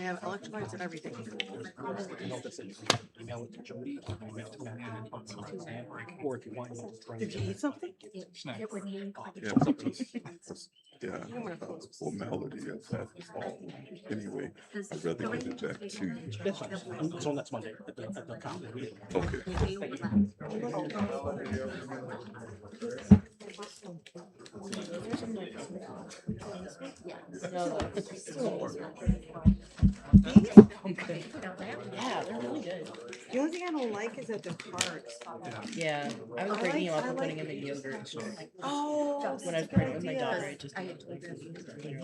have electrolytes and everything. Email it to Jody, email it to Matt, or if you want. Did you eat something? Snack. Yeah, formality of that all. Anyway, I'd rather give it back to you. That's fine. So next Monday at the county. Okay. Yeah, they're really good. The only thing I don't like is that they're hard. Yeah, I was I breaking like- them up I and putting like- them in yogurt. Oh, When I was pregnant with my daughter, I just. okay.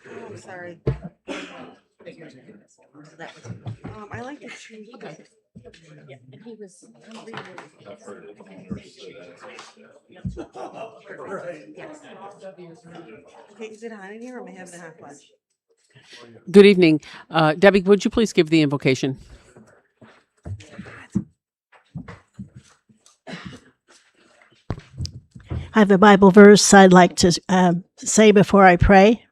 Oh, I'm sorry. I like the cheese. And he was. Okay, is it hot in here or am I having a hot flash? Good evening. Debbie, would you please give the invocation? I have a Bible verse I'd like to say before I pray.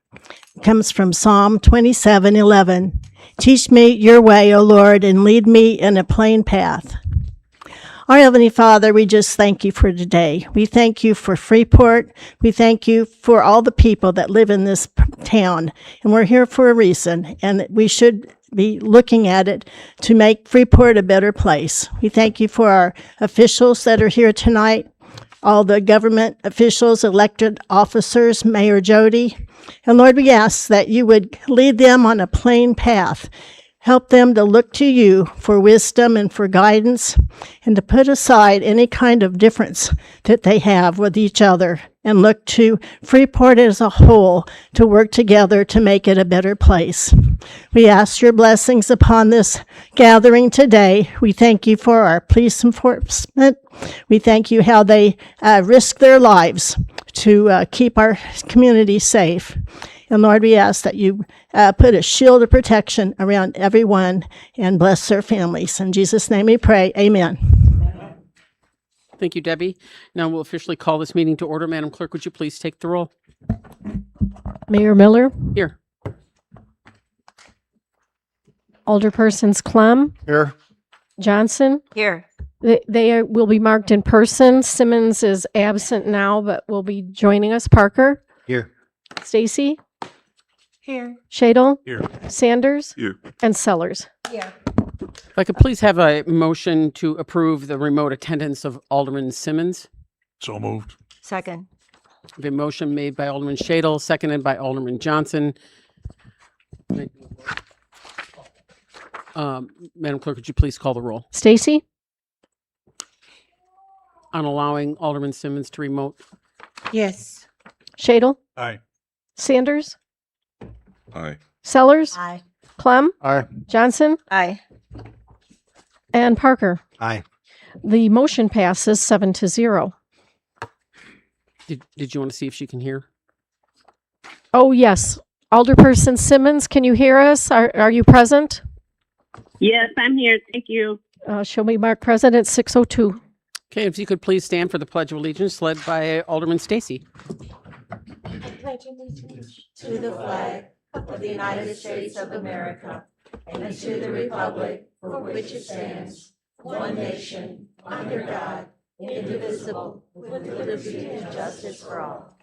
It comes from Psalm 27:11. Teach me your way, O Lord, and lead me in a plain path. Our Heavenly Father, we just thank you for today. We thank you for Freeport. We thank you for all the people that live in this town. And we're here for a reason, and we should be looking at it to make Freeport a better place. We thank you for our officials that are here tonight, all the government officials, elected officers, Mayor Jody. And Lord, we ask that you would lead them on a plain path. Help them to look to you for wisdom and for guidance, and to put aside any kind of difference that they have with each other, and look to Freeport as a whole to work together to make it a better place. We ask your blessings upon this gathering today. We thank you for our police enforcement. We thank you how they risk their lives to keep our community safe. And Lord, we ask that you put a shield of protection around everyone and bless their families. In Jesus' name we pray. Amen. Thank you, Debbie. Now we'll officially call this meeting to order. Madam Clerk, would you please take the roll? Mayor Miller, Here. Alderpersons Clem, Here. Johnson. Here. They will be marked in person. Simmons is absent now, but will be joining us. Parker, Here. Stacy, Here. Shadle, Here. Sanders, Here. and Sellers. If I could please have a motion to approve the remote attendance of Alderman Simmons. So moved. Second. The motion made by Alderman Shadle, seconded by Alderman Johnson. Madam Clerk, would you please call the roll Stacy, on allowing Alderman Simmons to remote? Yes. Shadle, Aye. Sanders, Aye. Sellers, Aye. Clem, Aye. Johnson, Aye. and Parker. Aye. The motion passes 7-0. Did you want to see if she can hear? Oh, yes. Alderperson Simmons, can you hear us? Are you present? Yes, I'm here. Thank you. Show me mark present at 6:02. Okay, if you could please stand for the Pledge of Allegiance led by Alderman Stacy. Pledge allegiance to the flag of the United States of America and to the republic for which it stands, one nation, under God, indivisible, with liberty and justice for all.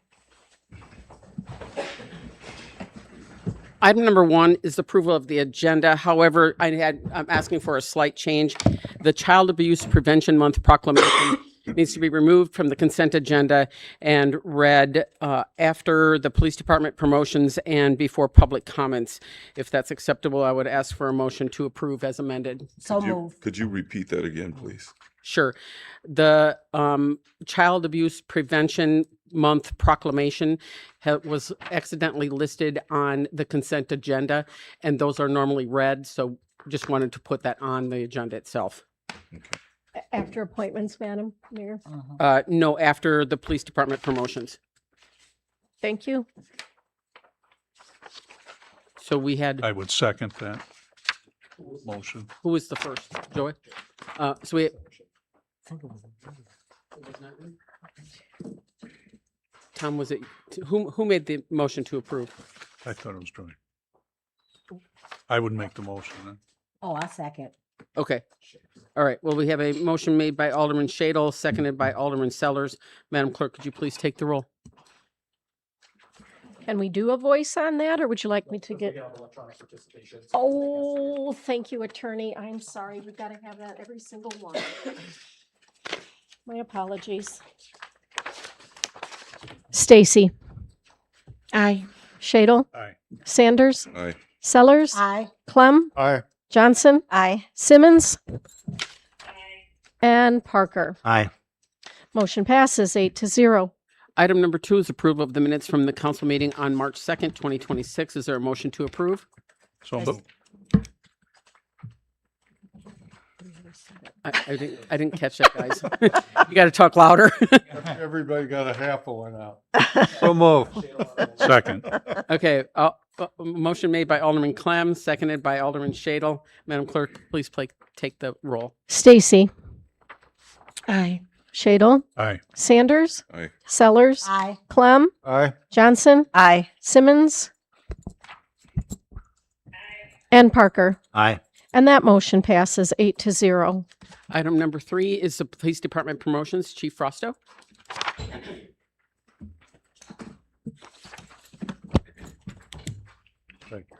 Item number 1 is the approval of the agenda. However, I'm asking for a slight change. The Child Abuse Prevention Month proclamation needs to be removed from the consent agenda and read after the police department promotions and before public comments. If that's acceptable, I would ask for a motion to approve as amended. So moved. Could you repeat that again, please? Sure. The Child Abuse Prevention Month proclamation was accidentally listed on the consent agenda, and those are normally read, so just wanted to put that on the agenda itself. After appointments, Madam Mayor. No, after the police department promotions. Thank you. So we had, I would second that motion. who was the first? Joey? So we, Tom, was it, who made the motion to approve? I thought it was Joy. I would make the motion then. Oh, I'll second. Okay. All right. Well, we have a motion made by Alderman Shadle, seconded by Alderman Sellers. Madam Clerk, could you please take the roll? Can we do a voice on that, or would you like me to get? Oh, thank you, attorney. I'm sorry. We've got to have that every single one. My apologies. Stacy, Aye. Shadle, Aye. Sanders, Aye. Sellers, Aye. Clem, Aye. Johnson, Aye. Simmons, and Parker. Aye. Motion passes 8-0. Item number 2 is approval of the minutes from the council meeting on March 2nd, 2026. Is there a motion to approve? So moved. I didn't catch that, guys. You got to talk louder. Everybody got a half of one out. So move. Second. Okay. Motion made by Alderman Clem, seconded by Alderman Shadle. Madam Clerk, please take the roll. Stacy, Aye. Shadle, Aye. Sanders, Aye. Sellers, Aye. Clem, Aye. Johnson, Aye. Simmons, and Parker. Aye. And that motion passes 8-0. Item number 3 is the Police Department promotions. Chief Frosto. Thank you.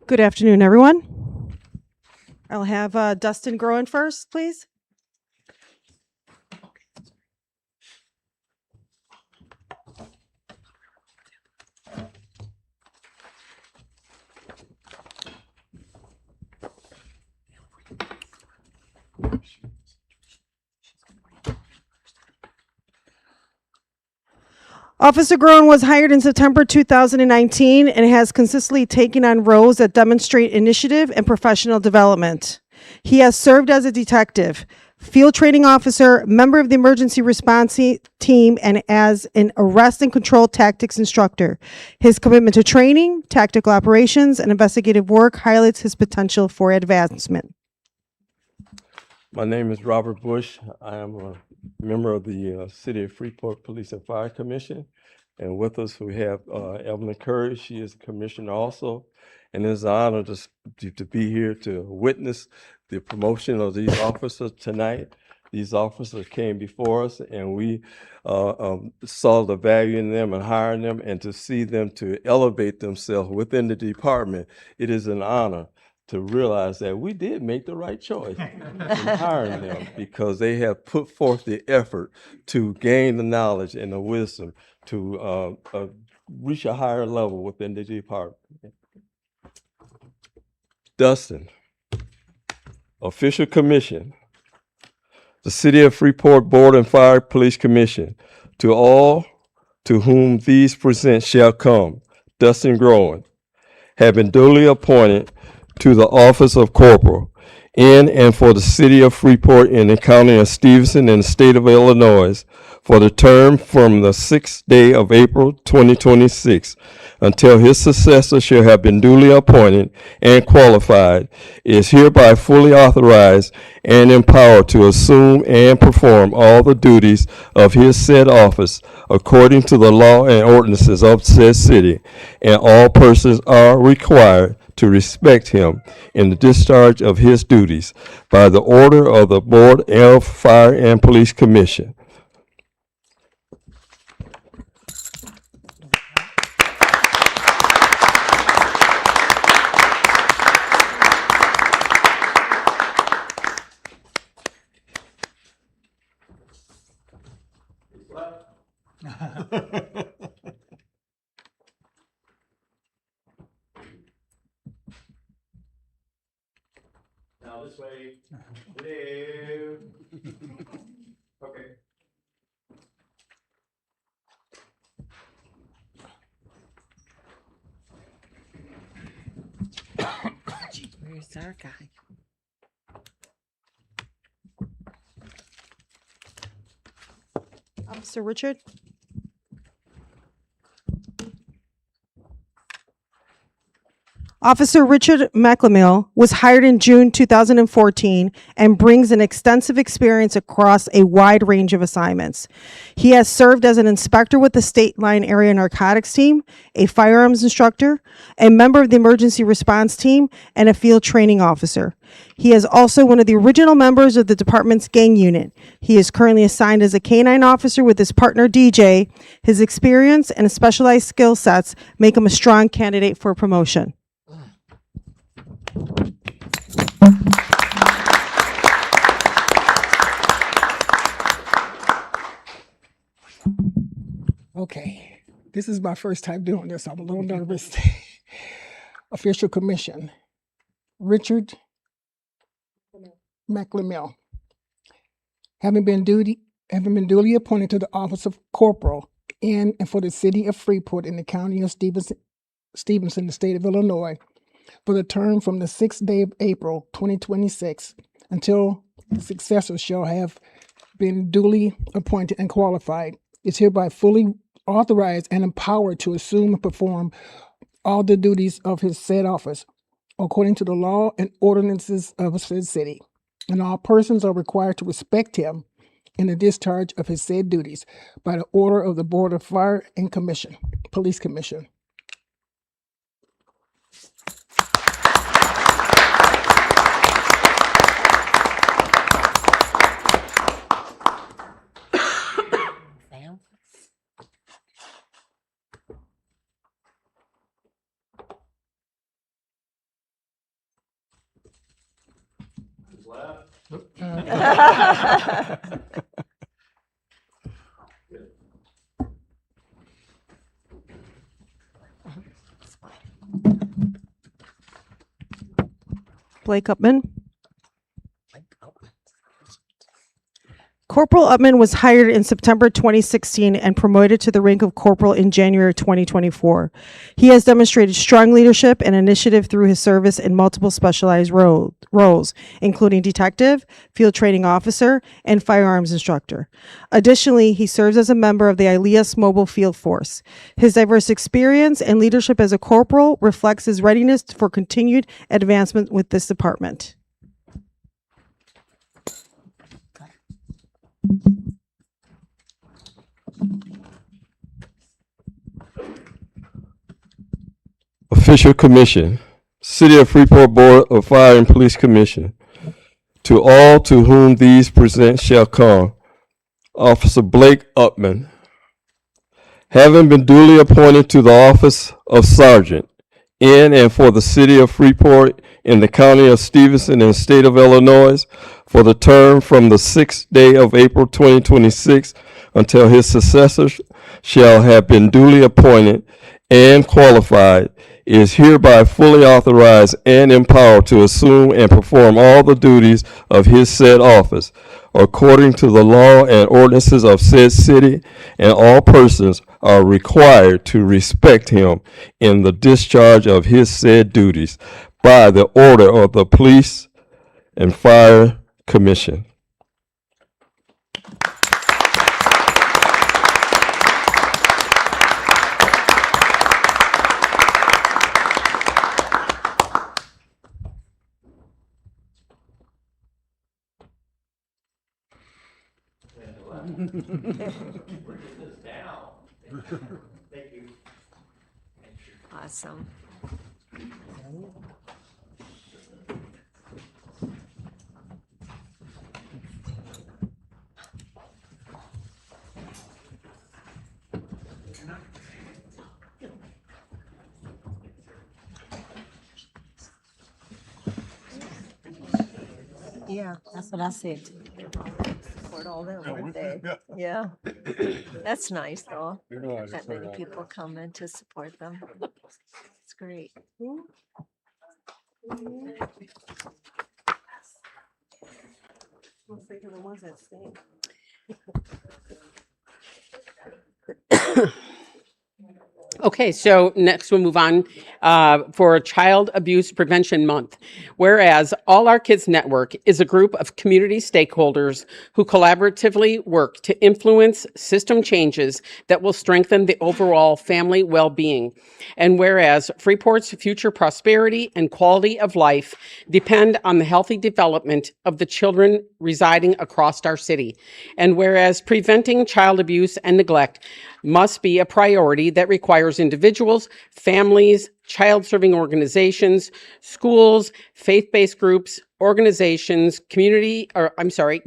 Good afternoon, everyone. I'll have Dustin Groen first, please. Officer Groen was hired in September 2019 and has consistently taken on roles that demonstrate initiative and professional development. He has served as a detective, field training officer, member of the emergency response team, and as an arrest and control tactics instructor. His commitment to training, tactical operations, and investigative work highlights his potential for advancement. My name is Robert Bush. I am a member of the City of Freeport Police and Fire Commission. And with us, we have Evelyn Curry. She is commissioner also. And it's an honor to be here to witness the promotion of these officers tonight. These officers came before us, and we saw the value in them and hiring them, and to see them to elevate themselves within the department. It is an honor to realize that we did make the right choice in hiring them, because they have put forth the effort to gain the knowledge and the wisdom to reach a higher level within the department. Dustin, official commission, the City of Freeport Board and Fire Police Commission, to all to whom these present shall come, Dustin Groen, have been duly appointed to the office of corporal in and for the City of Freeport in the county of Stevenson and the state of Illinois for the term from the 6th day of April 2026 until his successor shall have been duly appointed and qualified, is hereby fully authorized and empowered to assume and perform all the duties of his said office according to the law and ordinances of said city, and all persons are required to respect him in the discharge of his duties by the order of the Board of Fire and Police Commission. Now this way. Hello. Okay. Where's our guy? Officer Richard? Officer Richard McLemill was hired in June 2014 and brings an extensive experience across a wide range of assignments. He has served as an inspector with the State Line Area Narcotics Team, a firearms instructor, a member of the emergency response team, and a field training officer. He is also one of the original members of the department's gang unit. He is currently assigned as a canine officer with his partner DJ. His experience and specialized skill sets make him a strong candidate for promotion. Okay, this is my first time doing this. I'm a little nervous. Official commission. Richard McLemill. Having been duly appointed to the office of corporal in and for the city of Freeport in the county of Stevenson, the state of Illinois, for the term from the 6th day of April 2026 until the successor shall have been duly appointed and qualified, is hereby fully authorized and empowered to assume and perform all the duties of his said office according to the law and ordinances of said city. And all persons are required to respect him in the discharge of his said duties by the order of the Board of Fire and Police Commission. Blake Upman. Corporal Upman was hired in September 2016 and promoted to the rank of corporal in January 2024. He has demonstrated strong leadership and initiative through his service in multiple specialized roles, including detective, field training officer, and firearms instructor. Additionally, he serves as a member of the ILEAS Mobile Field Force. His diverse experience and leadership as a corporal reflects his readiness for continued advancement with this department. Official commission, City of Freeport Board of Fire and Police Commission. To all to whom these present shall come. Officer Blake Upman. Having been duly appointed to the office of sergeant in and for the city of Freeport in the county of Stevenson and state of Illinois for the term from the 6th day of April 2026 until his successor shall have been duly appointed and qualified, is hereby fully authorized and empowered to assume and perform all the duties of his said office according to the law and ordinances of said city, and all persons are required to respect him in the discharge of his said duties by the order of the Police and Fire Commission. Awesome. Yeah, that's what I said. Support all them, weren't they? Yeah. That's nice though. That many people come in to support them. It's great. Okay, so next we'll move on for Child Abuse Prevention Month. Whereas All Our Kids Network is a group of community stakeholders who collaboratively work to influence system changes that will strengthen the overall family well-being. And whereas Freeport's future prosperity and quality of life depend on the healthy development of the children residing across our city. And whereas preventing child abuse and neglect must be a priority that requires individuals, families, child-serving organizations, schools, faith-based groups, organizations,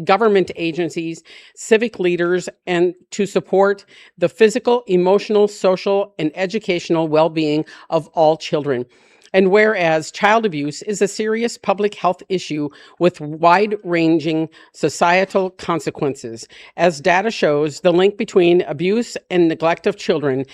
government agencies, civic leaders, and to support the physical, emotional, social, and educational well-being of all children. And whereas child abuse is a serious public health issue with wide-ranging societal consequences, as data shows the link between abuse and neglect of children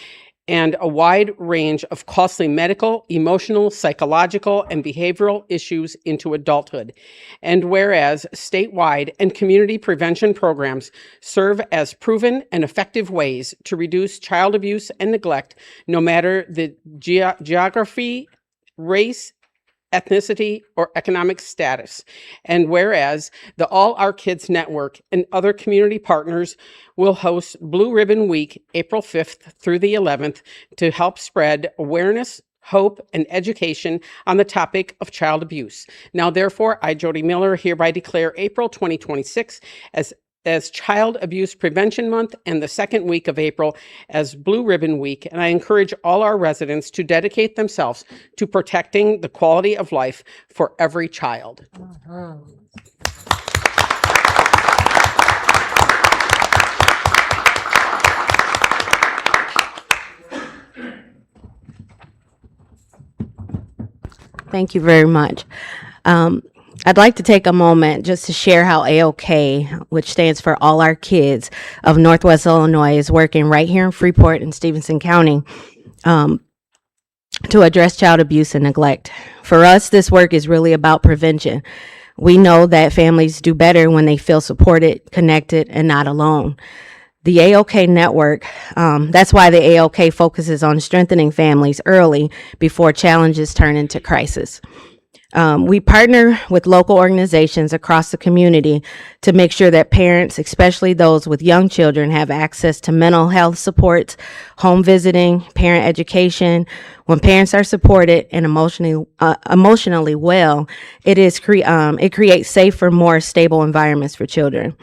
and a wide range of costly medical, emotional, psychological, and behavioral issues into adulthood. And whereas statewide and community prevention programs serve as proven and effective ways to reduce child abuse and neglect, no matter the geography, race, ethnicity, or economic status. And whereas the All Our Kids Network and other community partners will host Blue Ribbon Week, April 5th through the 11th, to help spread awareness, hope, and education on the topic of child abuse. Now, therefore, I, Jody Miller, hereby declare April 2026 as Child Abuse Prevention Month and the second week of April as Blue Ribbon Week. And I encourage all our residents to dedicate themselves to protecting the quality of life for every child. Thank you very much. I'd like to take a moment just to share how AOK, which stands for All Our Kids of Northwest Illinois, is working right here in Freeport and Stevenson County to address child abuse and neglect. For us, this work is really about prevention. We know that families do better when they feel supported, connected, and not alone. The AOK network, that's why the AOK focuses on strengthening families early before challenges turn into crisis. We partner with local organizations across the community to make sure that parents, especially those with young children, have access to mental health supports, home visiting, parent education. When parents are supported and emotionally well, it creates safer, more stable environments for children.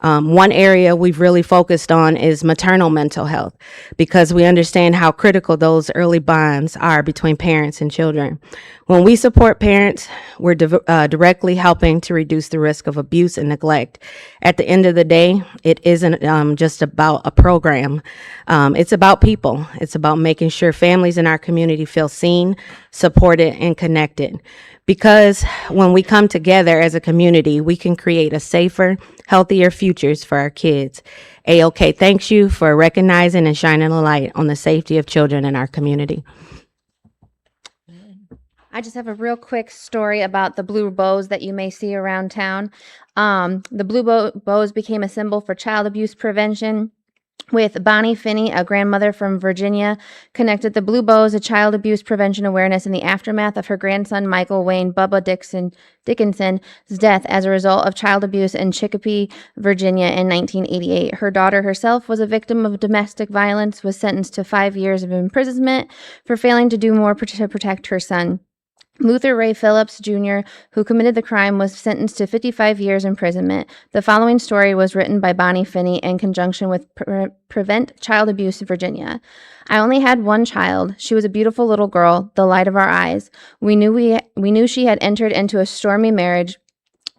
One area we've really focused on is maternal mental health, because we understand how critical those early bonds are between parents and children. When we support parents, we're directly helping to reduce the risk of abuse and neglect. At the end of the day, it isn't just about a program. It's about people. It's about making sure families in our community feel seen, supported, and connected. Because when we come together as a community, we can create a safer, healthier futures for our kids. AOK thanks you for recognizing and shining a light on the safety of children in our community. I just have a real quick story about the blue bows that you may see around town. The blue bows became a symbol for child abuse prevention, with Bonnie Finney, a grandmother from Virginia, connected the blue bows to child abuse prevention awareness in the aftermath of her grandson, Michael Wayne Bubba Dickinson's death as a result of child abuse in Chicopee, Virginia in 1988. Her daughter herself was a victim of domestic violence, was sentenced to 5 years of imprisonment for failing to do more to protect her son. Luther Ray Phillips, Jr., who committed the crime, was sentenced to 55 years imprisonment. The following story was written by Bonnie Finney in conjunction with Prevent Child Abuse Virginia. I only had one child. She was a beautiful little girl, the light of our eyes. We knew she had entered into a stormy marriage,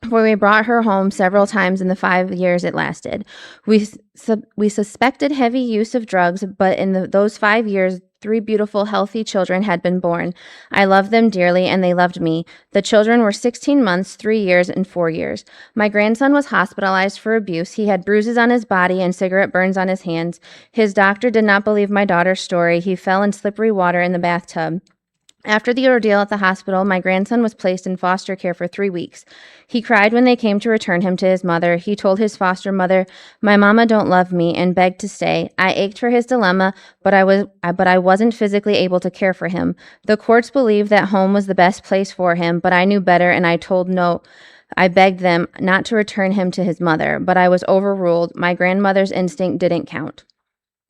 for we brought her home several times in the 5 years it lasted. We suspected heavy use of drugs, but in those 5 years, 3 beautiful, healthy children had been born. I loved them dearly, and they loved me. The children were 16 months, 3 years, and 4 years. My grandson was hospitalized for abuse. He had bruises on his body and cigarette burns on his hands. His doctor did not believe my daughter's story. He fell in slippery water in the bathtub. After the ordeal at the hospital, my grandson was placed in foster care for 3 weeks. He cried when they came to return him to his mother. He told his foster mother, "My mama don't love me," and begged to stay. I ached for his dilemma, but I wasn't physically able to care for him. The courts believed that home was the best place for him, but I knew better, and I begged them not to return him to his mother, but I was overruled. My grandmother's instinct didn't count.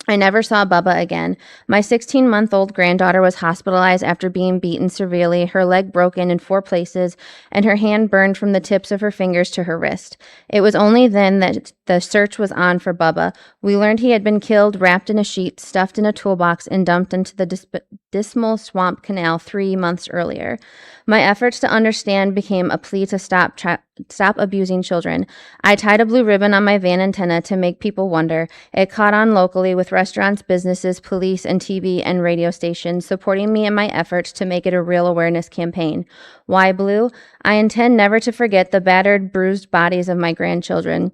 I never saw Bubba again. My 16-month-old granddaughter was hospitalized after being beaten severely, her leg broken in 4 places, and her hand burned from the tips of her fingers to her wrist. It was only then that the search was on for Bubba. We learned he had been killed, wrapped in a sheet, stuffed in a toolbox, and dumped into the Dismal Swamp Canal 3 months earlier. My efforts to understand became a plea to stop abusing children. I tied a blue ribbon on my van antenna to make people wonder. It caught on locally with restaurants, businesses, police, and TV and radio stations supporting me in my efforts to make it a real awareness campaign. Why blue? I intend never to forget the battered, bruised bodies of my grandchildren.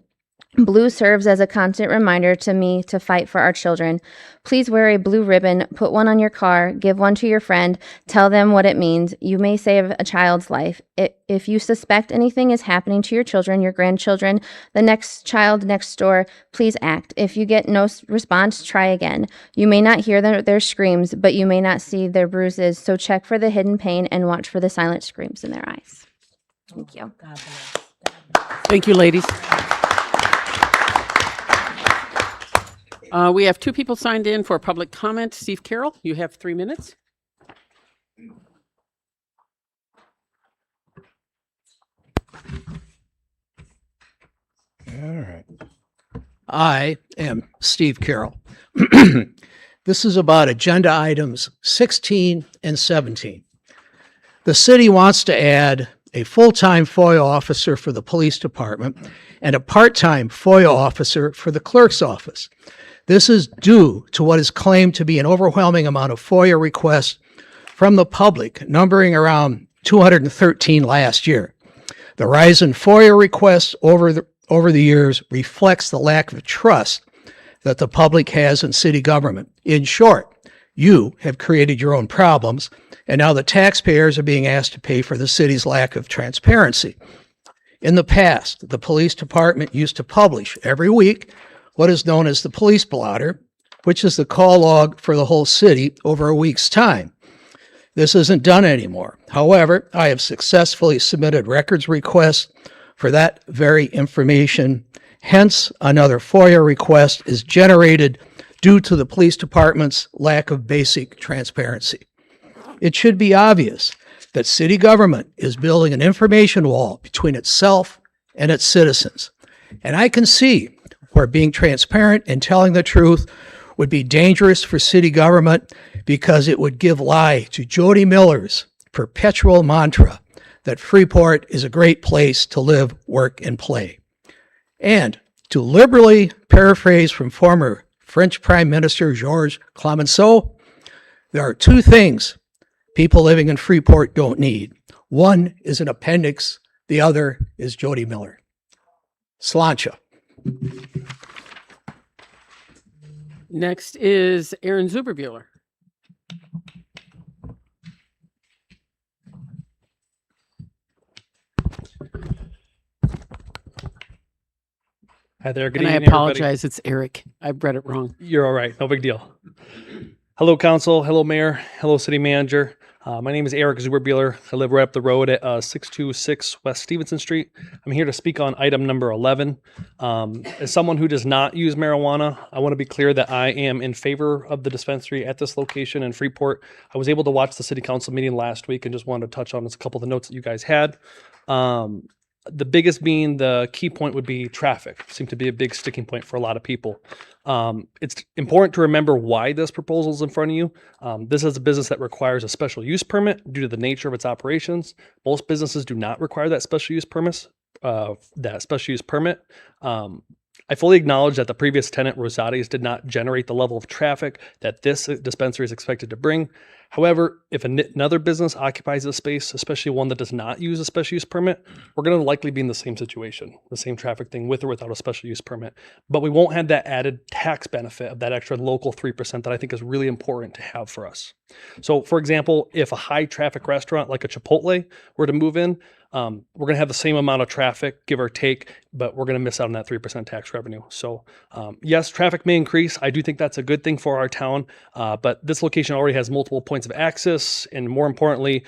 Blue serves as a constant reminder to me to fight for our children. Please wear a blue ribbon, put one on your car, give one to your friend, tell them what it means. You may save a child's life. If you suspect anything is happening to your children, your grandchildren, the next child next door, please act. If you get no response, try again. You may not hear their screams, but you may not see their bruises, so check for the hidden pain and watch for the silent screams in their eyes. Thank you. Thank you, ladies. We have 2 people signed in for public comment. Steve Carroll, you have 3 minutes. All right. I am Steve Carroll. This is about agenda items 16 and 17. The city wants to add a full-time FOYA officer for the police department and a part-time FOYA officer for the clerk's office. This is due to what is claimed to be an overwhelming amount of FOIA requests from the public, numbering around 213 last year. The rise in FOIA requests over the years reflects the lack of trust that the public has in city government. In short, you have created your own problems, and now the taxpayers are being asked to pay for the city's lack of transparency. In the past, the police department used to publish every week what is known as the police blotter, which is the call log for the whole city over a week's time. This isn't done anymore. However, I have successfully submitted records requests for that very information. Hence, another FOIA request is generated due to the police department's lack of basic transparency. It should be obvious that city government is building an information wall between itself and its citizens. And I can see where being transparent and telling the truth would be dangerous for city government because it would give lie to Jody Miller's perpetual mantra that Freeport is a great place to live, work, and play. And to liberally paraphrase from former French Prime Minister Georges Clemenceau, there are 2 things people living in Freeport don't need. One is an appendix, the other is Jody Miller. Sláinte. Next is Aaron Zuberbuehler. Hi there. Good And I evening, apologize. It's Eric. I read it wrong. You're all right. No big deal. Hello, council. Hello, mayor. Hello, city manager. My name is Eric Zuberbuehler. I live right up the road at 626 West Stevenson Street. I'm here to speak on item number 11. As someone who does not use marijuana, I want to be clear that I am in favor of the dispensary at this location in Freeport. I was able to watch the city council meeting last week and just wanted to touch on a couple of the notes that you guys had. The biggest being the key point would be traffic. Seemed to be a big sticking point for a lot of people. It's important to remember why this proposal is in front of you. This is a business that requires a special use permit due to the nature of its operations. Most businesses do not require that special use permit. I fully acknowledge that the previous tenant, Rosati's, did not generate the level of traffic that this dispensary is expected to bring. However, if another business occupies a space, especially one that does not use a special use permit, we're going to likely be in the same situation, the same traffic thing with or without a special use permit. But we won't have that added tax benefit of that extra local 3% that I think is really important to have for us. So, for example, if a high traffic restaurant like a Chipotle were to move in, we're going to have the same amount of traffic, give or take, but we're going to miss out on that 3% tax revenue. So, yes, traffic may increase. I do think that's a good thing for our town, but this location already has multiple points of access, and more importantly,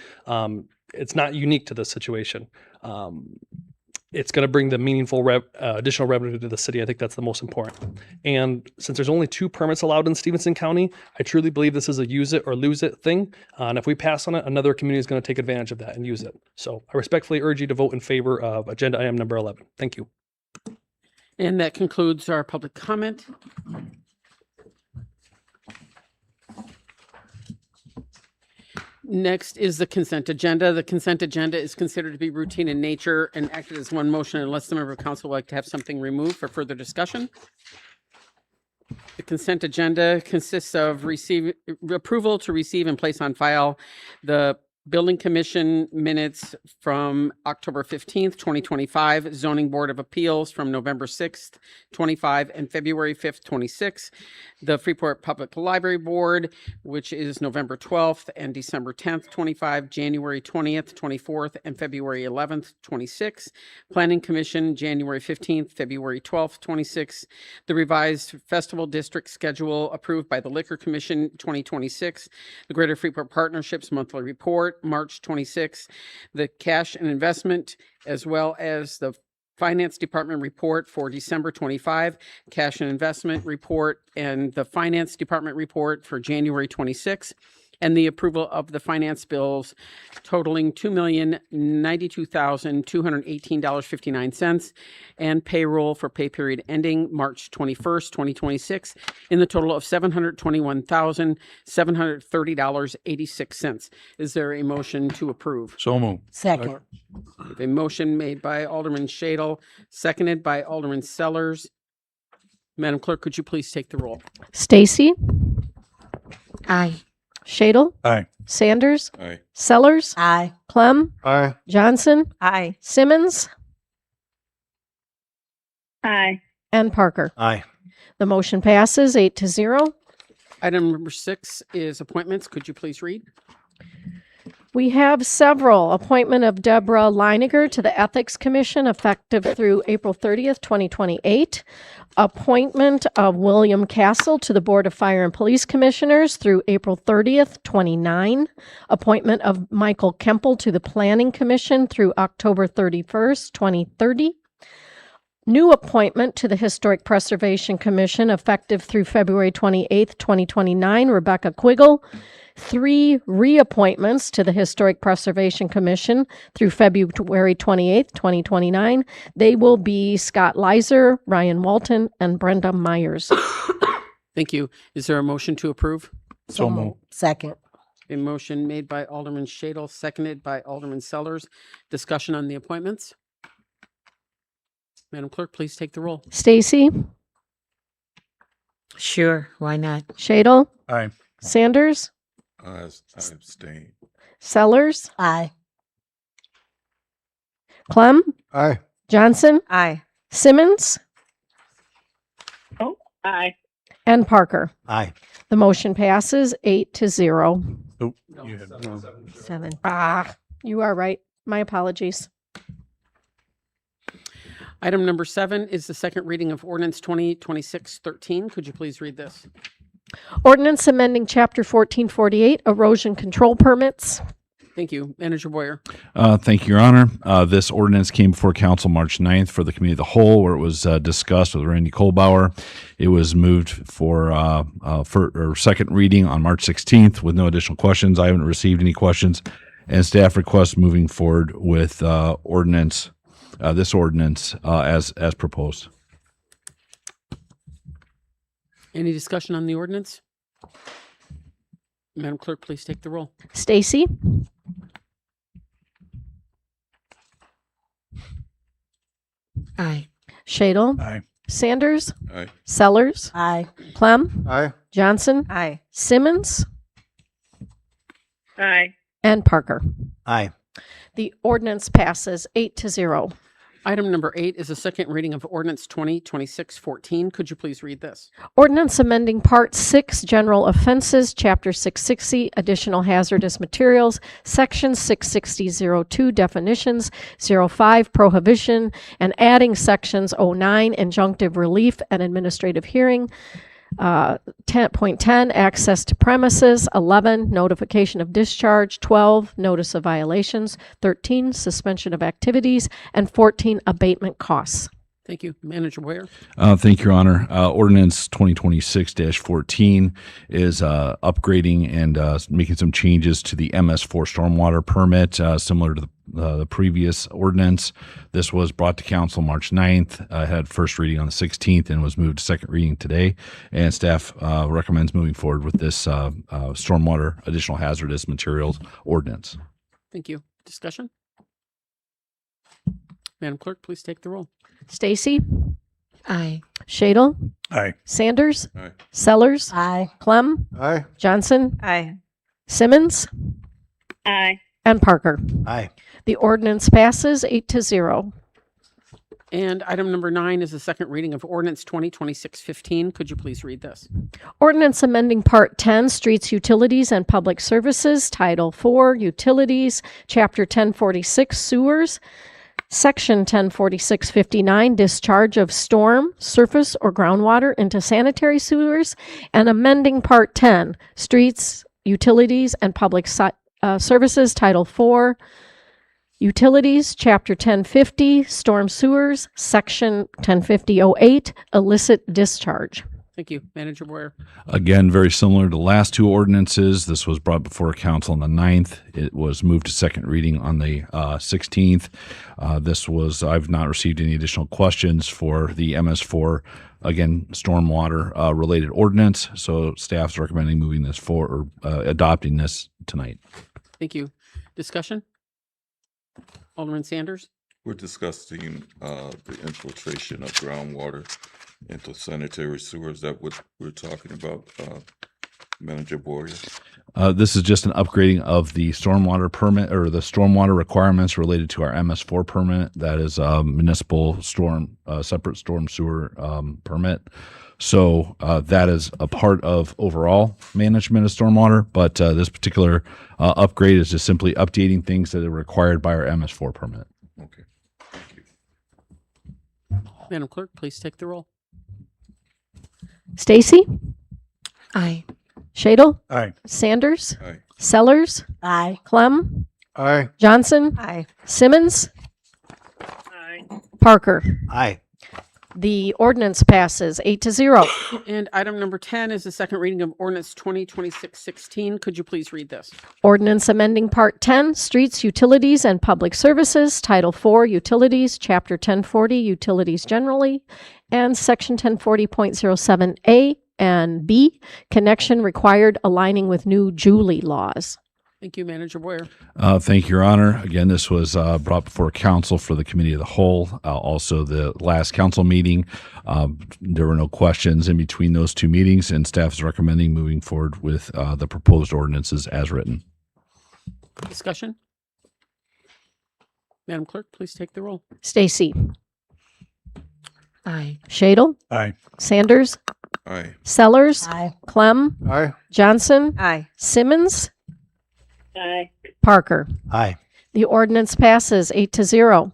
it's not unique to this situation. It's going to bring the meaningful additional revenue to the city. I think that's the most important. And since there's only 2 permits allowed in Stevenson County, I truly believe this is a use it or lose it thing. And if we pass on it, another community is going to take advantage of that and use it. So I respectfully urge you to vote in favor of agenda item number 11. Thank you. And that concludes our public comment. Next is the consent agenda. The consent agenda is considered to be routine in nature and acted as one motion unless the member of council would like to have something removed for further discussion. The consent agenda consists of approval to receive and place on file the Building Commission minutes from October 15th, 2025, Zoning Board of Appeals from November 6th, 25, and February 5th, 26, the Freeport Public Library Board, which is November 12th and December 10th, 25, January 20th, 24th, and February 11th, 26, Planning Commission, January 15th, February 12th, 26, the revised Festival District Schedule approved by the Liquor Commission, 2026, the Greater Freeport Partnerships Monthly Report, March 26, the cash and investment, as well as the Finance Department report for December 25, cash and investment report, and the Finance Department report for January 26, and the approval of the finance bills totaling $2,092,218.59 and payroll for pay period ending March 21st, 2026 in the total of $721,730.86. Is there a motion to approve? So moved. Second. A motion made by Alderman Shadle, seconded by Alderman Sellers. Madam Clerk, could you please take the roll? Stacy, Aye. Shadle, Aye. Sanders, Aye. Sellers, Aye. Clem, Aye. Johnson, Aye. Simmons, Aye. and Parker. Aye. The motion passes 8-0. Item number 6 is appointments. Could you please read? We have several. Appointment of Deborah Leiniger to the Ethics Commission effective through April 30th, 2028. Appointment of William Castle to the Board of Fire and Police Commissioners through April 30th, 29. Appointment of Michael Kempel to the Planning Commission through October 31st, 2030. New appointment to the Historic Preservation Commission effective through February 28th, 2029, Rebecca Quiggle. 3 reappointments to the Historic Preservation Commission through February 28th, 2029. They will be Scott Leiser, Ryan Walton, and Brenda Myers. Thank you. Is there a motion to approve? So moved. Second. A motion made by Alderman Shadle, seconded by Alderman Sellers. Discussion on the appointments. Madam Clerk, please take the roll. Stacy, Sure. Why not? Shadle, Aye. Sanders, I abstain. Sellers, Aye. Clem, Aye. Johnson, Aye. Simmons, Aye. and Parker. Aye. The motion passes 8-0. Oh, you had 7. You are right. My apologies. Item number 7 is the second reading of Ordinance 2026-13. Could you please read this? Ordinance amending Chapter 1448, erosion control permits. Thank you. Manager Boyer. Thank you, Your Honor. This ordinance came before Council March 9th for the Committee of the Whole, where it was discussed with Randy Kohlbauer. It was moved for second reading on March 16th with no additional questions. I haven't received any questions, and staff requests moving forward with this ordinance as proposed. Any discussion on the ordinance? Madam Clerk, please take the roll. Stacy, Aye. Shadle, Aye. Sanders, Aye. Sellers, Aye. Clem, Aye. Johnson, Aye. Simmons, Aye. and Parker. Aye. The ordinance passes 8-0. Item number 8 is a second reading of Ordinance 2026-14. Could you please read this? Ordinance amending Part 6, General Offenses, Chapter 660, Additional Hazardous Materials, Section 660.02, Definitions, 05, Prohibition, and adding Sections 09, Injunctive Relief and Administrative Hearing, 10.10, Access to Premises, 11, Notification of Discharge, 12, Notice of Violations, 13, Suspension of Activities, and 14, Abatement Costs. Thank you. Manager Boyer. Thank you, Your Honor. Ordinance 2026-14 is upgrading and making some changes to the MS4 stormwater permit, similar to the previous ordinance. This was brought to council March 9th, had first reading on the 16th, and was moved to second reading today. And staff recommends moving forward with this stormwater additional hazardous materials ordinance. Thank you. Discussion? Madam Clerk, please take the roll. Stacy? Aye. Shadle? Aye. Sanders? Aye. Sellers? Aye. Clem? Aye. Johnson? Aye. Simmons? Aye. And Parker. Aye. The ordinance passes 8-0. And item number 9 is the second reading of Ordinance 2026-15. Could you please read this? Ordinance amending Part 10, Streets, Utilities, and Public Services, Title 4, Utilities, Chapter 1046, Sewers, Section 1046-59, Discharge of Storm, Surface, or Groundwater into Sanitary Sewers, and amending Part 10, Streets, Utilities, and Public Services, Title 4, Utilities, Chapter 1050, Storm Sewers, Section 1050-08, Illicit Discharge. Thank you. Manager Boyer. Again, very similar to the last two ordinances. This was brought before council on the 9th. It was moved to second reading on the 16th. I've not received any additional questions for the MS4, again, stormwater related ordinance. So staff's recommending moving this forward, or adopting this tonight. Thank you. Discussion? Alderman Sanders? We're discussing the infiltration of groundwater into sanitary sewers. Is that what we're talking about, Manager Boyer? This is just an upgrading of the stormwater permit, or the stormwater requirements related to our MS4 permit. That is a municipal separate storm sewer permit. So that is a part of overall management of stormwater, but this particular upgrade is just simply updating things that are required by our MS4 permit. Okay. Thank you. Madam Clerk, please take the roll. Stacy? Aye. Shadle? Aye. Sanders? Aye. Sellers? Aye. Clem? Aye. Johnson? Aye. Simmons? Aye. Parker. Aye. The ordinance passes 8-0. And item number 10 is the second reading of Ordinance 2026-16. Could you please read this? Ordinance amending Part 10, Streets, Utilities, and Public Services, Title 4, Utilities, Chapter 1040, Utilities Generally, and Section 1040.07A and B, Connection Required Aligning with New Julie laws. Thank you, Manager Boyer. Thank you, Your Honor. Again, this was brought before council for the Committee of the Whole. Also, the last council meeting, there were no questions in between those two meetings, and staff is recommending moving forward with the proposed ordinances as written. Discussion? Madam Clerk, please take the roll. Stacy. Aye. Shadle. Aye. Sanders. Aye. Sellers. Aye. Clem. Aye. Johnson. Aye. Simmons. Aye. Parker. Aye. The ordinance passes 8-0.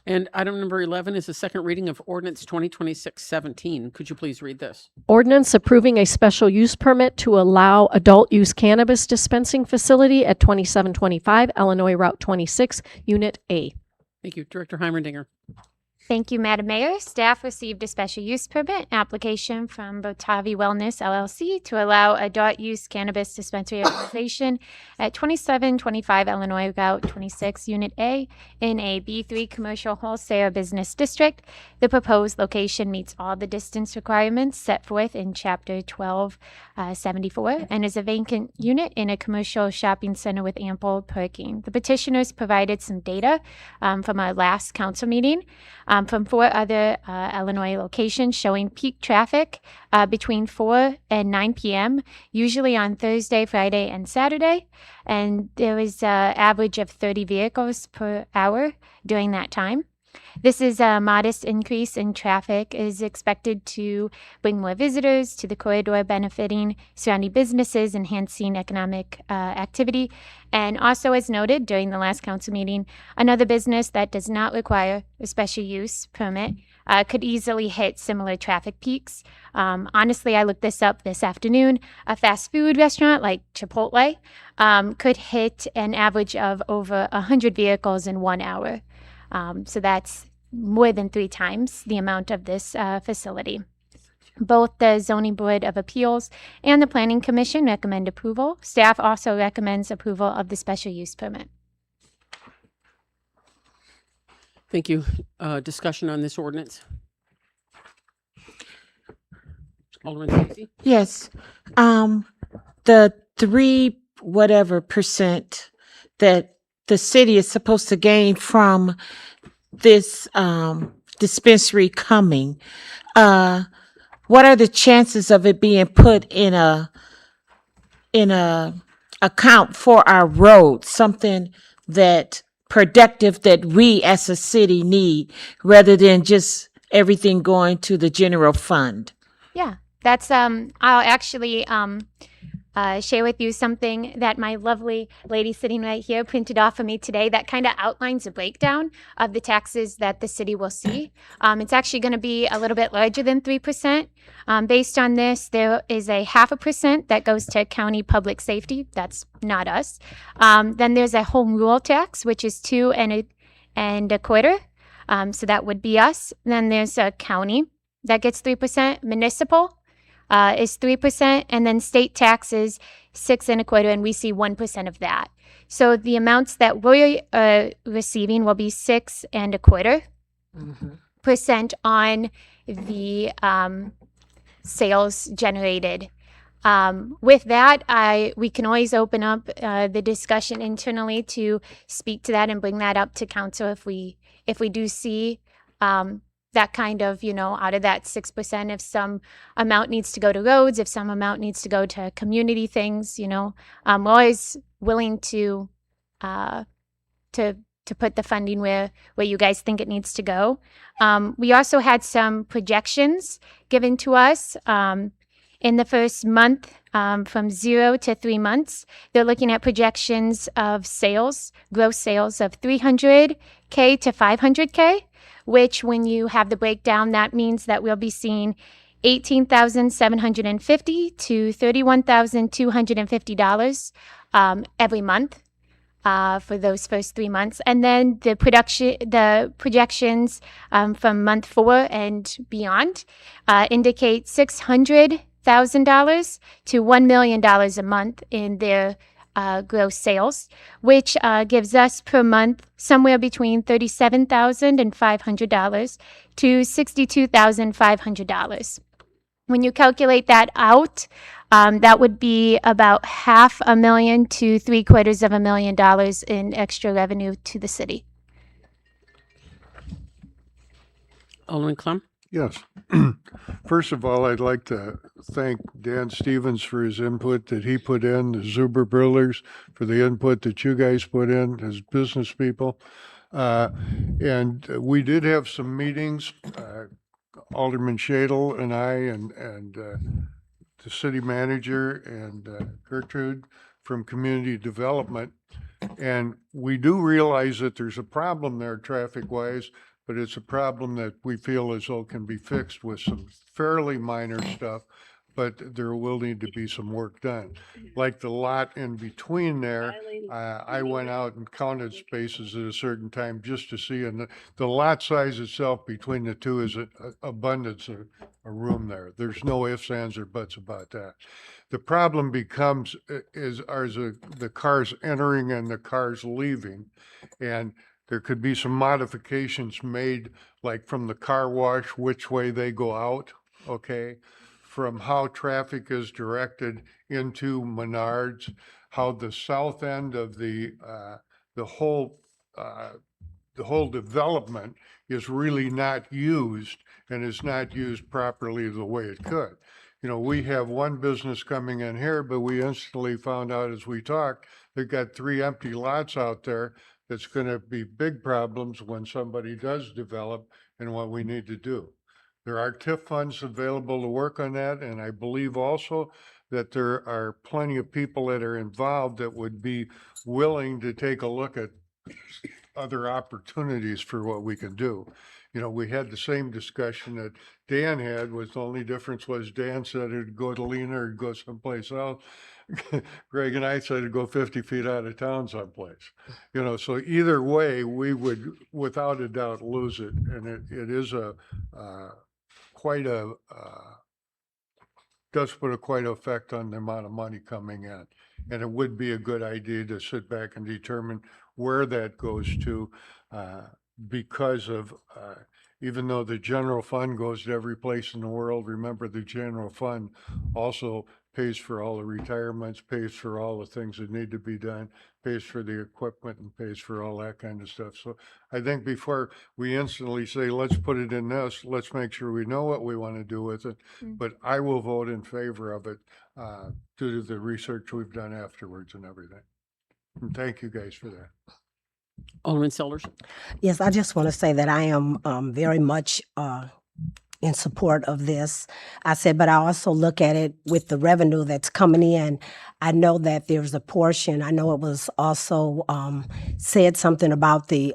And item number 11 is the second reading of Ordinance 2026-17. Could you please read this? Ordinance approving a special use permit to allow adult use cannabis dispensing facility at 2725 Illinois Route 26, Unit A. Thank you. Director Heimerdinger. Thank you, Madam Mayor. Staff received a special use permit application from Botavi Wellness LLC to allow adult use cannabis dispensary organization at 2725 Illinois Route 26, Unit A, in a B3 commercial wholesale business district. The proposed location meets all the distance requirements set forth in Chapter 1274 and is a vacant unit in a commercial shopping center with ample parking. The petitioners provided some data from our last council meeting. from 4 other Illinois locations showing peak traffic between 4 and 9 p.m., usually on Thursday, Friday, and Saturday. And there was an average of 30 vehicles per hour during that time. This is a modest increase in traffic is expected to bring more visitors to the corridor, benefiting surrounding businesses, enhancing economic activity. And also, as noted during the last council meeting, another business that does not require a special use permit could easily hit similar traffic peaks. Honestly, I looked this up this afternoon. A fast food restaurant like Chipotle could hit an average of over 100 vehicles in 1 hour. So that's more than 3 times the amount of this facility. Both the Zoning Board of Appeals and the Planning Commission recommend approval. Staff also recommends approval of the special use permit. Thank you. Discussion on this ordinance. Alderman Stacey? Yes. The 3% that the city is supposed to gain from this dispensary coming, what are the chances of it being put in a account for our roads, something that productive that we as a city need, rather than just everything going to the general fund? Yeah, that's I'll actually share with you something that my lovely lady sitting right here printed off for me today that kind of outlines a breakdown of the taxes that the city will see. It's actually going to be a little bit larger than 3%. Based on this, there is a 0.5% that goes to county public safety. That's not us. Then there's a home rule tax, which is 2.25%. So that would be us. Then there's a county that gets 3%. Municipal is 3%, and then state taxes 6.25%, and we see 1% of that. So the amounts that we're receiving will be 6.25% on the sales generated. With that, we can always open up the discussion internally to speak to that and bring that up to council if we do see that kind of, out of that 6%, if some amount needs to go to roads, if some amount needs to go to community things, we're always willing to put the funding where you guys think it needs to go. We also had some projections given to us in the first month, from 0 to 3 months. They're looking at projections of sales, gross sales of $300K to $500K. Which, when you have the breakdown, that means that we'll be seeing $18,750 to $31,250 every month for those first 3 months. And then the projections from month 4 and beyond indicate $600,000 to $1 million a month in their gross sales, which gives us per month somewhere between $37,500 to $62,500. When you calculate that out, that would be about $500,000 to $750,000 in extra revenue to the city. Alderman Clem? Yes. First of all, I'd like to thank Dan Stevens for his input that he put in, the Zuber Brillers for the input that you guys put in as business people. And we did have some meetings, Alderman Shadle and I and the city manager and Gertrude from community development. And we do realize that there's a problem there traffic-wise, but it's a problem that we feel as though can be fixed with some fairly minor stuff, but there will need to be some work done. Like the lot in between there, I went out and counted spaces at a certain time just to see, and the lot size itself between the two is an abundance of a room there. There's no ifs, ands, or buts about that. The problem becomes are the cars entering and the cars leaving, and there could be some modifications made, like from the car wash, which way they go out, okay? From how traffic is directed into Menards, how the south end of the whole the whole development is really not used and is not used properly the way it could. You know, we have one business coming in here, but we instantly found out as we talked, they've got 3 empty lots out there. That's going to be big problems when somebody does develop and what we need to do. There are TIF funds available to work on that, and I believe also that there are plenty of people that are involved that would be willing to take a look at other opportunities for what we can do. You know, we had the same discussion that Dan had, was the only difference was Dan said it'd go to Lena or go someplace else. Greg and I said it'd go 50 feet out of town someplace. You know, so either way, we would without a doubt lose it. And it is a quite a does put a quite effect on the amount of money coming in. And it would be a good idea to sit back and determine where that goes to, because of, even though the general fund goes to every place in the world, remember the general fund also pays for all the retirements, pays for all the things that need to be done, pays for the equipment and pays for all that kind of stuff. So I think before we instantly say, let's put it in this, let's make sure we know what we want to do with it. But I will vote in favor of it due to the research we've done afterwards and everything. And thank you guys for that. Alderman Sellers. Yes, I just want to say that I am very much in support of this. I said, but I also look at it with the revenue that's coming in. I know that there's a portion, I know it was also said something about the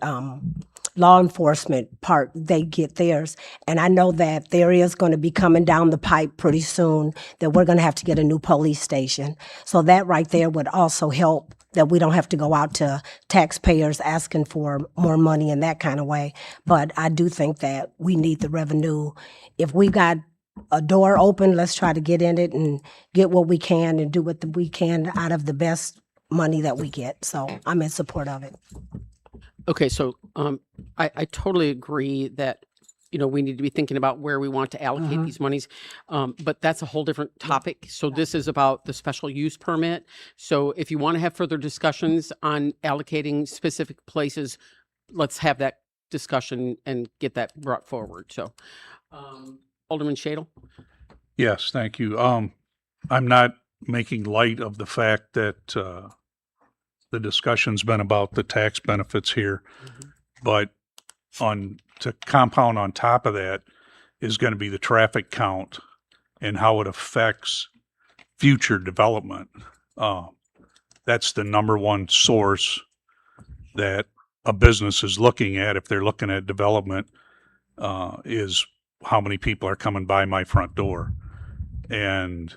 law enforcement part, they get theirs. And I know that there is going to be coming down the pipe pretty soon that we're going to have to get a new police station. So that right there would also help, that we don't have to go out to taxpayers asking for more money in that kind of way. But I do think that we need the revenue. If we got a door open, let's try to get in it and get what we can and do what we can out of the best money that we get. So I'm in support of it. Okay, so I totally agree that, you know, we need to be thinking about where we want to allocate these monies. But that's a whole different topic. So this is about the special use permit. So if you want to have further discussions on allocating specific places, let's have that discussion and get that brought forward. So Alderman Shadle. Yes, thank you. I'm not making light of the fact that the discussion's been about the tax benefits here, but to compound on top of that is going to be the traffic count and how it affects future development. That's the number one source that a business is looking at if they're looking at development, is how many people are coming by my front door. And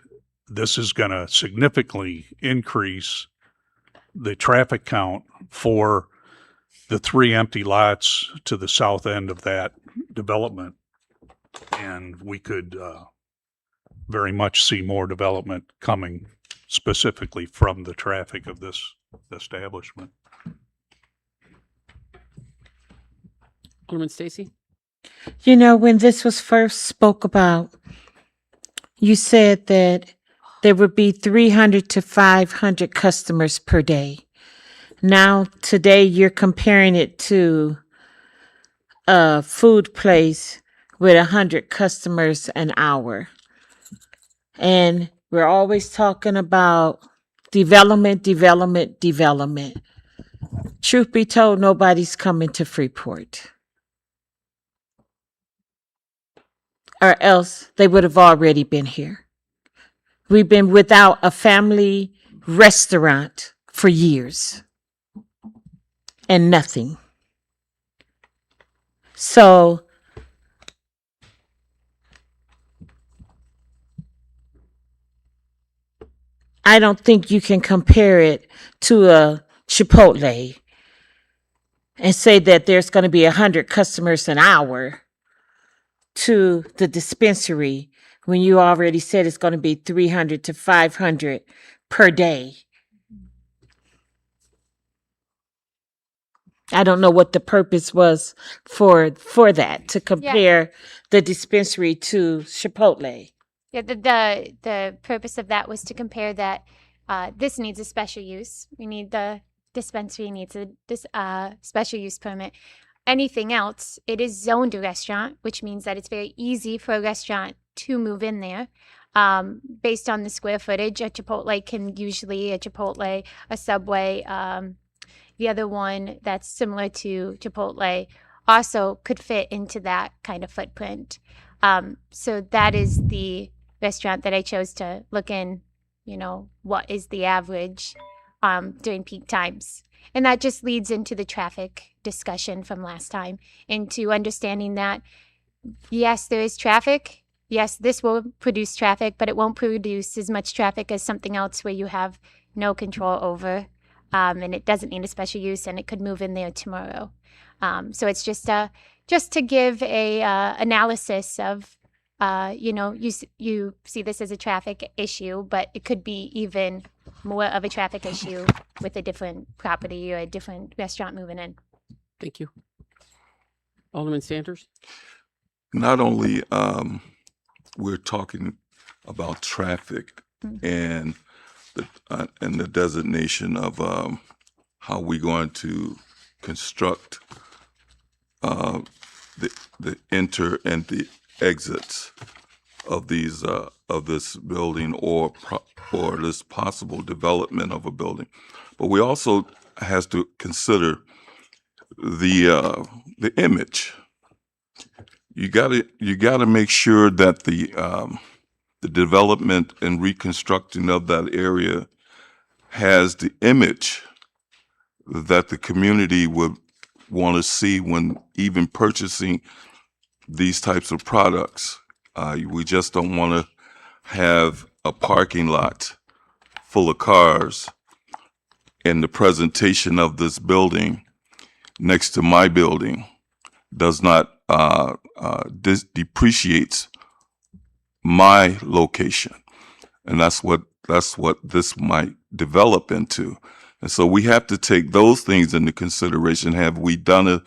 this is going to significantly increase the traffic count for the 3 empty lots to the south end of that development. And we could very much see more development coming specifically from the traffic of this establishment. Alderman Stacy. You know, when this was first spoke about, you said that there would be 300 to 500 customers per day. Now, today, you're comparing it to a food place with 100 customers an hour. And we're always talking about development. Truth be told, nobody's coming to Freeport. Or else they would have already been here. We've been without a family restaurant for years. And nothing. So I don't think you can compare it to a Chipotle and say that there's going to be 100 customers an hour to the dispensary when you already said it's going to be 300 to 500 per day. I don't know what the purpose was for that, to compare the dispensary to Chipotle. Yeah, the purpose of that was to compare that this needs a special use. We need the dispensary needs a special use permit. anything else, it is zoned a restaurant, which means that it's very easy for a restaurant to move in there. Based on the square footage, a Chipotle can usually, a Chipotle, a Subway, the other one that's similar to Chipotle also could fit into that kind of footprint. So that is the restaurant that I chose to look in, what is the average during peak times. And that just leads into the traffic discussion from last time, into understanding that, yes, there is traffic. Yes, this will produce traffic, but it won't produce as much traffic as something else where you have no control over, and it doesn't need a special use, and it could move in there tomorrow. So it's just to give a analysis of, you see this as a traffic issue, but it could be even more of a traffic issue with a different property or a different restaurant moving in. Thank you. Alderman Sanders? Not only we're talking about traffic and the designation of how we're going to construct the enter and the exits of these of this building or this possible development of a building, but we also has to consider the image. You gotta make sure that the development and reconstructing of that area has the image that the community would want to see when even purchasing these types of products. We just don't want to have a parking lot full of cars and the presentation of this building next to my building does not depreciates my location, and that's what this might develop into. And so we have to take those things into consideration. Have we done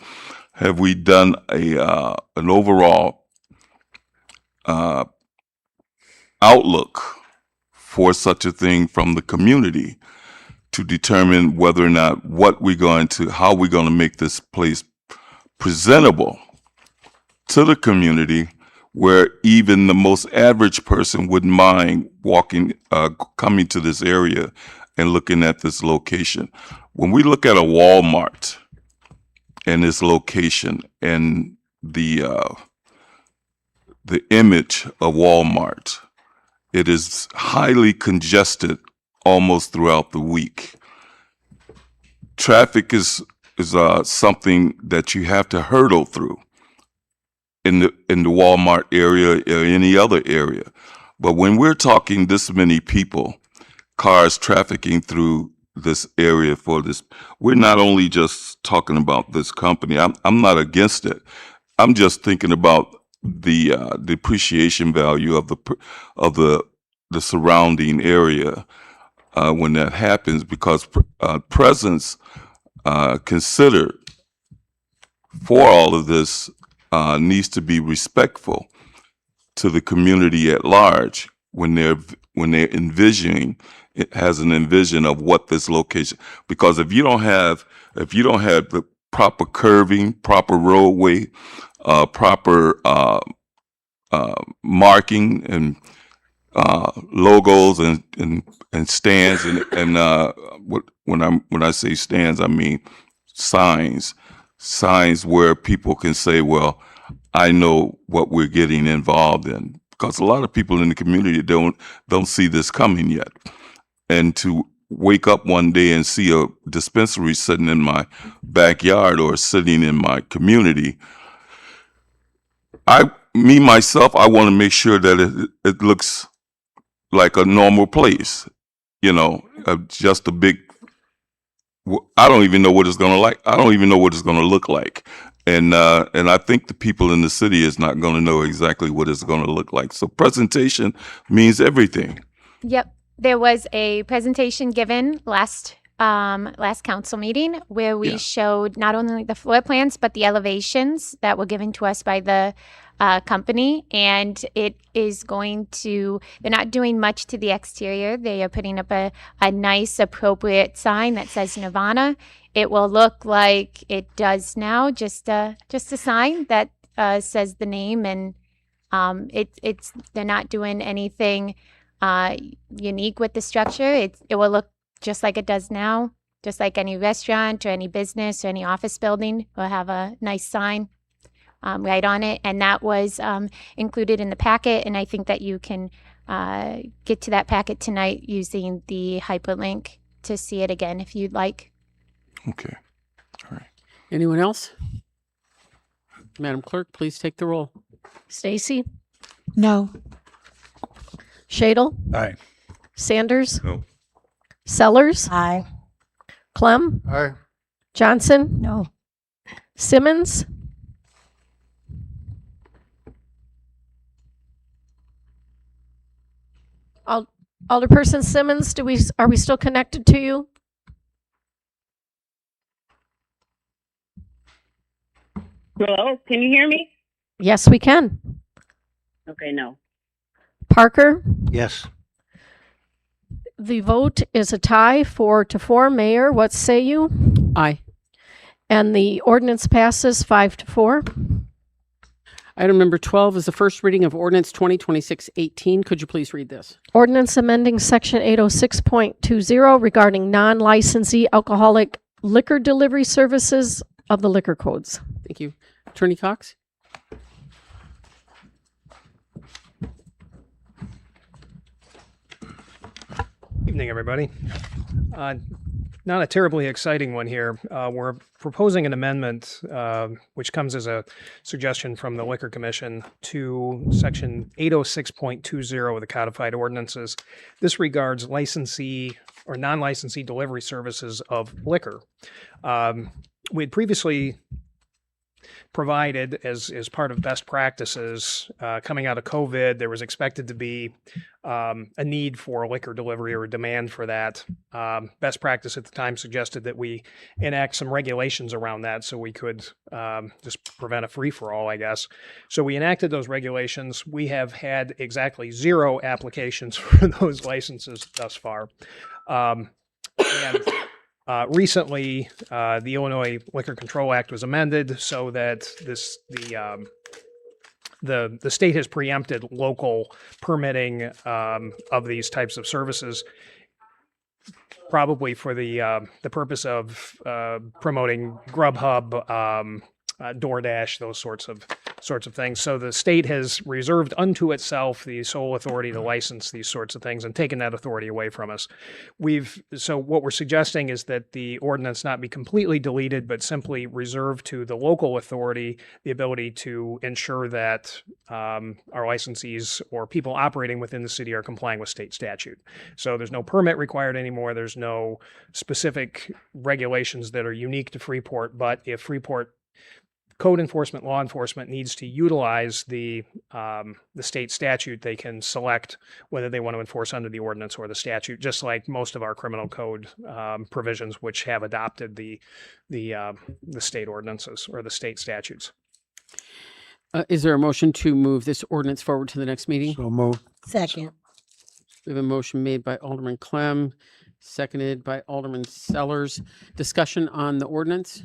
an overall outlook for such a thing from the community to determine whether or not how we're going to make this place presentable to the community, where even the most average person wouldn't mind coming to this area and looking at this location. When we look at a Walmart and its location and the image of Walmart, it is highly congested almost throughout the week. Traffic is something that you have to hurdle through in the Walmart area or any other area. But when we're talking this many people, cars trafficking through this area for this, we're not only just talking about this company. I'm not against it. I'm just thinking about the depreciation value of the surrounding area when that happens, because presence considered for all of this needs to be respectful to the community at large when they're envisioning. It has an envision of what this location, because if you don't have the proper curving, proper roadway, proper marking and logos and stands and when I say stands, I mean signs where people can say, well, I know what we're getting involved in, because a lot of people in the community don't see this coming yet. And to wake up one day and see a dispensary sitting in my backyard or sitting in my community, myself, I want to make sure that it looks like a normal place, just a big, I don't even know what it's going to like. I don't even know what it's going to look like. And I think the people in the city is not going to know exactly what it's going to look like. So presentation means everything. Yep. There was a presentation given last council meeting where we showed not only the floor plans, but the elevations that were given to us by the company, and it is going to, they're not doing much to the exterior. They are putting up a nice, appropriate sign that says Nirvana. It will look like it does now, just a sign that says the name, and they're not doing anything unique with the structure. It will look just like it does now, just like any restaurant or any business or any office building will have a nice sign right on it. And that was included in the packet. And I think that you can get to that packet tonight using the hyperlink to see it again if you'd like. Okay. All right. Anyone else? Madam Clerk, please take the roll. Stacy, No. Shadle, Aye. Sanders, No. Sellers, Aye. Clem, Aye. Johnson, No. Simmons, Alderperson Simmons, are we still connected to you? Hello, can you hear me? Yes, we can. Okay, no. Parker, Yes. the vote is a tie 4-4. Mayor, what say you? Aye. And the ordinance passes 5-4. Item number 12 is the first reading of Ordinance 2026-18. Could you please read this? Ordinance amending Section 806.20 regarding non-licensee alcoholic liquor delivery services of the liquor codes. Thank you. Attorney Cox? Evening, everybody. Not a terribly exciting one here. We're proposing an amendment, which comes as a suggestion from the Liquor Commission to Section 806.20 of the codified ordinances. This regards licensee or non-licensee delivery services of liquor. We had previously provided as part of best practices coming out of COVID, there was expected to be a need for liquor delivery or a demand for that. Best practice at the time suggested that we enact some regulations around that so we could just prevent a free-for-all, I guess. So we enacted those regulations. We have had exactly 0 applications for those licenses thus far. Recently, the Illinois Liquor Control Act was amended so that the state has preempted local permitting of these types of services, probably for the purpose of promoting Grubhub, DoorDash, those sorts of things. So the state has reserved unto itself the sole authority to license these sorts of things and taken that authority away from us. So what we're suggesting is that the ordinance not be completely deleted, but simply reserved to the local authority the ability to ensure that our licensees or people operating within the city are complying with state statute. So there's no permit required anymore. There's no specific regulations that are unique to Freeport, but if Freeport code enforcement, law enforcement needs to utilize the state statute, they can select whether they want to enforce under the ordinance or the statute, just like most of our criminal code provisions, which have adopted the state ordinances or the state statutes. Is there a motion to move this ordinance forward to the next meeting? So moved. Second. We have a motion made by Alderman Clem, seconded by Alderman Sellers. Discussion on the ordinance?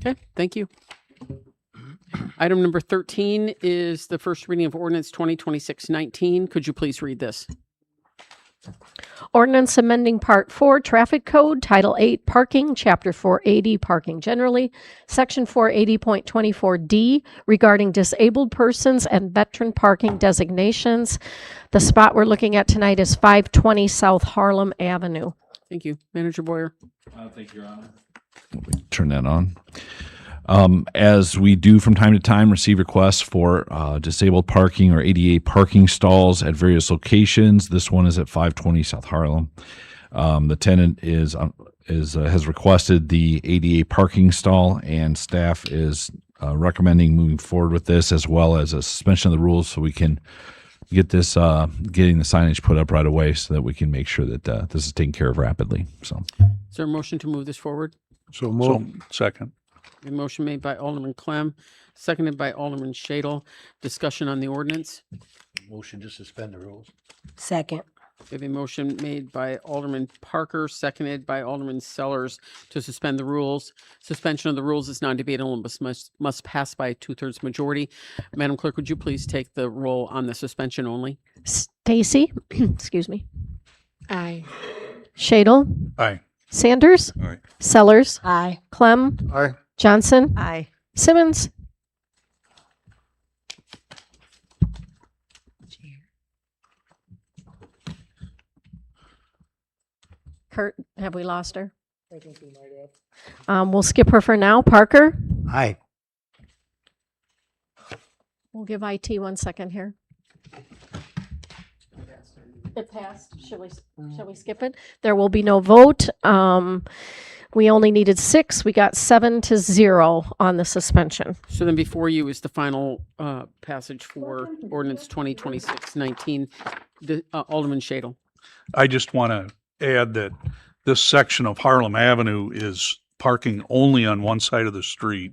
Okay, thank you. Item number 13 is the first reading of Ordinance 2026-19. Could you please read this? Ordinance amending Part 4 Traffic Code, Title 8 Parking, Chapter 480 Parking Generally, Section 480.24D regarding disabled persons and veteran parking designations. The spot we're looking at tonight is 520 South Harlem Avenue. Thank you. Manager Boyer. Thank you, Your Honor. Turn that on. As we do from time to time, receive requests for disabled parking or ADA parking stalls at various locations. This one is at 520 South Harlem. The tenant has requested the ADA parking stall, and staff is recommending moving forward with this, as well as a suspension of the rules, so we can get this getting the signage put up right away, so that we can make sure that this is taken care of rapidly. So, is there a motion to move this forward? So moved. Second. A motion made by Alderman Clem, seconded by Alderman Shadle. Discussion on the ordinance. Motion to suspend the rules. Second. We have a motion made by Alderman Parker, seconded by Alderman Sellers to suspend the rules. Suspension of the rules is non-debatable and must pass by a 2/3 majority. Madam Clerk, would you please take the roll on the suspension only? Stacy, excuse me. Aye. Shadle, Aye. Sanders, Aye. Sellers, Aye. Clem, Aye. Johnson, Aye. Simmons. Kurt, have we lost her? We'll skip her for now. Parker, Aye. we'll give IT 1 second here. It passed. Shall we skip it? There will be no vote. We only needed 6. We got 7-0 on the suspension. So then before you is the final passage for ordinance 2026-19. Alderman Shadle. I just want to add that this section of Harlem Avenue is parking only on one side of the street,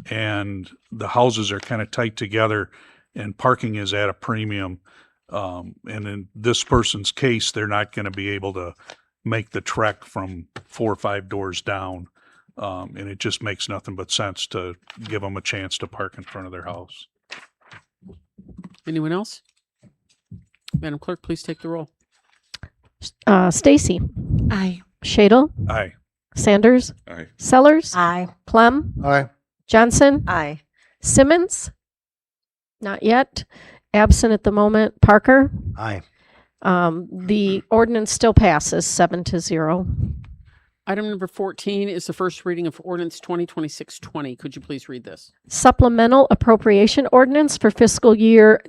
and the houses are kind of tight together, and parking is at a premium. And in this person's case, they're not going to be able to make the trek from 4 or 5 doors down. And it just makes nothing but sense to give them a chance to park in front of their house. Anyone else? Madam Clerk, please take the roll. Stacy, Aye. Shadle, Aye. Sanders, Aye. Sellers, Aye. Clem, Aye. Johnson, Aye. Simmons. Not yet. Absent at the moment. Parker. Aye. The ordinance still passes 7-0. Item number 14 is the first reading of ordinance 2026-20. Could you please read this? Supplemental appropriation ordinance for fiscal year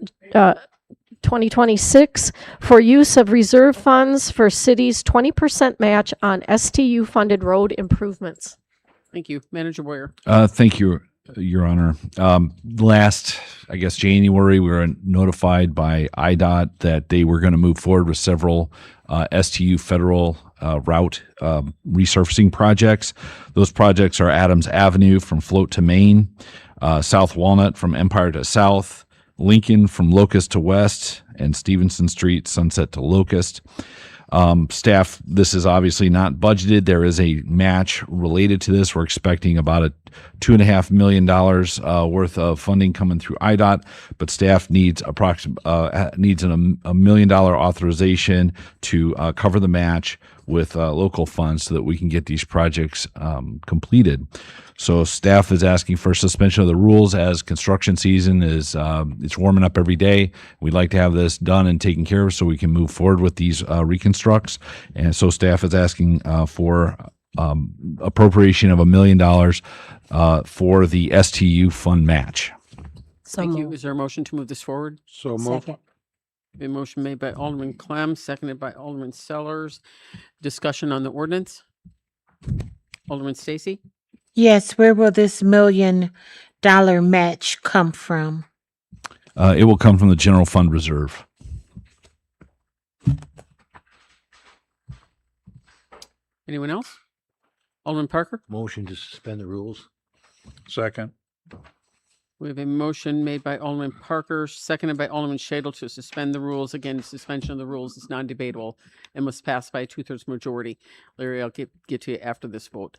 2026 for use of reserve funds for city's 20% match on STU funded road improvements. Thank you. Manager Boyer. Thank you, Your Honor. Last, I guess, January, we were notified by IDOT that they were going to move forward with several STU federal route resurfacing projects. Those projects are Adams Avenue from Float to Maine, South Walnut from Empire to South, Lincoln from Locust to West, and Stevenson Street, Sunset to Locust. Staff, this is obviously not budgeted. There is a match related to this. We're expecting about a $2.5 million worth of funding coming through IDOT, but staff needs a $1 million authorization to cover the match with local funds so that we can get these projects completed. So staff is asking for suspension of the rules as construction season is it's warming up every day. We'd like to have this done and taken care of so we can move forward with these reconstructs. And so staff is asking for appropriation of $1 million for the STU fund match. Thank you. Is there a motion to move this forward? So moved. Second. A motion made by Alderman Clem, seconded by Alderman Sellers. Discussion on the ordinance. Alderman Stacy. Yes, where will this $1 million match come from? It will come from the general fund reserve. Anyone else? Alderman Parker. Motion to suspend the rules. Second. We have a motion made by Alderman Parker, seconded by Alderman Shadle to suspend the rules. Again, suspension of the rules is non-debatable and must pass by a 2/3 majority. Larry, I'll get to you after this vote.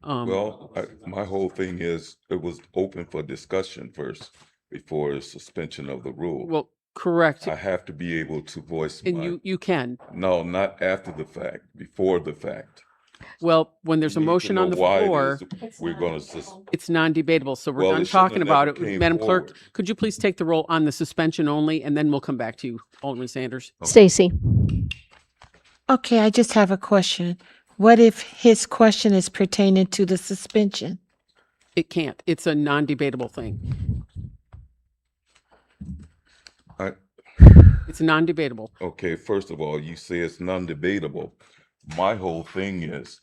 My whole thing is it was open for discussion first before the suspension of the rule. Well, correct. I have to be able to voice And my. you can. No, not after the fact, before the fact. Well, when there's a Need to motion know on the why it floor, is we're going to. it's non-debatable. So we're Well, done it shouldn't talking have about never it. came Madam Clerk, forward. could you please take the roll on the suspension only, and then we'll come back to you, Alderman Sanders. Stacy. Okay, I just have a question. What if his question is pertaining to the suspension? It can't. It's a non-debatable thing. It's non-debatable. Okay, first of all, you say it's non-debatable. My whole thing is,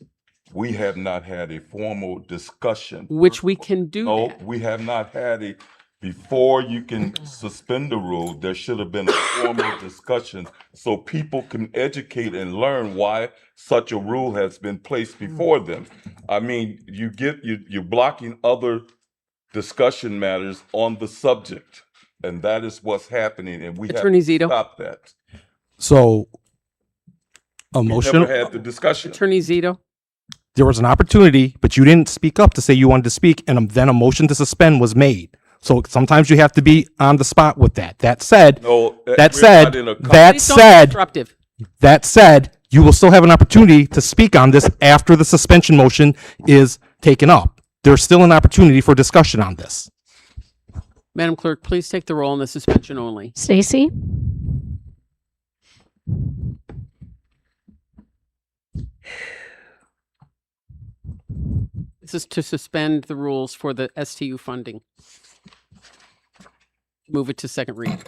we have not had a formal discussion. Which we can do No, that. we have not had Before you can suspend the rule, there should have been a formal discussion so people can educate and learn why such a rule has been placed before them. I mean, you're blocking other discussion matters on the subject, and that is what's happening, and we have Attorney to Zito. stop that. So a We motion, never had the discussion. Attorney Zito. there was an opportunity, but you didn't speak up to say you wanted to speak, and then a motion to suspend was made. So sometimes you have to be on the spot with that. That said, No, that we're said, not in a that Please don't be said, disruptive. that said, you will still have an opportunity to speak on this after the suspension motion is taken up. There's still an opportunity for discussion on this. Madam Clerk, please take the roll on the suspension only. Stacy? This is to suspend the rules for the STU funding. Move it to second reading.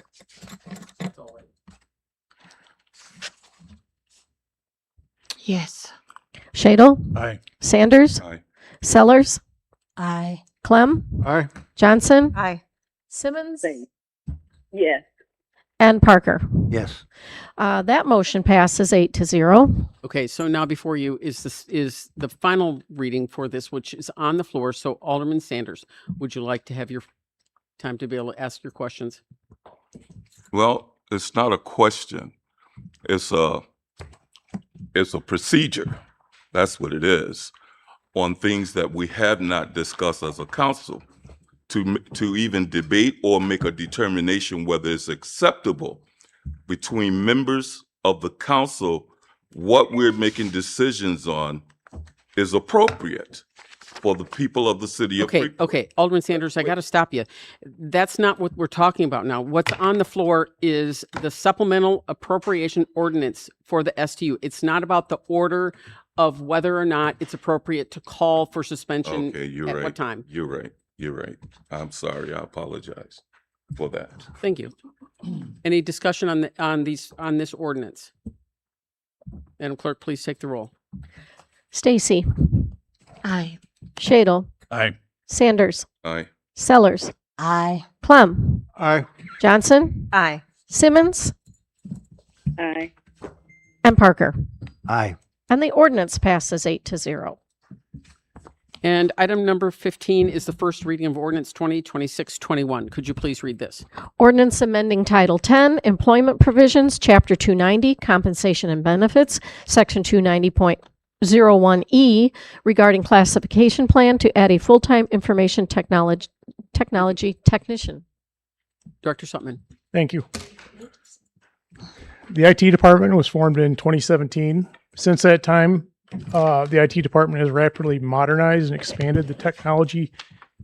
Yes. Shadle? Aye. Sanders? Aye. Sellers? Aye. Clem? Aye. Johnson? Aye. Simmons? Yes. And Parker. Yes. That motion passes 8-0. Okay, so now before you is the final reading for this, which is on the floor. So Alderman Sanders, would you like to have your time to be able to ask your questions? Well, it's not a question. It's a procedure. That's what it is, on things that we have not discussed as a council, to even debate or make a determination whether it's acceptable between members of the council. What we're making decisions on is appropriate for the people of the city of Freeport. Okay, Alderman Sanders, I got to stop you. That's not what we're talking about now. What's on the floor is the supplemental appropriation ordinance for the STU. It's not about the order of whether or not it's appropriate to call for suspension Okay, you're at right. what time. You're right. You're right. I'm sorry. I apologize for that. Thank you. Any discussion on this ordinance? Madam Clerk, please take the roll. Stacy? Aye. Shadle? Aye. Sanders? Aye. Sellers? Aye. Clem? Aye. Johnson? Aye. Simmons? Aye. And Parker. Aye. And the ordinance passes 8-0. And item number 15 is the first reading of ordinance 2026-21. Could you please read this? Ordinance amending Title 10, Employment Provisions, Chapter 290, Compensation and Benefits, Section 290.01E, regarding classification plan to add a full-time information technology technician. Director Suttman. Thank you. The IT department was formed in 2017. Since that time, the IT department has rapidly modernized and expanded the technology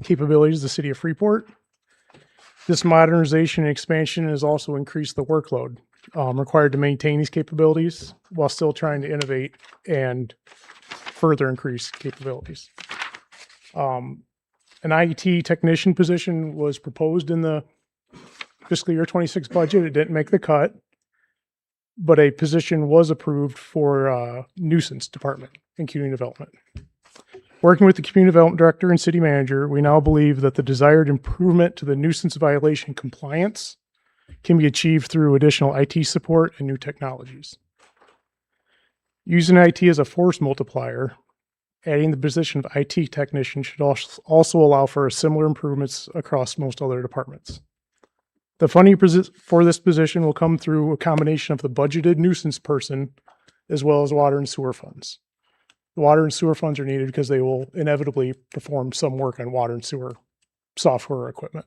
capabilities of the city of Freeport. This modernization and expansion has also increased the workload required to maintain these capabilities while still trying to innovate and further increase capabilities. An IT technician position was proposed in the fiscal year 26 budget. It didn't make the cut, but a position was approved for nuisance department and community development. Working with the community development director and city manager, we now believe that the desired improvement to the nuisance violation compliance can be achieved through additional IT support and new technologies. Using IT as a force multiplier, adding the position of IT technician should also allow for similar improvements across most other departments. The funding for this position will come through a combination of the budgeted nuisance person as well as water and sewer funds. The water and sewer funds are needed because they will inevitably perform some work on water and sewer software equipment.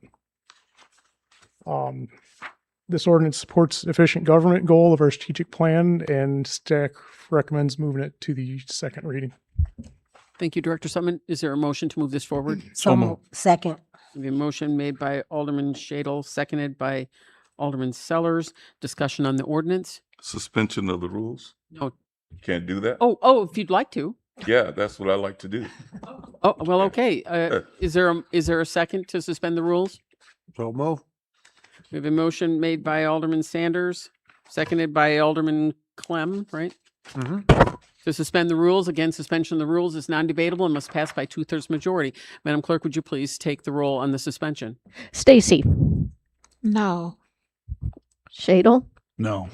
This ordinance supports efficient government goal of our strategic plan, and staff recommends moving it to the second reading. Thank you, Director Suttman. Is there a motion to move this forward? So moved. Second. The motion made by Alderman Shadle, seconded by Alderman Sellers. Discussion on the ordinance? Suspension of the rules? No. Can't do that? Oh, if you'd like to. Yeah, that's what I like to do. Oh, well, okay. Is there a second to suspend the rules? So move. We have a motion made by Alderman Sanders, seconded by Alderman Clem, right? Mm-hmm. To suspend the rules, again, suspension of the rules is non-debatable and must pass by 2/3 majority. Madam Clerk, would you please take the roll on the suspension? Stacy, No. Shadle, No.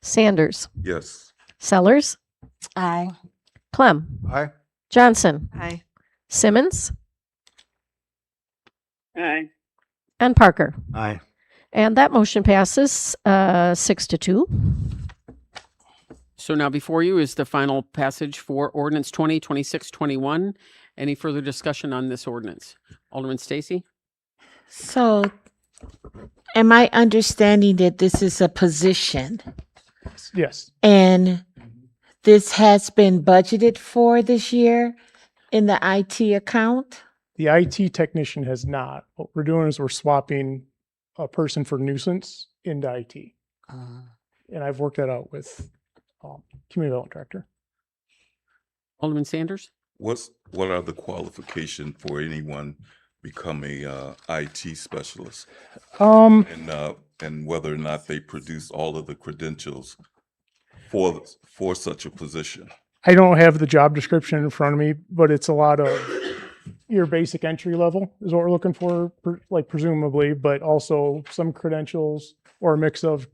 Sanders, Yes. Sellers, Aye. Clem, Aye. Johnson, Aye. Simmons, Aye. and Parker. Aye. And that motion passes 6-2. So now before you is the final passage for Ordinance 2026-21. Any further discussion on this ordinance? Alderman Stacy? So, am I understanding that this is a position Yes. and this has been budgeted for this year in the IT account? The IT technician has not. What we're doing is we're swapping a person for nuisance into IT. And I've worked that out with community development director. Alderman Sanders? What are the qualifications for anyone become a IT specialist? And whether or not they produce all of the credentials for such a position? I don't have the job description in front of me, but it's a lot of your basic entry level is what we're looking for, like presumably, but also some credentials or a mix of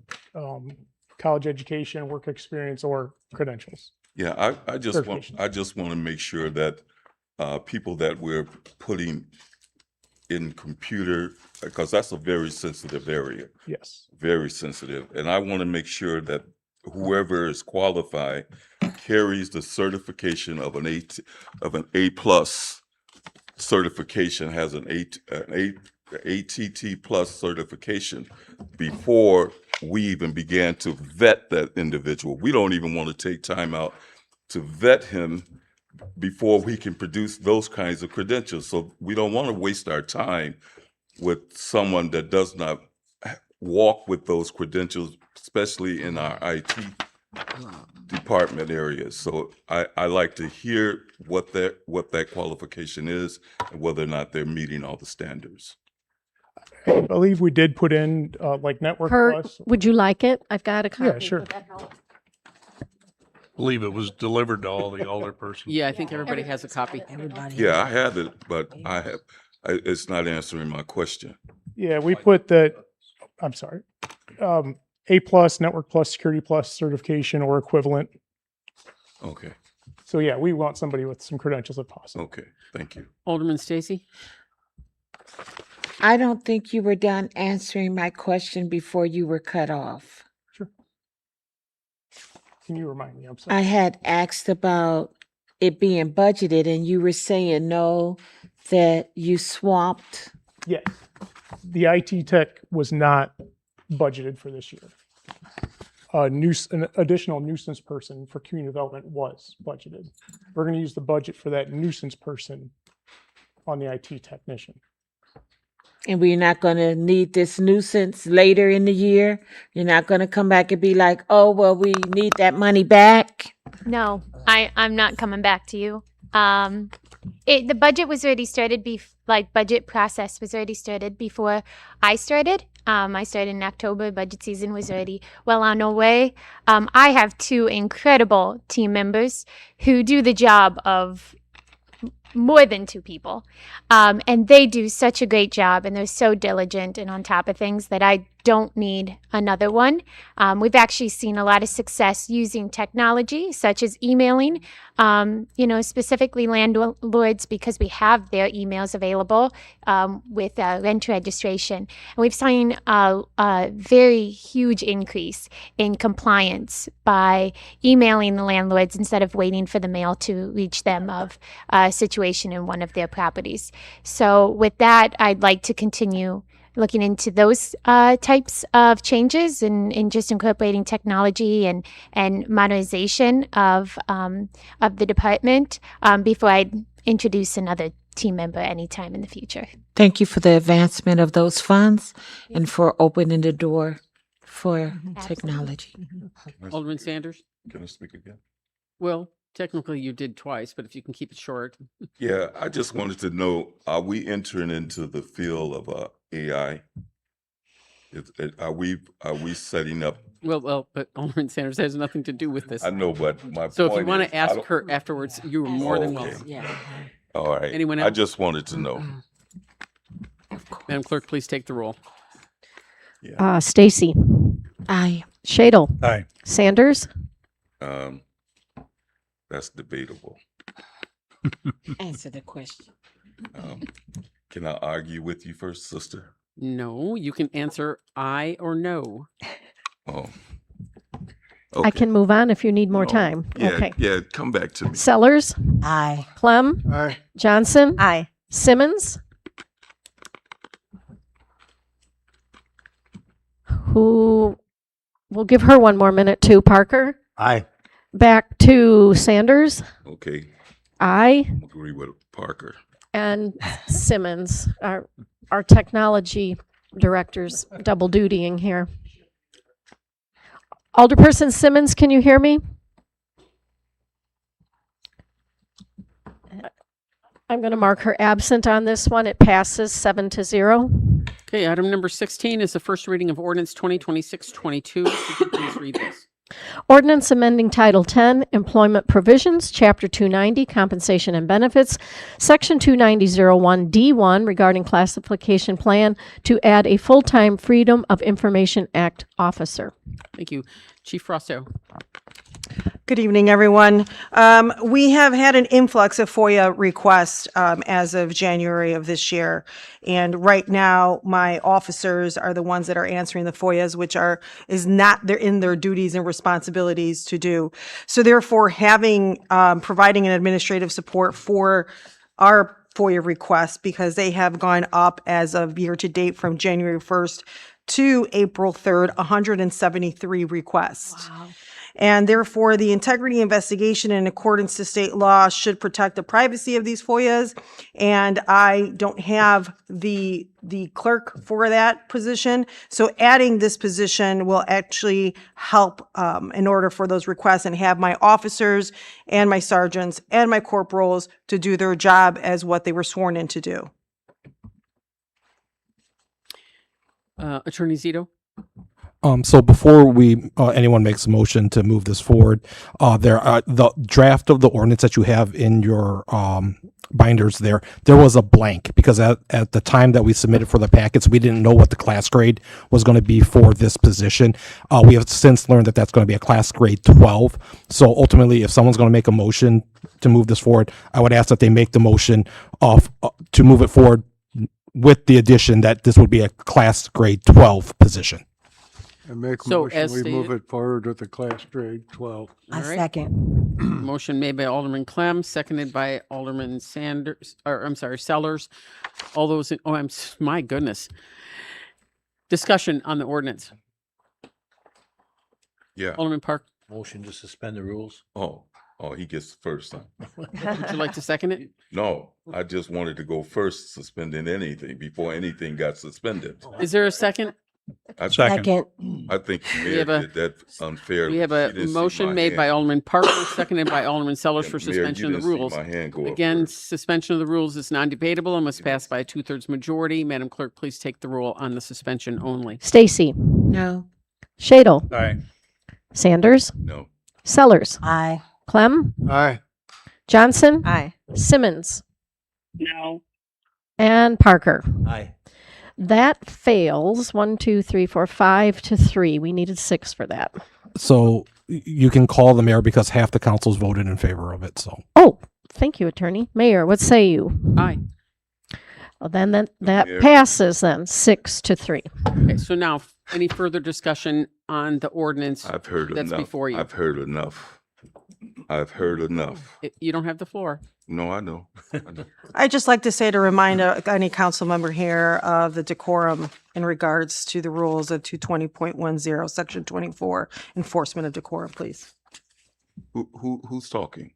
college education, work experience, or credentials. Yeah, I just want to make sure that people that we're putting in computer, because that's a very sensitive area. Yes. Very sensitive. And I want to make sure that whoever is qualified carries the certification of an A plus certification, has an ATT plus certification before we even began to vet that individual. We don't even want to take time out to vet him before we can produce those kinds of credentials. So we don't want to waste our time with someone that does not walk with those credentials, especially in our IT department areas. So I like to hear what that qualification is and whether or not they're meeting all the standards. I believe we did put in like Network Kurt, Plus. would you like it? I've got a copy. Yeah, sure. Would that help? Believe it was delivered to all the alder persons. Yeah, I think everybody has a copy. Yeah, I have it, but it's not answering my question. Yeah, we put that, I'm sorry, A plus, Network Plus, Security Plus certification or equivalent. Okay. So yeah, we want somebody with some credentials if possible. Okay, thank you. Alderman Stacy? I don't think you were done answering my question before you were cut off. Sure. Can you remind me? I'm sorry. I had asked about it being budgeted and you were saying no, that you swapped. Yes. The IT tech was not budgeted for this year. An additional nuisance person for community development was budgeted. We're going to use the budget for that nuisance person on the IT technician. And we're not going to need this nuisance later in the year. You're not going to come back and be like, oh, well, we need that money back. No, I'm not coming back to you. The budget was already started, budget process was already started before I started. I started in October. Budget season was already well on our way. I have two incredible team members who do the job of more than two people. And they do such a great job and they're so diligent and on top of things that I don't need another one. We've actually seen a lot of success using technology such as emailing, specifically landlords because we have their emails available with rent registration. And we've seen a very huge increase in compliance by emailing the landlords instead of waiting for the mail to reach them of a situation in one of their properties. So with that, I'd like to continue looking into those types of changes and just incorporating technology and modernization of the department before I introduce another team member anytime in the future. Thank you for the advancement of those funds and for opening the door for technology. Alderman Sanders? Can I speak again? Well, technically you did twice, but if you can keep it short. Yeah, I just wanted to know, are we entering into the field of AI? Are we setting up? Well, but Alderman Sanders has nothing to do with this. I know, but my So if point you want is, to ask her afterwards, you are more than welcome. All right. Anyone I else? just wanted to know. Madam Clerk, please take the roll. Stacy. Aye. Shadle. Aye. Sanders. That's debatable. Answer the question. Can I argue with you first, sister? No, you can answer aye or no. Oh. I can move on if you need more time. Yeah, Okay. yeah, come back to me. Sellers. Aye. Clem. Aye. Johnson. Aye. Simmons. Who, we'll give her one more minute too. Parker. Aye. Back to Sanders. Okay. Aye. I agree with Parker. And Simmons, our technology director's double dutying here. Alderperson Simmons, can you hear me? I'm going to mark her absent on this one. It passes 7-0. Okay, item number 16 is the first reading of ordinance 2026-22. Could you please read this? Ordinance amending Title 10, Employment Provisions, Chapter 290, Compensation and Benefits, Section 290.01D1 regarding classification plan to add a full-time Freedom of Information Act officer. Thank you. Chief Rosso. Good evening, everyone. We have had an influx of FOIA requests as of January of this year. And right now, my officers are the ones that are answering the FOIAs, which they're in their duties and responsibilities to do. So therefore, providing an administrative support for our FOIA requests, because they have gone up as of year to date from January 1st to April 3rd, 173 requests. Wow. And therefore, the integrity investigation in accordance to state law should protect the privacy of these FOIAs. And I don't have the clerk for that position. So adding this position will actually help in order for those requests, and have my officers and my sergeants and my corporals to do their job as what they were sworn in to do. Attorney Zito. So before anyone makes a motion to move this forward, the draft of the ordinance that you have in your binders there was a blank, because at the time that we submitted for the packets, we didn't know what the class grade was going to be for this position. We have since learned that that's going to be a class grade 12. So ultimately, if someone's going to make a motion to move this forward, I would ask that they make the motion to move it forward with the addition that this would be a class grade 12 position. I make a So, motion, as we move stated- it forward with the class grade 12. I All right. second. Motion made by Alderman Clem, seconded by Alderman Sellers. All those, my goodness. Discussion on the ordinance. Yeah. Alderman Park, Motion to suspend the rules. Oh, he gets first, huh? would you like to second it? No, I just wanted to go first, suspending anything before anything got suspended. Is there a second? Second. I think the mayor have a- did that unfairly. We have She a didn't see motion my made by hand. Alderman Parker, seconded by Alderman Sellers for Mayor, you suspension of the didn't see rules. my hand go up Again, suspension of the rules is non-debatable and must pass by a 2/3 majority. Madam Clerk, please take the roll on the suspension only. Stacy. No. Shadle. Aye. Sanders. No. Sellers. Aye. Clem. Aye. Johnson. Aye. Simmons. No. And Parker. Aye. That fails 1, 2, 3, 4, 5-3. We needed 6 for that. So you can call the mayor because half the council's voted in favor of it. So Oh, thank you, Attorney. Mayor, what say you? Aye. Well, then that Mayor. passes then 6-3. Okay, so now, any further discussion on the ordinance I've heard that's enough. before you? I've heard enough. I've heard enough. You don't have the floor. No, I know. I'd just like to say, to remind any council member here of the decorum in regards to the rules of 220.10, section 24, enforcement of decorum, please. Who's talking?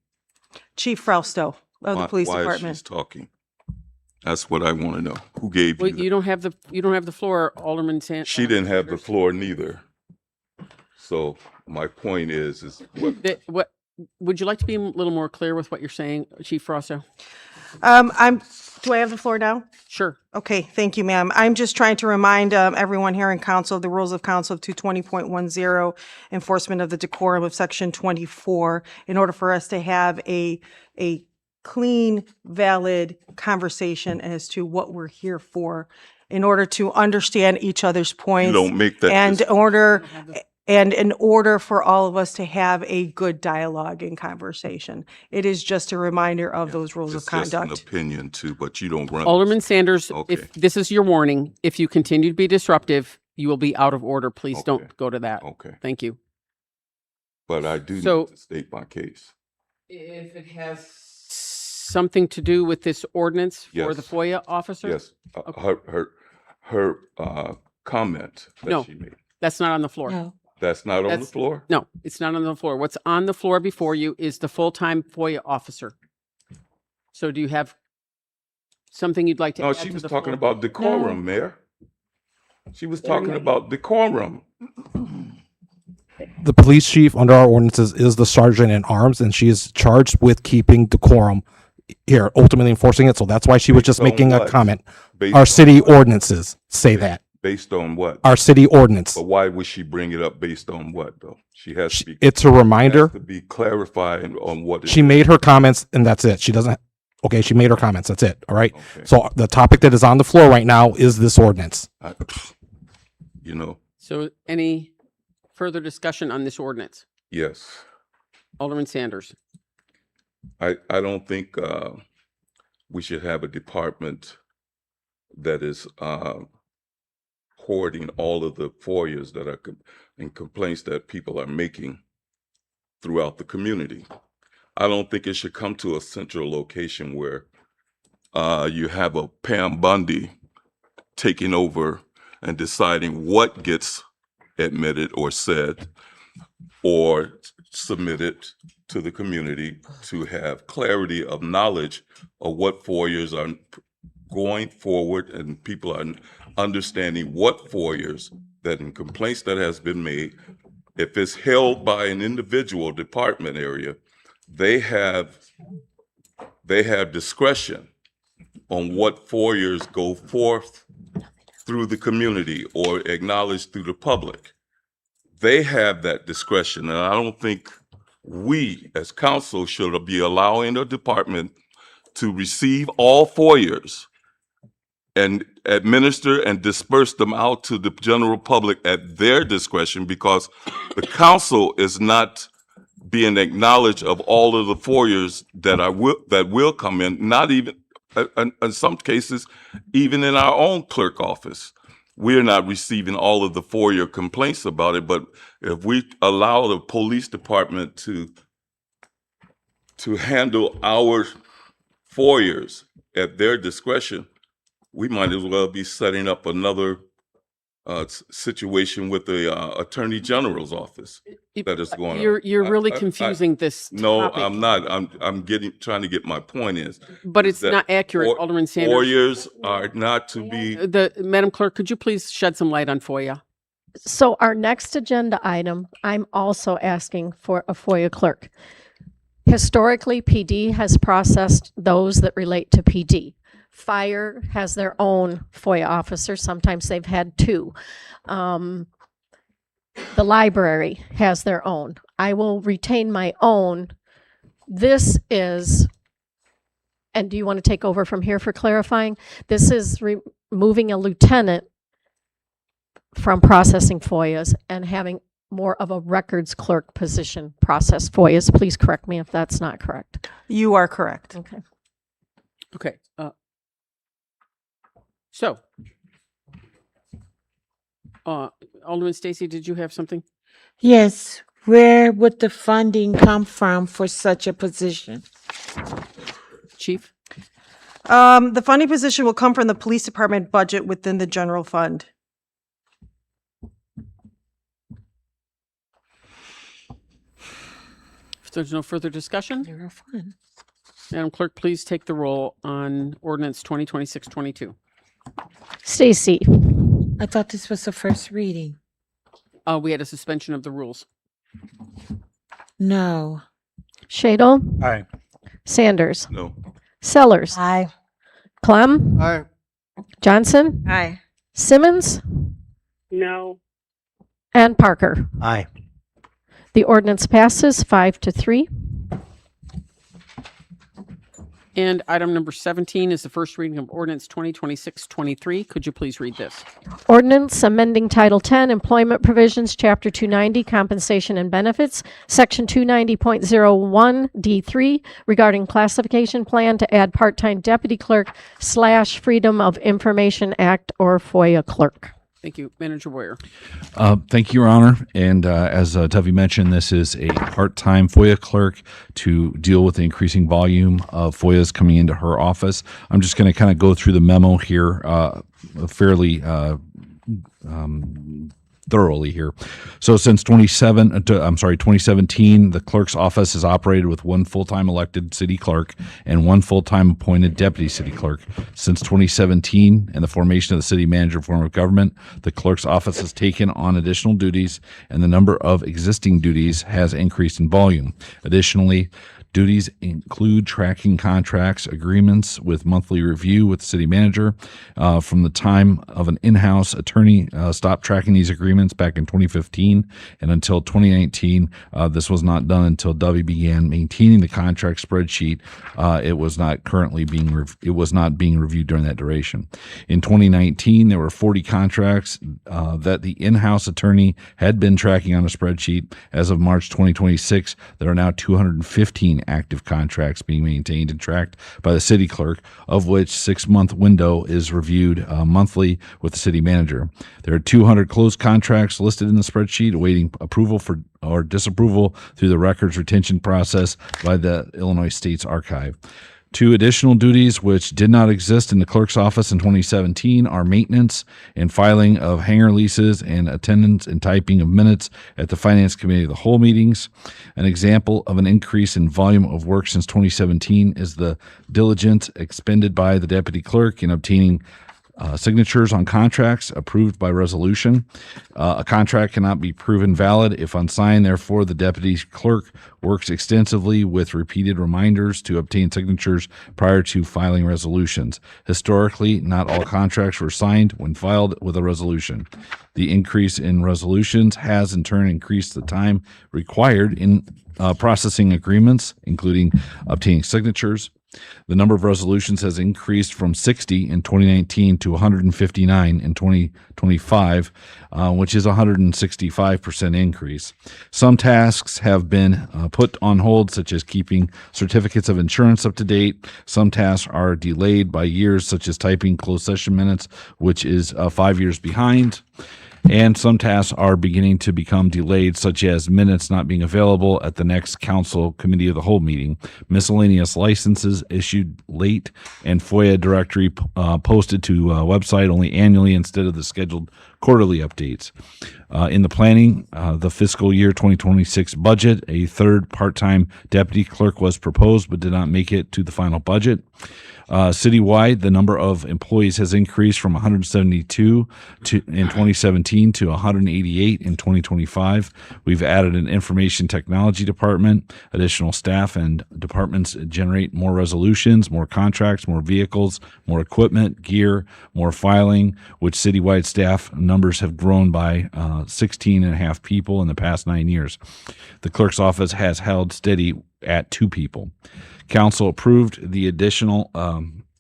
Chief Frausto of the police why department. is she talking? That's what I want to know. Who gave Well, you? you don't have the floor, Alderman Sanders. She didn't have the floor neither. So my point is What would you like to be a little more clear with what you're saying, Chief Rosso? I'm Do I have the floor now? Sure. Okay, thank you, ma'am. I'm just trying to remind everyone here in council of the rules of council of 220.10, enforcement of the decorum of section 24, in order for us to have a clean, valid conversation as to what we're here for, in order to understand each other's points. don't make that And dis- in order for all of us to have a good dialogue and conversation. It is just a reminder of those rules of It's just an conduct. opinion too, but you don't run. Alderman Sanders, Okay. if this is your warning, if you continue to be disruptive, you will be out of order. Please don't go to that. Okay. Thank you. But I do So- need to state my case. If it has something to do with this ordinance for the Yes. FOIA officer? Yes, Okay. her comment that No. she made. That's not on the floor. No. That's not on the That's- floor? No, it's not on the floor. What's on the floor before you is the full-time FOIA officer. So do you have something you'd like to No, add she to was the talking floor? about decorum, Mayor. She was talking about decorum. The police chief under our ordinances is the sergeant in arms, and she is charged with keeping decorum here, ultimately enforcing it. So that's why she was just Based on making a what? comment. Based Our on city what? ordinances say that. Based on what? Our city ordinance. But why would she bring it up based on what, though? She has to be. It's a reminder. has to be clarified on what. it She is. made her comments, and that's it. She doesn't. Okay, she made her comments. That's it. All right. So the topic that is on the floor right now is this ordinance. You know. So any further discussion on this ordinance? Yes. Alderman Sanders. I don't think we should have a department that is hoarding all of the FOIAs that are and complaints that people are making throughout the community. I don't think it should come to a central location where you have a Pam Bundy taking over and deciding what gets admitted or said or submitted to the community, to have clarity of knowledge of what FOIAs are going forward, and people are understanding what FOIAs that in complaints that has been made, if it's held by an individual department area, they have discretion on what FOIAs go forth through the community or acknowledged through the public. They have that discretion, and I don't think we as council should be allowing a department to receive all FOIAs and administer and disperse them out to the general public at their discretion, because the council is not being acknowledged of all of the FOIAs that will come in, not even, in some cases, even in our own clerk office. We're not receiving all of the FOIA complaints about it, but if we allow the police department to handle our FOIAs at their discretion, we might as well be setting up another situation with the Attorney General's office that is going on. You're really confusing this No, topic. I'm not. I'm trying to get my point is. But it's that not accurate, Alderman Sanders. FOIAs are not to be. Madam Clerk, could you please shed some light on FOIA? So our next agenda item, I'm also asking for a FOIA clerk. Historically, PD has processed those that relate to PD. Fire has their own FOIA officer. Sometimes they've had two. The library has their own. I will retain my own. This is, and do you want to take over from here for clarifying? This is removing a lieutenant from processing FOIAs and having more of a records clerk position process FOIAs. Please correct me if that's not correct. You are correct. Okay. Okay. So, Alderman Stacy, did you have something? Yes. Where would the funding come from for such a position? Chief? The funding position will come from the police department budget within the general fund. If there's no further discussion, Madam Clerk, please take the roll on Ordinance 2026-22. Stacy. I thought this was the first reading. We had a suspension of the rules. No. Shadle? Aye. Sanders? No. Sellers? Aye. Clem, Aye. Johnson, Aye. Simmons, No. and Parker. Aye. The ordinance passes 5-3. And item number 17 is the first reading of ordinance 2026-23. Could you please read this? Ordinance amending Title 10 Employment Provisions, Chapter 290, Compensation and Benefits, Section 290.01 D3, regarding classification plan to add part-time deputy clerk / Freedom of Information Act or FOYA clerk. Thank you. Manager Boyer. Thank you, Your Honor. And as Tuffy mentioned, this is a part-time FOIA clerk to deal with the increasing volume of FOIAs coming into her office. I'm just going to kind of go through the memo here fairly thoroughly here. So since 2017, the clerk's office has operated with one full-time elected city clerk and one full-time appointed deputy city clerk. Since 2017 and the formation of the city manager form of government, the clerk's office has taken on additional duties, and the number of existing duties has increased in volume. Additionally, duties include tracking contracts, agreements with monthly review with the city manager. From the time of an in-house attorney stopped tracking these agreements back in 2015 and until 2019, this was not done until Dovey began maintaining the contract spreadsheet. It was not being reviewed during that duration. In 2019, there were 40 contracts that the in-house attorney had been tracking on a spreadsheet. As of March 2026, there are now 215 active contracts being maintained and tracked by the city clerk, of which 6-month window is reviewed monthly with the city manager. There are 200 closed contracts listed in the spreadsheet awaiting approval for or disapproval through the records retention process by the Illinois State's Archive. 2 additional duties which did not exist in the clerk's office in 2017 are maintenance and filing of hangar leases and attendance and typing of minutes at the Finance Committee of the whole meetings. An example of an increase in volume of work since 2017 is the diligence expended by the deputy clerk in obtaining signatures on contracts approved by resolution. A contract cannot be proven valid if unsigned. Therefore, the deputy clerk works extensively with repeated reminders to obtain signatures prior to filing resolutions. Historically, not all contracts were signed when filed with a resolution. The increase in resolutions has in turn increased the time required in processing agreements, including obtaining signatures. The number of resolutions has increased from 60 in 2019 to 159 in 2025, which is a 165% increase. Some tasks have been put on hold, such as keeping certificates of insurance up to date. Some tasks are delayed by years, such as typing closed session minutes, which is 5 years behind. And some tasks are beginning to become delayed, such as minutes not being available at the next council committee of the whole meeting, miscellaneous licenses issued late, and FOIA directory posted to website only annually instead of the scheduled quarterly updates. In the planning, the fiscal year 2026 budget, a third part-time deputy clerk was proposed but did not make it to the final budget. Citywide, the number of employees has increased from 172 in 2017 to 188 in 2025. We've added an information technology department. Additional staff and departments generate more resolutions, more contracts, more vehicles, more equipment, gear, more filing, which citywide staff numbers have grown by 16 and a half people in the past 9 years. The clerk's office has held steady at 2 people. Council approved the additional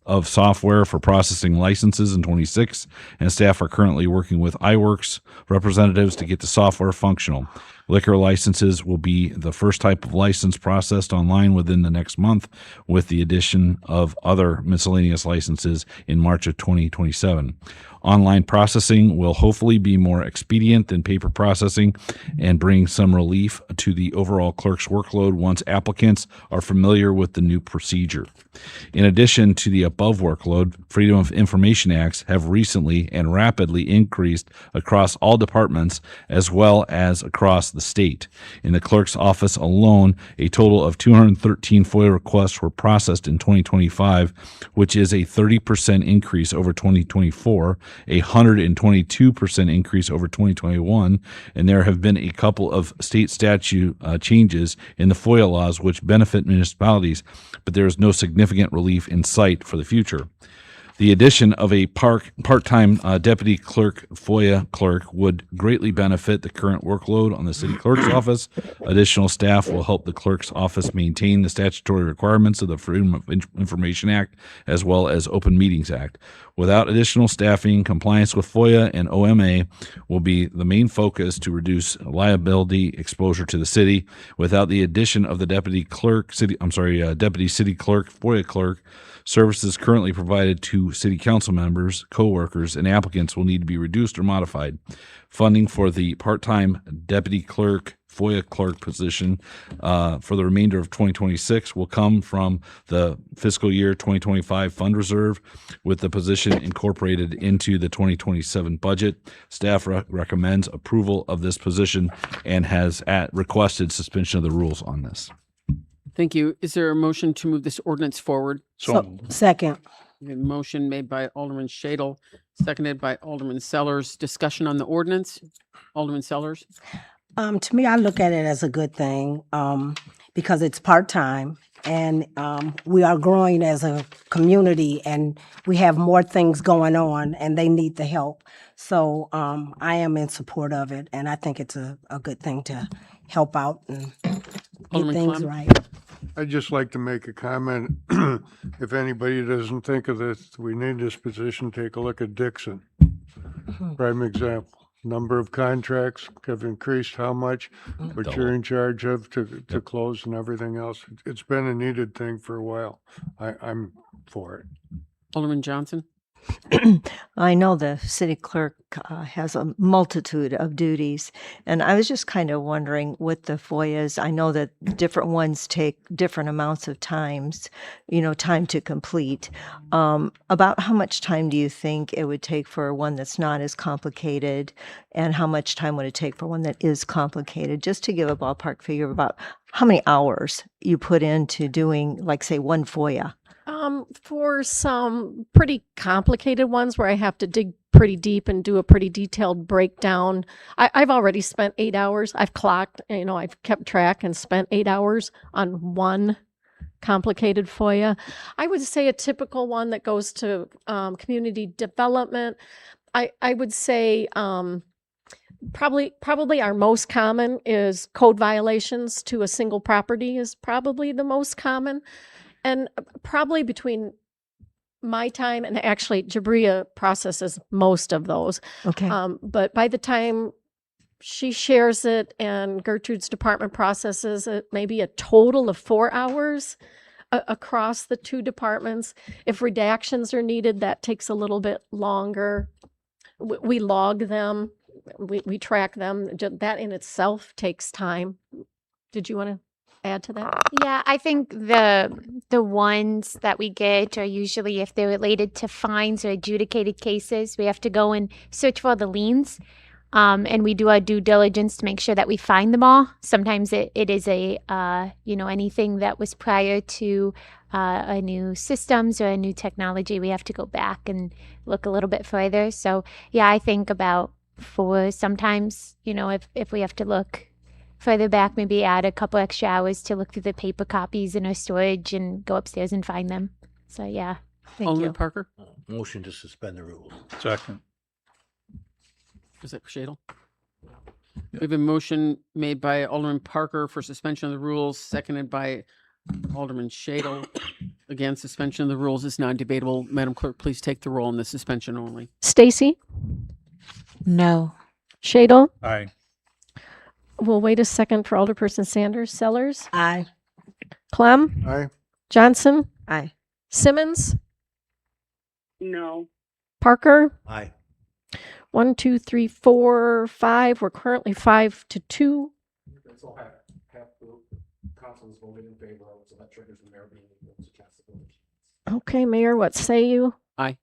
of software for processing licenses in 26, and staff are currently working with iWorks representatives to get the software functional. Liquor licenses will be the first type of license processed online within the next month, with the addition of other miscellaneous licenses in March of 2027. Online processing will hopefully be more expedient than paper processing and bring some relief to the overall clerk's workload once applicants are familiar with the new procedure. In addition to the above workload, Freedom of Information Acts have recently and rapidly increased across all departments as well as across the state. In the clerk's office alone, a total of 213 FOIA requests were processed in 2025, which is a 30% increase over 2024, a 122% increase over 2021, and there have been a couple of state statute changes in the FOIA laws which benefit municipalities, but there is no significant relief in sight for the future. The addition of a part-time deputy clerk, FOYA clerk, would greatly benefit the current workload on the city clerk's office. Additional staff will help the clerk's office maintain the statutory requirements of the Freedom of Information Act as well as Open Meetings Act. Without additional staffing, compliance with FOYA and OMA will be the main focus to reduce liability exposure to the city. Without the addition of the deputy city clerk, FOYA clerk, services currently provided to city council members, co-workers, and applicants will need to be reduced or modified. Funding for the part-time deputy clerk, FOYA clerk position for the remainder of 2026 will come from the fiscal year 2025 fund reserve, with the position incorporated into the 2027 budget. Staff recommends approval of this position and has requested suspension of the rules on this. Thank you. Is there a motion to move this ordinance forward? Second. A motion made by Alderman Shadle, seconded by Alderman Sellers. Discussion on the ordinance. Alderman Sellers. To me, I look at it as a good thing because it's part-time and we are growing as a community and we have more things going on and they need the help. So I am in support of it and I think it's a good thing to help out and get Alderman things Clem. right. I'd just like to make a comment. If anybody doesn't think of this, we need this position, take a look at Dixon. Prime example. Number of contracts have increased how much, what you're in charge of to close and everything else. It's been a needed thing for a while. I'm for it. Alderman Johnson. I know the city clerk has a multitude of duties, and I was just kind of wondering with the FOIAs, I know that different ones take different amounts of time to complete. About how much time do you think it would take for one that's not as complicated, and how much time would it take for one that is complicated? Just to give a ballpark figure about how many hours you put into doing, like, say, one FOIA. For some pretty complicated ones where I have to dig pretty deep and do a pretty detailed breakdown, I've already spent 8 hours. I've clocked, I've kept track and spent 8 hours on one complicated FOIA. I would say a typical one that goes to community development, I would say probably our most common is code violations to a single property is probably the most common. And probably between my time and actually Jabria processes most of those. Okay. But by the time she shares it and Gertrude's department processes it, maybe a total of 4 hours across the two departments. If redactions are needed, that takes a little bit longer. We log them. We track them. That in itself takes time. Did you want to add to that? Yeah, I think the ones that we get are usually if they're related to fines or adjudicated cases, we have to go and search for the liens. And we do our due diligence to make sure that we find them all. Sometimes it is anything that was prior to a new systems or a new technology, we have to go back and look a little bit further. So yeah, I think about 4 sometimes, if we have to look further back, maybe add a couple extra hours to look through the paper copies in our storage and go upstairs and find them. So yeah, thank Alderman you. Parker. Motion to suspend the rules. Second. Is that Shadle? We have a motion made by Alderman Parker for suspension of the rules, seconded by Alderman Shadle. Again, suspension of the rules is non-debatable. Madam Clerk, please take the roll on the suspension only. Stacy? No. Shadle? Aye. We'll wait a second for Alderperson Sanders. Sellers? Aye. Clem? Aye. Johnson? Aye. Simmons? No. Parker? Aye. 1, 2, 3, 4, 5. We're currently 5-2. So half the council is voting in favor of it, so that triggers the mayor being able to cast the vote. Okay, Mayor, what say you? Aye.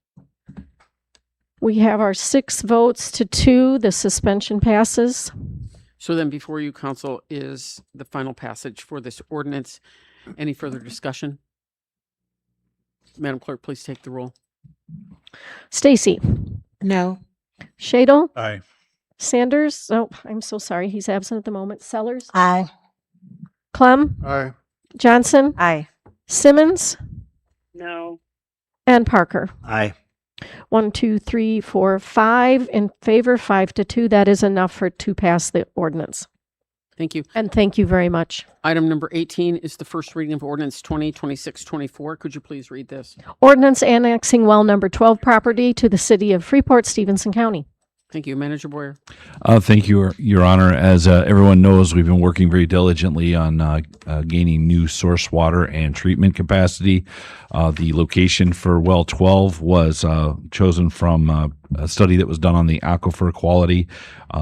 We have our 6 votes to 2. The suspension passes. So then before you, Council, is the final passage for this ordinance. Any further discussion? Madam Clerk, please take the roll. Stacy? No. Shadle? Aye. Sanders? Oh, I'm so sorry. He's absent at the moment. Sellers? Aye. Clem? Aye. Johnson? Aye. Simmons? No. And Parker? Aye. 1, 2, 3, 4, 5 in favor, 5-2. That is enough to pass the ordinance. Thank you. And thank you very much. Item number 18 is the first reading of ordinance 2026-24. Could you please read this? Ordinance annexing well number 12 property to the city of Freeport, Stevenson County. Thank you. Manager Boyer. Thank you, Your Honor. As everyone knows, we've been working very diligently on gaining new source water and treatment capacity. The location for well 12 was chosen from a study that was done on the aquifer quality.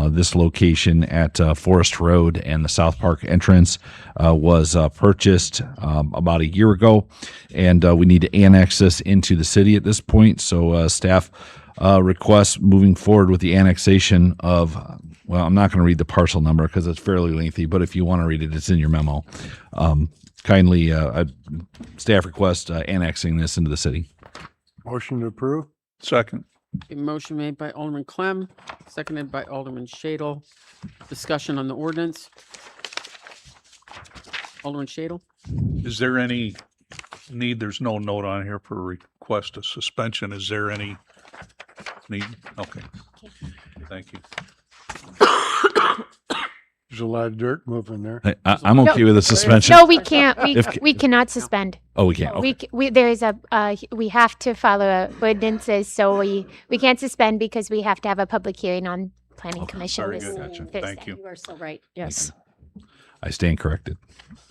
This location at Forest Road and the South Park entrance was purchased about a year ago, and we need to annex this into the city at this point. So staff requests moving forward with the annexation of, well, I'm not going to read the parcel number because it's fairly lengthy, but if you want to read it, it's in your memo. Kindly, staff request annexing this into the city. Motion to approve? Second. A motion made by Alderman Clem, seconded by Alderman Shadle. Discussion on the ordinance. Alderman Shadle? Is there any need, there's no note on here for request of suspension. Is there any need? Okay. Thank you. There's a lot of dirt moving there. I'm okay with the suspension. No, we can't. We cannot suspend. Oh, we can't. Okay. There is we have to follow ordinances, so we can't suspend because we have to have a public hearing on planning commission. Very this good. Gotcha. Thursday. Thank you. You are so right. Yes. I stand corrected.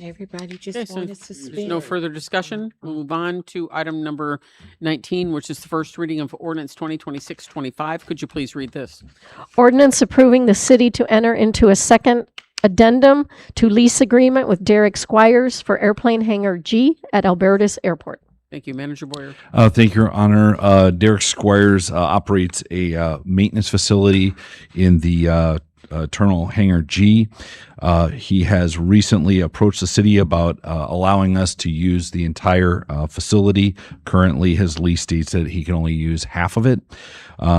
Everybody just Okay, so wanted there's suspend. no further discussion. We'll move on to item number 19, which is the first reading of ordinance 2026-25. Could you please read this? Ordinance approving the city to enter into a second addendum to lease agreement with Derek Squires for airplane hangar G at Albertus Airport. Thank you. Manager Boyer. Thank you, Your Honor. Derek Squires operates a maintenance facility in the Terminal Hangar G. He has recently approached the city about allowing us to use the entire facility. Currently, his lease states that he can only use half of it.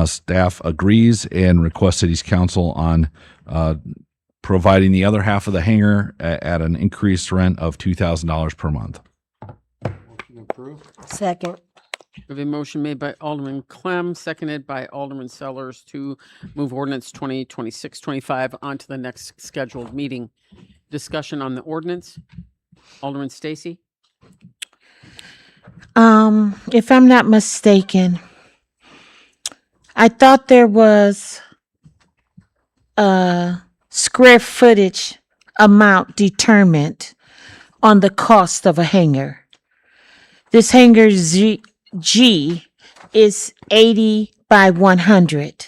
Staff agrees and requests City's Council on providing the other half of the hangar at an increased rent of $2,000 per month. Motion approved? Second. We have a motion made by Alderman Clem, seconded by Alderman Sellers to move ordinance 2026-25 on to the next scheduled meeting. Discussion on the ordinance. Alderman Stacy. If I'm not mistaken, I thought there was a square footage amount determined on the cost of a hangar. This hangar G is 80 by 100.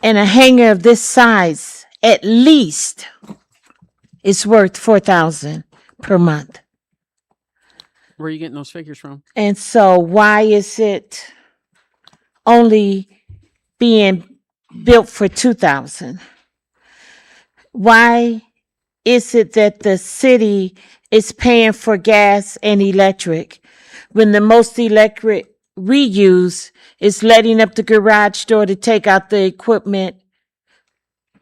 And a hangar of this size, at least, is worth $4,000 per month. Where are you getting those figures from? And so why is it only being built for $2,000? Why is it that the city is paying for gas and electric when the most electric we use is letting up the garage door to take out the equipment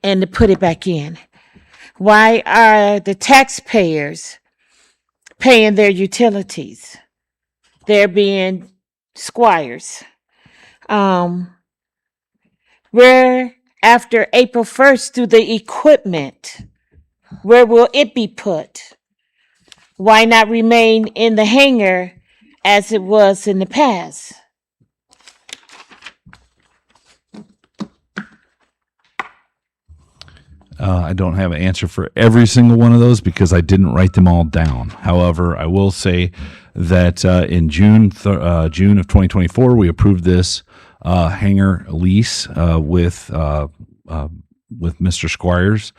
and to put it back in? Why are the taxpayers paying their utilities? They're being squires. Where after April 1st do the equipment, where will it be put? Why not remain in the hangar as it was in the past? I don't have an answer for every single one of those because I didn't write them all down. However, I will say that in June of 2024, we approved this hangar lease with Mr. Squires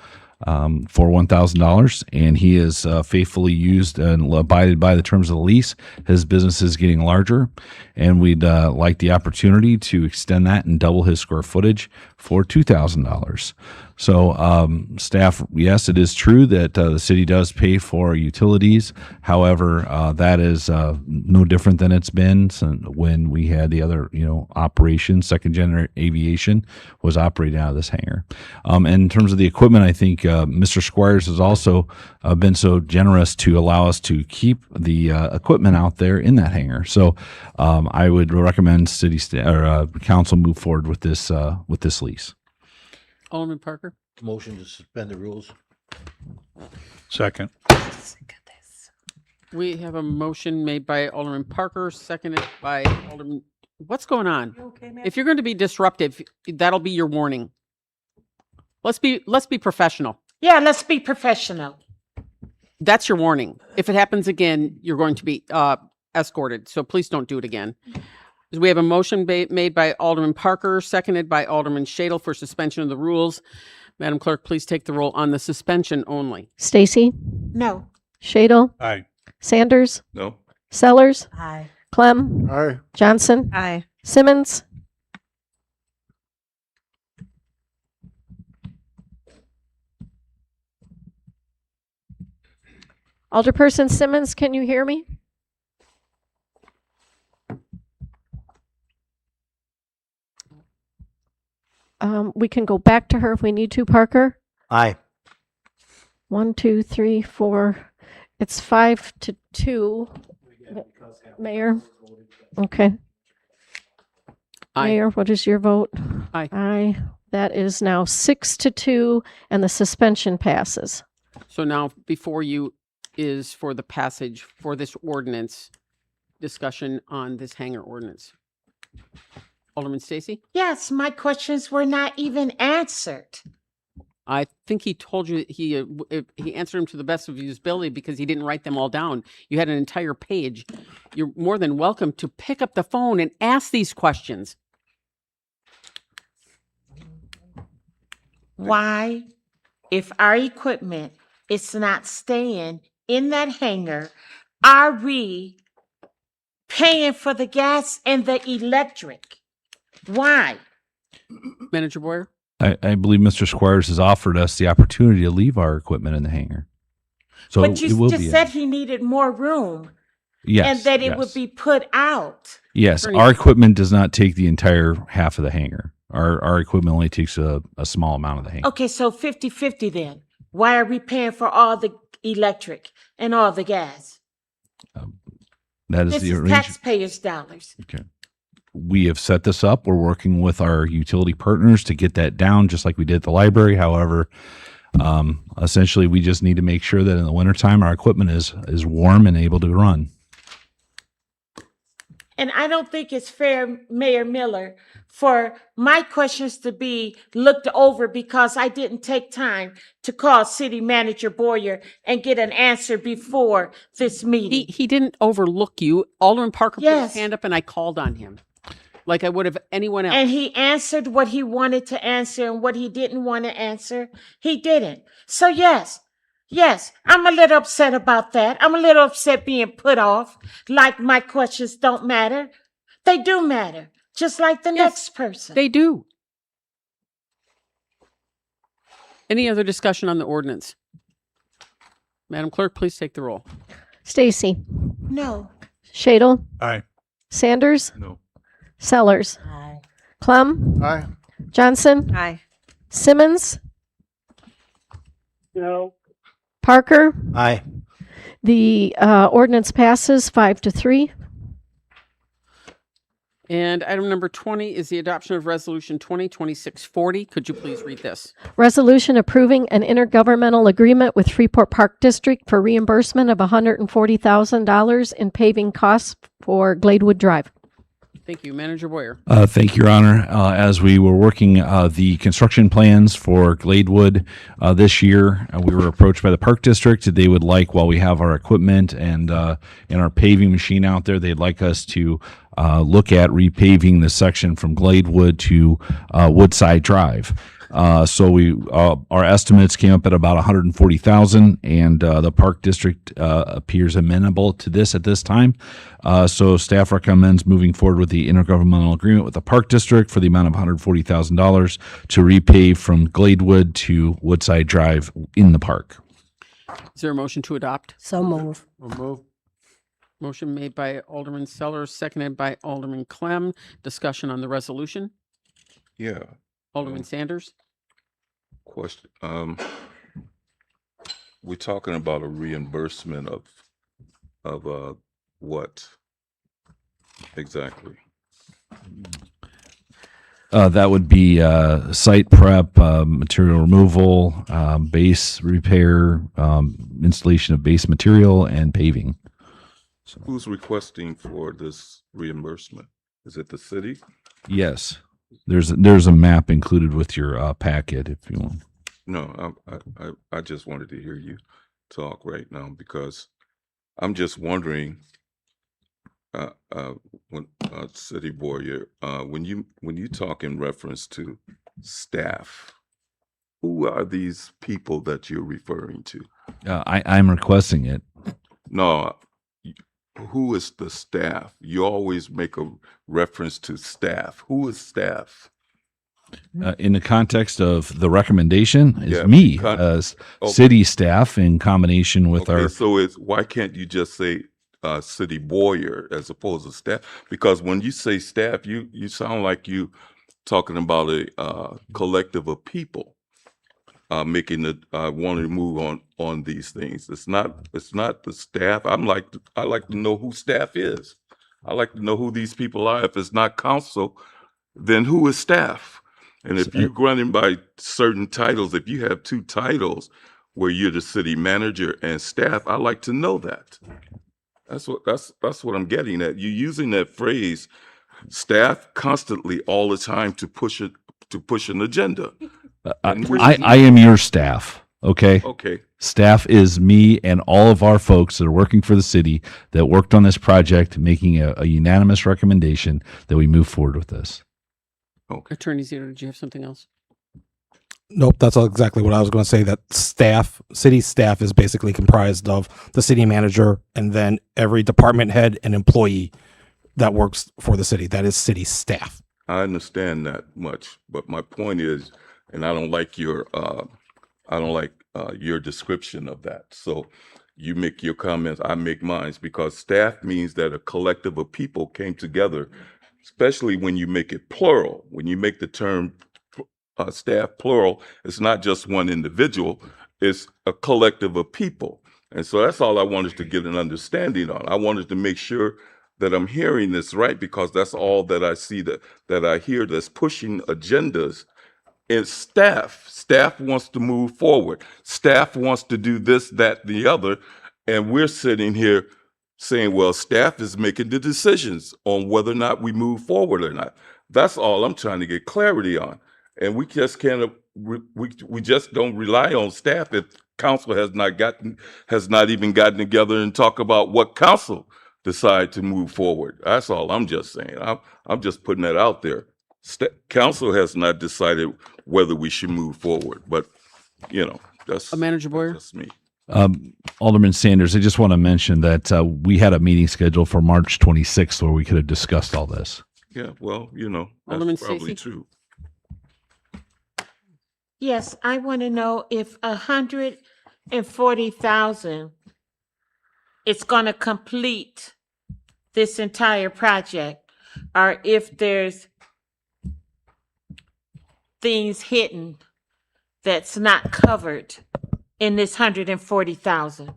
for $1,000, and he has faithfully used and abided by the terms of the lease. His business is getting larger, and we'd like the opportunity to extend that and double his square footage for $2,000. So, staff, yes, it is true that the city does pay for utilities. However, that is no different than it's been since when we had the other, operation. Second Gen Aviation was operating out of this hangar. And in terms of the equipment, I think Mr. Squires has also been so generous to allow us to keep the equipment out there in that hangar. So, I would recommend council move forward with this lease. Alderman Parker? Motion to suspend the rules. Second. We have a motion made by Alderman Parker, seconded by Alderman. What's going on? If you're going to be disruptive, that'll be your warning. Let's be professional. Yeah, let's be professional. That's your warning. If it happens again, you're going to be escorted. So please don't do it again. We have a motion made by Alderman Parker, seconded by Alderman Shadle for suspension of the rules. Madam Clerk, please take the roll on the suspension only. Stacy? No. Shadle? Aye. Sanders? No. Sellers? Aye. Clem? Aye. Johnson? Aye. Simmons? Alderperson Simmons, can you hear me? We can go back to her if we need to, Parker. Aye. 1, 2, 3, 4. It's 5-2. Mayor? Okay. Aye. Mayor, what is your vote? Aye. Aye. That is now 6-2, and the suspension passes. So now before you is for the passage for this ordinance, discussion on this hangar ordinance. Alderman Stacy? Yes, my questions were not even answered. I think he told you he answered them to the best of his ability because he didn't write them all down. You had an entire page. You're more than welcome to pick up the phone and ask these questions. Why, if our equipment is not staying in that hangar, are we paying for the gas and the electric? Why? Manager Boyer? I believe Mr. Squires has offered us the opportunity to leave our equipment in the hangar. So But it you will just be. said he needed more room. Yes, And that it yes. would be put out. Yes, our equipment does not take the entire half of the hangar. Our equipment only takes a small amount of the hangar. Okay, so 50-50 then. Why are we paying for all the electric and all the gas? That is This the is arrangement. taxpayers' dollars. Okay. We have set this up. We're working with our utility partners to get that down, just like we did at the library. However, essentially, we just need to make sure that in the wintertime, our equipment is warm and able to run. And I don't think it's fair, Mayor Miller, for my questions to be looked over because I didn't take time to call City Manager Boyer and get an answer before this meeting. He didn't overlook you. Alderman Parker put Yes. his hand up and I called on him like I would have anyone else. And he answered what he wanted to answer, and what he didn't want to answer, he didn't. So yes, I'm a little upset about that. I'm a little upset being put off, like my questions don't matter. They do matter, just like the next person. They do. Any other discussion on the ordinance? Madam Clerk, please take the roll. Stacy? No. Shadle? Aye. Sanders? No. Sellers? Aye. Clem? Aye. Johnson? Aye. Simmons? No. Parker? Aye. The ordinance passes 5-3. And item number 20 is the adoption of Resolution 2026-40. Could you please read this? Resolution approving an intergovernmental agreement with Freeport Park District for reimbursement of $140,000 in paving costs for Gladewood Drive. Thank you. Manager Boyer. Thank you, Your Honor. As we were working the construction plans for Gladewood this year, we were approached by the Park District. They would like, while we have our equipment and our paving machine out there, they'd like us to look at repaving the section from Gladewood to Woodside Drive. Our estimates came up at about 140,000, and the park district appears amenable to this at this time. So staff recommends moving forward with the intergovernmental agreement with the park district for the amount of $140,000 to repave from Gladewood to Woodside Drive in the park. Is there a motion to adopt? So move. Motion made by Alderman Sellers, seconded by Alderman Clem. Discussion on the resolution. Yeah. Alderman Sanders. Question. We're talking about a reimbursement of what exactly? That would be site prep, material removal, base repair, installation of base material, and paving. Who's requesting for this reimbursement? Is it the city? Yes, there's a map included with your packet if you want. No, I just wanted to hear you talk right now because I'm just wondering, when City Boyer, when you talk in reference to staff, who are these people that you're referring to? I'm requesting it. No, who is the staff? You always make a reference to staff. Who is staff? In the context of the recommendation, is Yeah, me because- as city staff in combination with Okay, our. so why can't you just say City Boyer as opposed to staff? Because when you say staff, you sound like you talking about a collective of people making the wanting to move on these things. It's not the staff. I like to know who staff is. I like to know who these people are. If it's not council, then who is staff? And if you're running by certain titles, if you have two titles where you're the city manager and staff, I like to know that. That's what I'm getting at. You're using that phrase, staff, constantly all the time to push an agenda. I am your staff. Okay. Okay. Staff is me and all of our folks that are working for the city that worked on this project, making a unanimous recommendation that we move forward with this. Okay. Attorney Zito, did you have something else? Nope, that's exactly what I was going to say. That city staff is basically comprised of the city manager and then every department head and employee that works for the city. That is city staff. I understand that much, but my point is, and I don't like your description of that. So you make your comments, I make mine, because staff means that a collective of people came together, especially when you make it plural. When you make the term staff plural, it's not just one individual, it's a collective of people. And so that's all I wanted to get an understanding on. I wanted to make sure that I'm hearing this right, because that's all that I see that I hear that's pushing agendas. It's staff. Staff wants to move forward. Staff wants to do this, that, the other. And we're sitting here saying, well, staff is making the decisions on whether or not we move forward or not. That's all I'm trying to get clarity on. And we just can't, we just don't rely on staff if council has not even gotten together and talk about what council decide to move forward. That's all I'm just saying. I'm just putting that out there. Council has not decided whether we should move forward, but that's Manager Boyer. That's me. Alderman Sanders, I just want to mention that we had a meeting scheduled for March 26th where we could have discussed all this. Yeah, well, Alderman that's probably Stacey? true. Yes, I want to know if 140,000 is going to complete this entire project, or if there's things hidden that's not covered in this 140,000.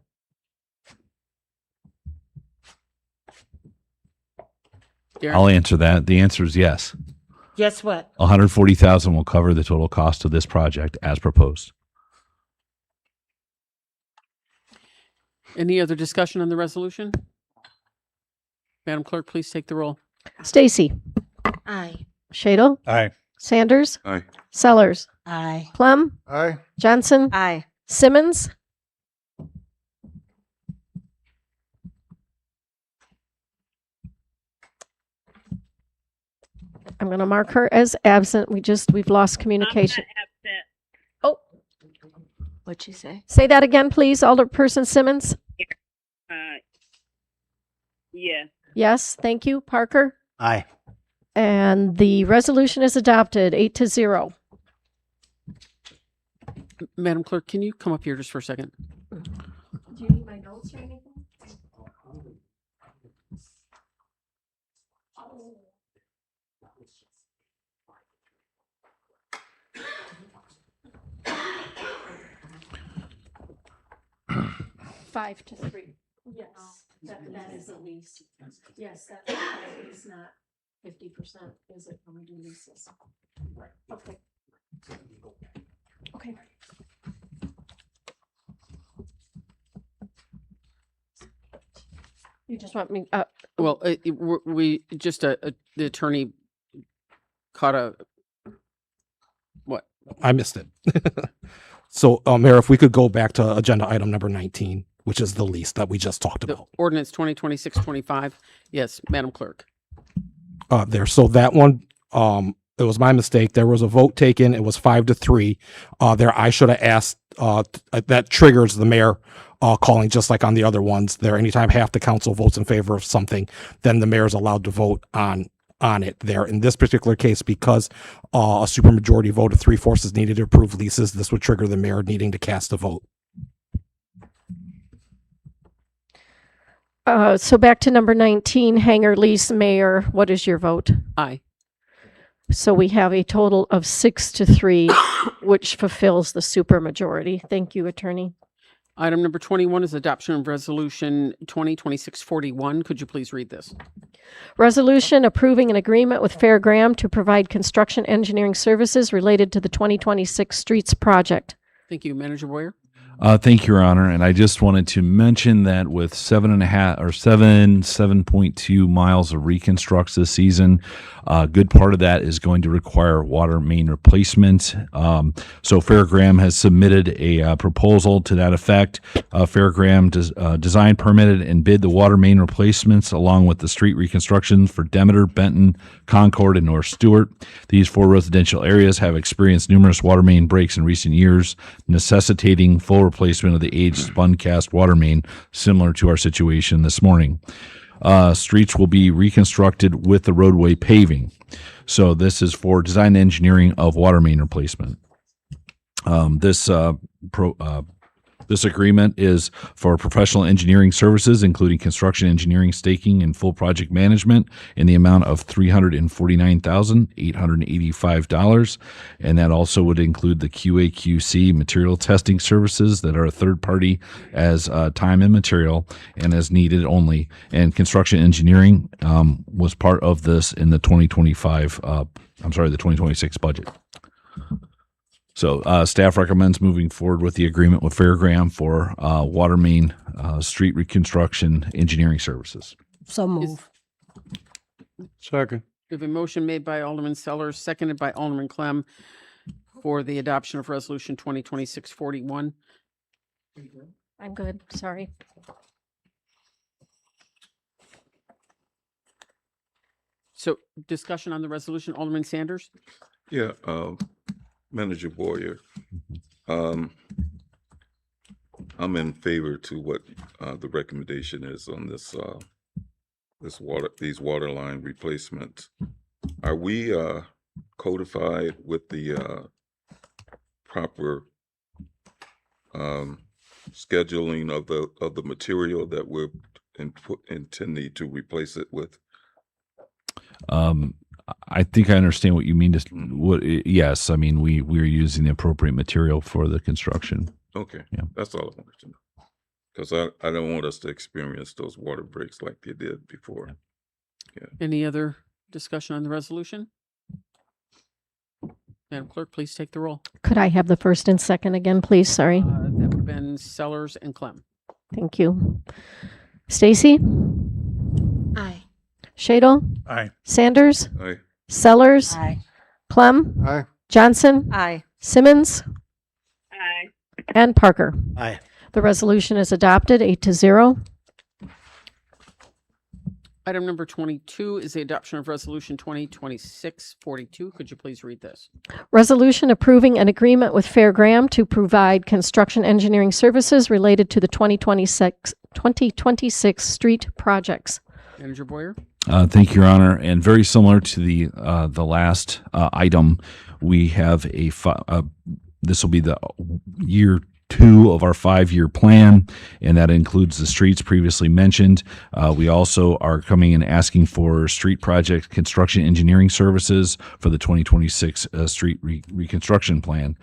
I'll answer that. The answer is yes. Guess what? 140,000 will cover the total cost of this project as proposed. Any other discussion on the resolution? Madam Clerk, please take the roll. Stacy. Aye. Shadle. Aye. Sanders. Aye. Sellers. Aye. Clem. Aye. Johnson. Aye. Simmons. I'm going to mark her as absent. We've lost communication. What'd you say? Say that again, please, Alderperson Simmons. Yeah. Yes, thank you. Parker? Aye. And the resolution is adopted, 8-0. Madam Clerk, can you come up here just for a second? Do you need my notes or anything? Five to 3. Yes, that is a lease. Yes, that's a lease, not 50%, is it, when we do leases? Right, okay. Okay. You just want me, Well, we just, the attorney caught what? I missed it. So, Mayor, if we could go back to agenda item number 19, which is the lease that we just talked about. Ordinance 2026-25. Yes, Madam Clerk. There. So that one, it was my mistake. There was a vote taken. It was 5-3. There, I should have asked. That triggers the mayor calling, just like on the other ones. There, anytime half the council votes in favor of something, then the mayor is allowed to vote on it. There, in this particular case, because a supermajority vote of 3/4 is needed to approve leases, this would trigger the mayor needing to cast a vote. so back to number 19, Hangar lease, Mayor, what is your vote? Aye. So we have a total of 6-3, which fulfills the supermajority. Thank you, Attorney. Item number 21 is adoption of resolution 2026-41. Could you please read this? Resolution approving an agreement with Fairgram to provide construction engineering services related to the 2026 streets project. Thank you, Manager Boyer. Thank you, Your Honor. And I just wanted to mention that with 7.2 miles of reconstructs this season, a good part of that is going to require water main replacement. So Fairgram has submitted a proposal to that effect. Fairgram designed, permitted, and bid the water main replacements along with the street reconstructions for Demeter, Benton, Concord, and North Stewart. These 4 residential areas have experienced numerous water main breaks in recent years, necessitating full replacement of the aged spun cast water main, similar to our situation this morning. Streets will be reconstructed with the roadway paving. So this is for design and engineering of water main replacement. This agreement is for professional engineering services, including construction engineering, staking, and full project management in the amount of $349,885. And that also would include the QA/QC material testing services that are a third party as time and material and as needed only. And construction engineering was part of this in the 2026 budget. So staff recommends moving forward with the agreement with Fairgram for water main street reconstruction engineering services. So move. Second. We have a motion made by Alderman Sellers, seconded by Alderman Clem for the adoption of resolution 2026-41. I'm good, sorry. So discussion on the resolution, Alderman Sanders? Yeah, Manager Boyer, I'm in favor to what the recommendation is on these water line replacements. Are we codified with the proper scheduling of the material that we're intending to replace it with? I think I understand what you mean. Yes, I mean we are using the appropriate material for the construction. Okay, yeah, that's all I wanted to know. Because I don't want us to experience those water breaks like they did before. Yeah. Any other discussion on the resolution? Madam Clerk, please take the roll. Could I have the first and second again, please? Sorry. That would have been Sellers and Clem. Thank you. Stacy? Aye. Shadle? Aye. Sanders? Aye. Sellers? Aye. Clem? Aye. Johnson? Aye. Simmons? Aye. And Parker. Aye. The resolution is adopted, 8-0. Item number 22 is the adoption of Resolution 2026-42. Could you please read this? Resolution approving an agreement with Fairgram to provide construction engineering services related to the 2026 street projects. Manager Boyer? Thank you, Your Honor. And very similar to the last item, we have this will be the year 2 of our 5-year plan, and that includes the streets previously mentioned. We also are coming and asking for street project construction engineering services for the 2026 street reconstruction plan.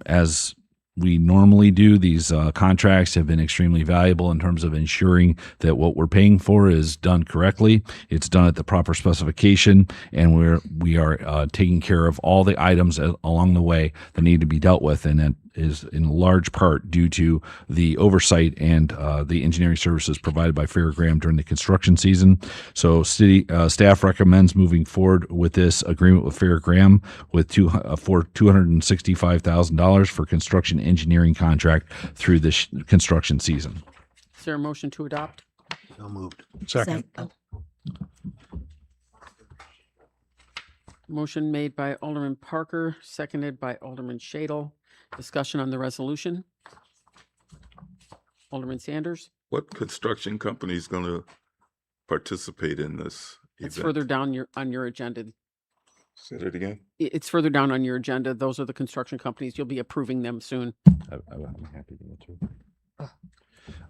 As we normally do, these contracts have been extremely valuable in terms of ensuring that what we're paying for is done correctly. It's done at the proper specification, and we are taking care of all the items along the way that need to be dealt with, and that is in large part due to the oversight and the engineering services provided by Fairgram during the construction season. So city staff recommends moving forward with this agreement with Fairgram with for $265,000 for construction engineering contract through this construction season. Is there a motion to adopt? So moved. Second. Motion made by Alderman Parker, seconded by Alderman Shadle. Discussion on the resolution. Alderman Sanders? What construction company is going to participate in this It's event? further down on your agenda. Say that again? It's further down on your agenda. Those are the construction companies. You'll be approving them soon. I'm happy to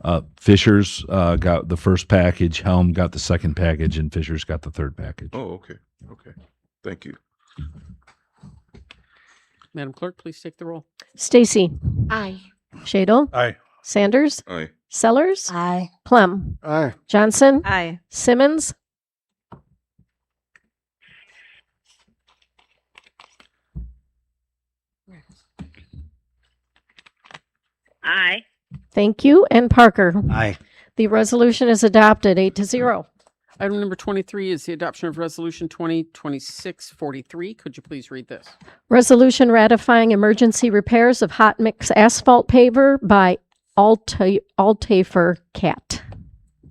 answer. Fisher's got the first package, Helm got the second package, and Fisher's got the third package. Oh, okay. Okay. Thank you. Madam Clerk, please take the roll. Stacy. Aye. Shadle. Aye. Sanders. Aye. Sellers. Aye. Clem. Aye. Johnson. Aye. Simmons. Aye. Thank you. And Parker. Aye. The resolution is adopted 8-0. Item number 23 is the adoption of Resolution 2026-43. Could you please read this? Resolution ratifying emergency repairs of hot mix asphalt paver by Altafer Cat.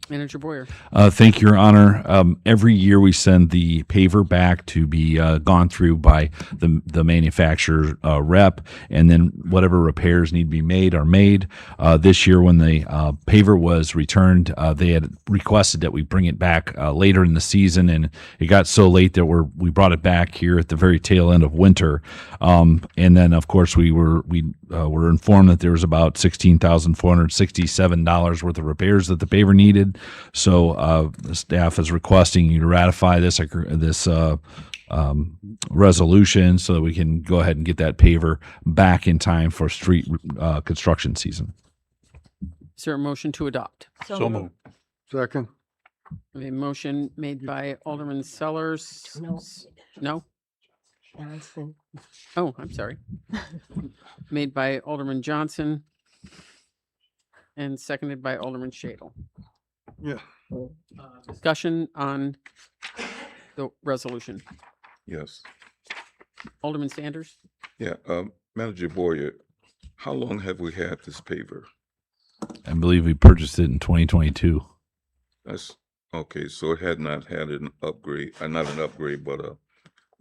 Manager Boyer. Thank you, Your Honor. Every year we send the paver back to be gone through by the manufacturer rep, and then whatever repairs need to be made are made. This year, when the paver was returned, they had requested that we bring it back later in the season, and it got so late that we brought it back here at the very tail end of winter. And then, of course, we were informed that there was about $16,467 worth of repairs that the paver needed. So the staff is requesting you to ratify this resolution so that we can go ahead and get that paver back in time for street construction season. Is there a motion to adopt? So moved. Second. A motion made by Alderman Sellers. No? Johnson. Oh, I'm sorry. Made by Alderman Johnson and seconded by Alderman Shadle. Yeah. Discussion on the resolution. Yes. Alderman Sanders? Yeah. Manager Boyer, how long have we had this paver? I believe we purchased it in 2022. That's okay. So it had not had an upgrade, not an upgrade, but an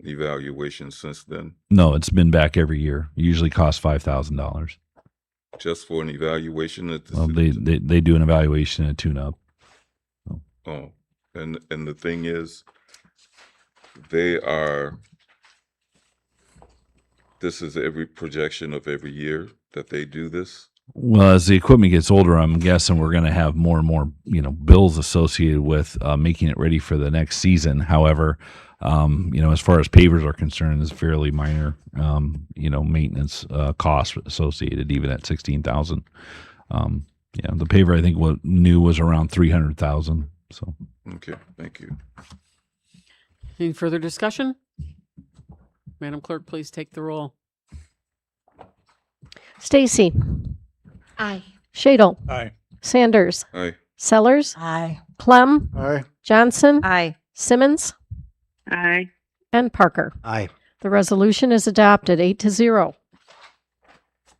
evaluation since then. No, it's been back every year. It usually costs $5,000. Just for an evaluation at the Well, they do an evaluation and a tune-up. Oh, and the thing is, this is every projection of every year that they do this. Well, as the equipment gets older, I'm guessing we're going to have more and more, bills associated with making it ready for the next season. However, as far as pavers are concerned, it's fairly minor, maintenance costs associated, even at $16,000. The paver I think what new was around $300,000. So okay, thank you. Any further discussion? Madam Clerk, please take the roll. Stacy. Aye. Shadle. Aye. Sanders. Aye. Sellers. Aye. Clem. Aye. Johnson. Aye. Simmons. Aye. And Parker. Aye. The resolution is adopted 8-0.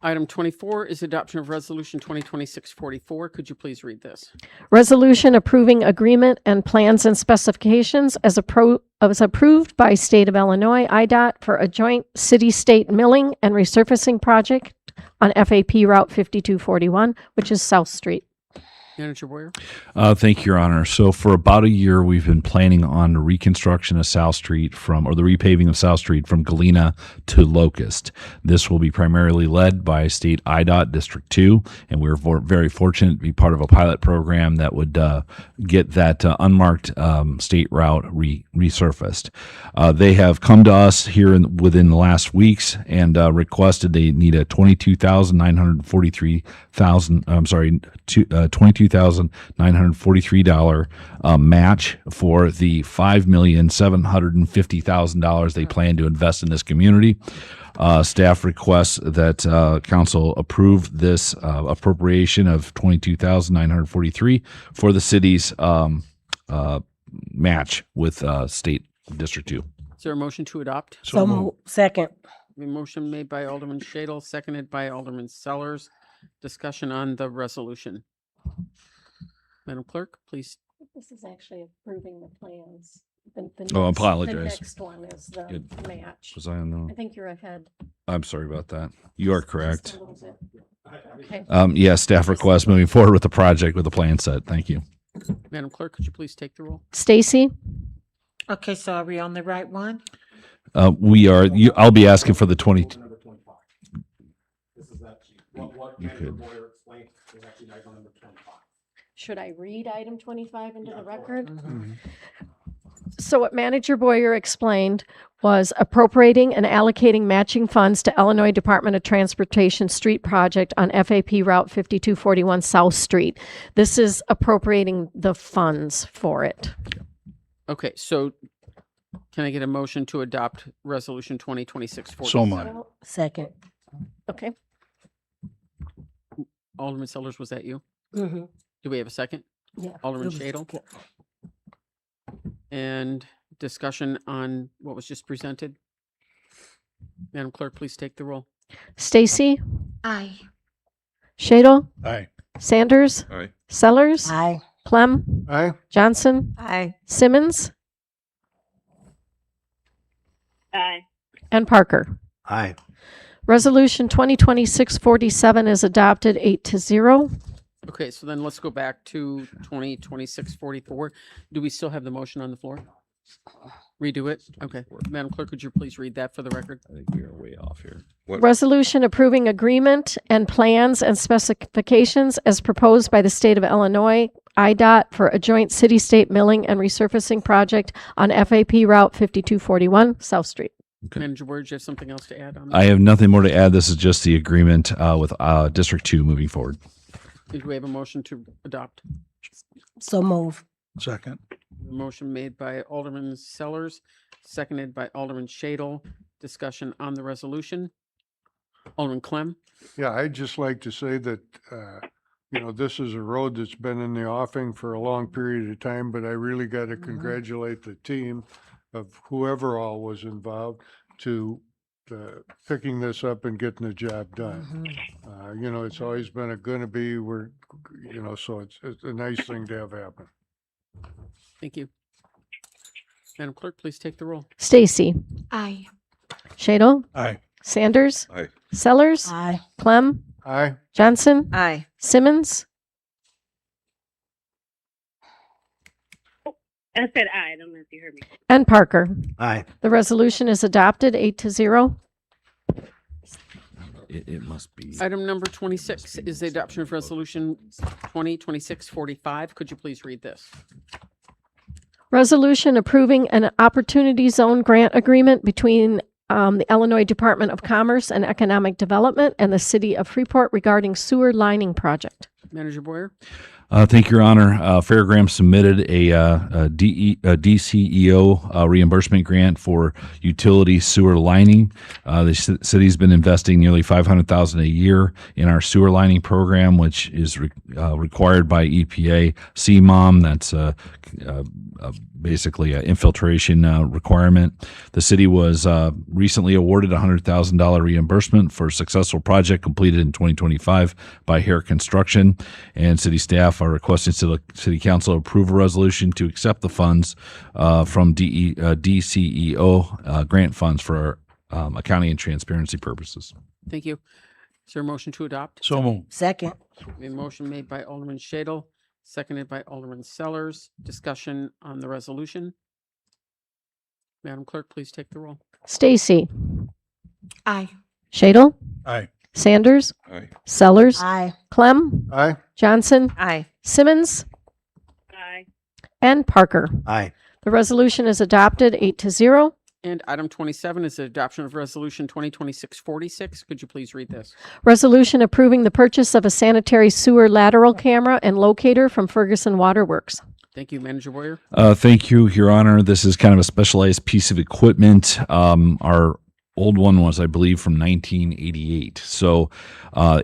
Item 24 is adoption of Resolution 2026-44. Could you please read this? Resolution approving agreement and plans and specifications as approved by State of Illinois IDOT for a joint city-state milling and resurfacing project on FAP Route 5241, which is South Street. Manager Boyer. Thank you, Your Honor. So for about a year, we've been planning on the reconstruction of South Street or the repaving of South Street from Galena to Locust. This will be primarily led by State IDOT District 2, and we're very fortunate to be part of a pilot program that would get that unmarked state route resurfaced. They have come to us here within the last weeks and requested they need a $22,943 match for the $5,750,000 they plan to invest in this community. Staff requests that council approve this appropriation of $22,943 for the city's match with State District 2. Is there a motion to adopt? Second. A motion made by Alderman Shadle, seconded by Alderman Sellers. Discussion on the resolution. Madam Clerk, please. This is actually approving the plans. I apologize. The next one is the Good. match. Was I on the? I think you're ahead. I'm sorry about that. You are correct. Just a little bit. Okay. Yes, staff request moving forward with the project with the plan set. Thank you. Madam Clerk, could you please take the roll? Stacy? Okay, so are we on the right one? We are. I'll be asking for the 20. You could. Should I read item 25 into the record? So what Manager Boyer explained was appropriating and allocating matching funds to Illinois Department of Transportation street project on FAP Route 5241 South Street. This is appropriating the funds for it. Okay, so can I get a motion to adopt Resolution 2026-47? So moved. Second. Okay. Alderman Sellers, was that you? Mm-hmm. Do we have a second? Yeah. Alderman Shadle? And discussion on what was just presented? Madam Clerk, please take the roll. Stacy? Aye. Shadle? Aye. Sanders? Aye. Sellers? Aye. Clem? Aye. Johnson? Aye. Simmons? Aye. And Parker. Aye. Resolution 2026-47 is adopted 8-0. Okay, so then let's go back to 2026-44. Do we still have the motion on the floor? Redo it? Okay. Madam Clerk, could you please read that for the record? I think we are way off here. Resolution approving agreement and plans and specifications as proposed by the State of Illinois IDOT for a joint city-state milling and resurfacing project on FAP Route 5241 South Street. Okay. Manager Word, do you have something else to add on that? I have nothing more to add. This is just the agreement with District 2 moving forward. Do we have a motion to adopt? So move. Second. Motion made by Alderman Sellers, seconded by Alderman Shadle. Discussion on the resolution. Alderman Clem? Yeah, I'd just like to say that, this is a road that's been in the offing for a long period of time, but I really got to congratulate the team of whoever all was involved to picking this up and getting the job done. It's always been gonna be, so it's a nice thing to have happen. Thank you. Madam Clerk, please take the roll. Stacy? Aye. Shadle? Aye. Sanders? Aye. Sellers? Aye. Clem? Aye. Johnson? Aye. Simmons? I said aye. I don't know if you heard me. And Parker. Aye. The resolution is adopted 8-0. It must be. Item number 26 is the adoption of Resolution 2026-45. Could you please read this? Resolution approving an Opportunity Zone grant agreement between the Illinois Department of Commerce and Economic Development and the City of Freeport regarding sewer lining project. Manager Boyer? Thank you, Your Honor. Fairgrounds submitted a DCEO reimbursement grant for utility sewer lining. The city's been investing nearly $500,000 a year in our sewer lining program, which is required by EPA CMOM. That's basically an infiltration requirement. The city was recently awarded a $100,000 reimbursement for a successful project completed in 2025 by Hair Construction, and city staff are requesting City Council approve a resolution to accept the funds from DCEO grant funds for accounting and transparency purposes. Thank you. Is there a motion to adopt? So moved. Second. A motion made by Alderman Shadle, seconded by Alderman Sellers. Discussion on the resolution. Madam Clerk, please take the roll. Stacy. Aye. Shadle. Aye. Sanders. Aye. Sellers. Aye. Clem. Aye. Johnson. Aye. Simmons. Aye. And Parker. Aye. The resolution is adopted 8-0. And item 27 is the adoption of resolution 2026-46. Could you please read this? Resolution approving the purchase of a sanitary sewer lateral camera and locator from Ferguson Waterworks. Thank you, Manager Boyer. Thank you, Your Honor. This is kind of a specialized piece of equipment. Our old one was, I believe, from 1988. So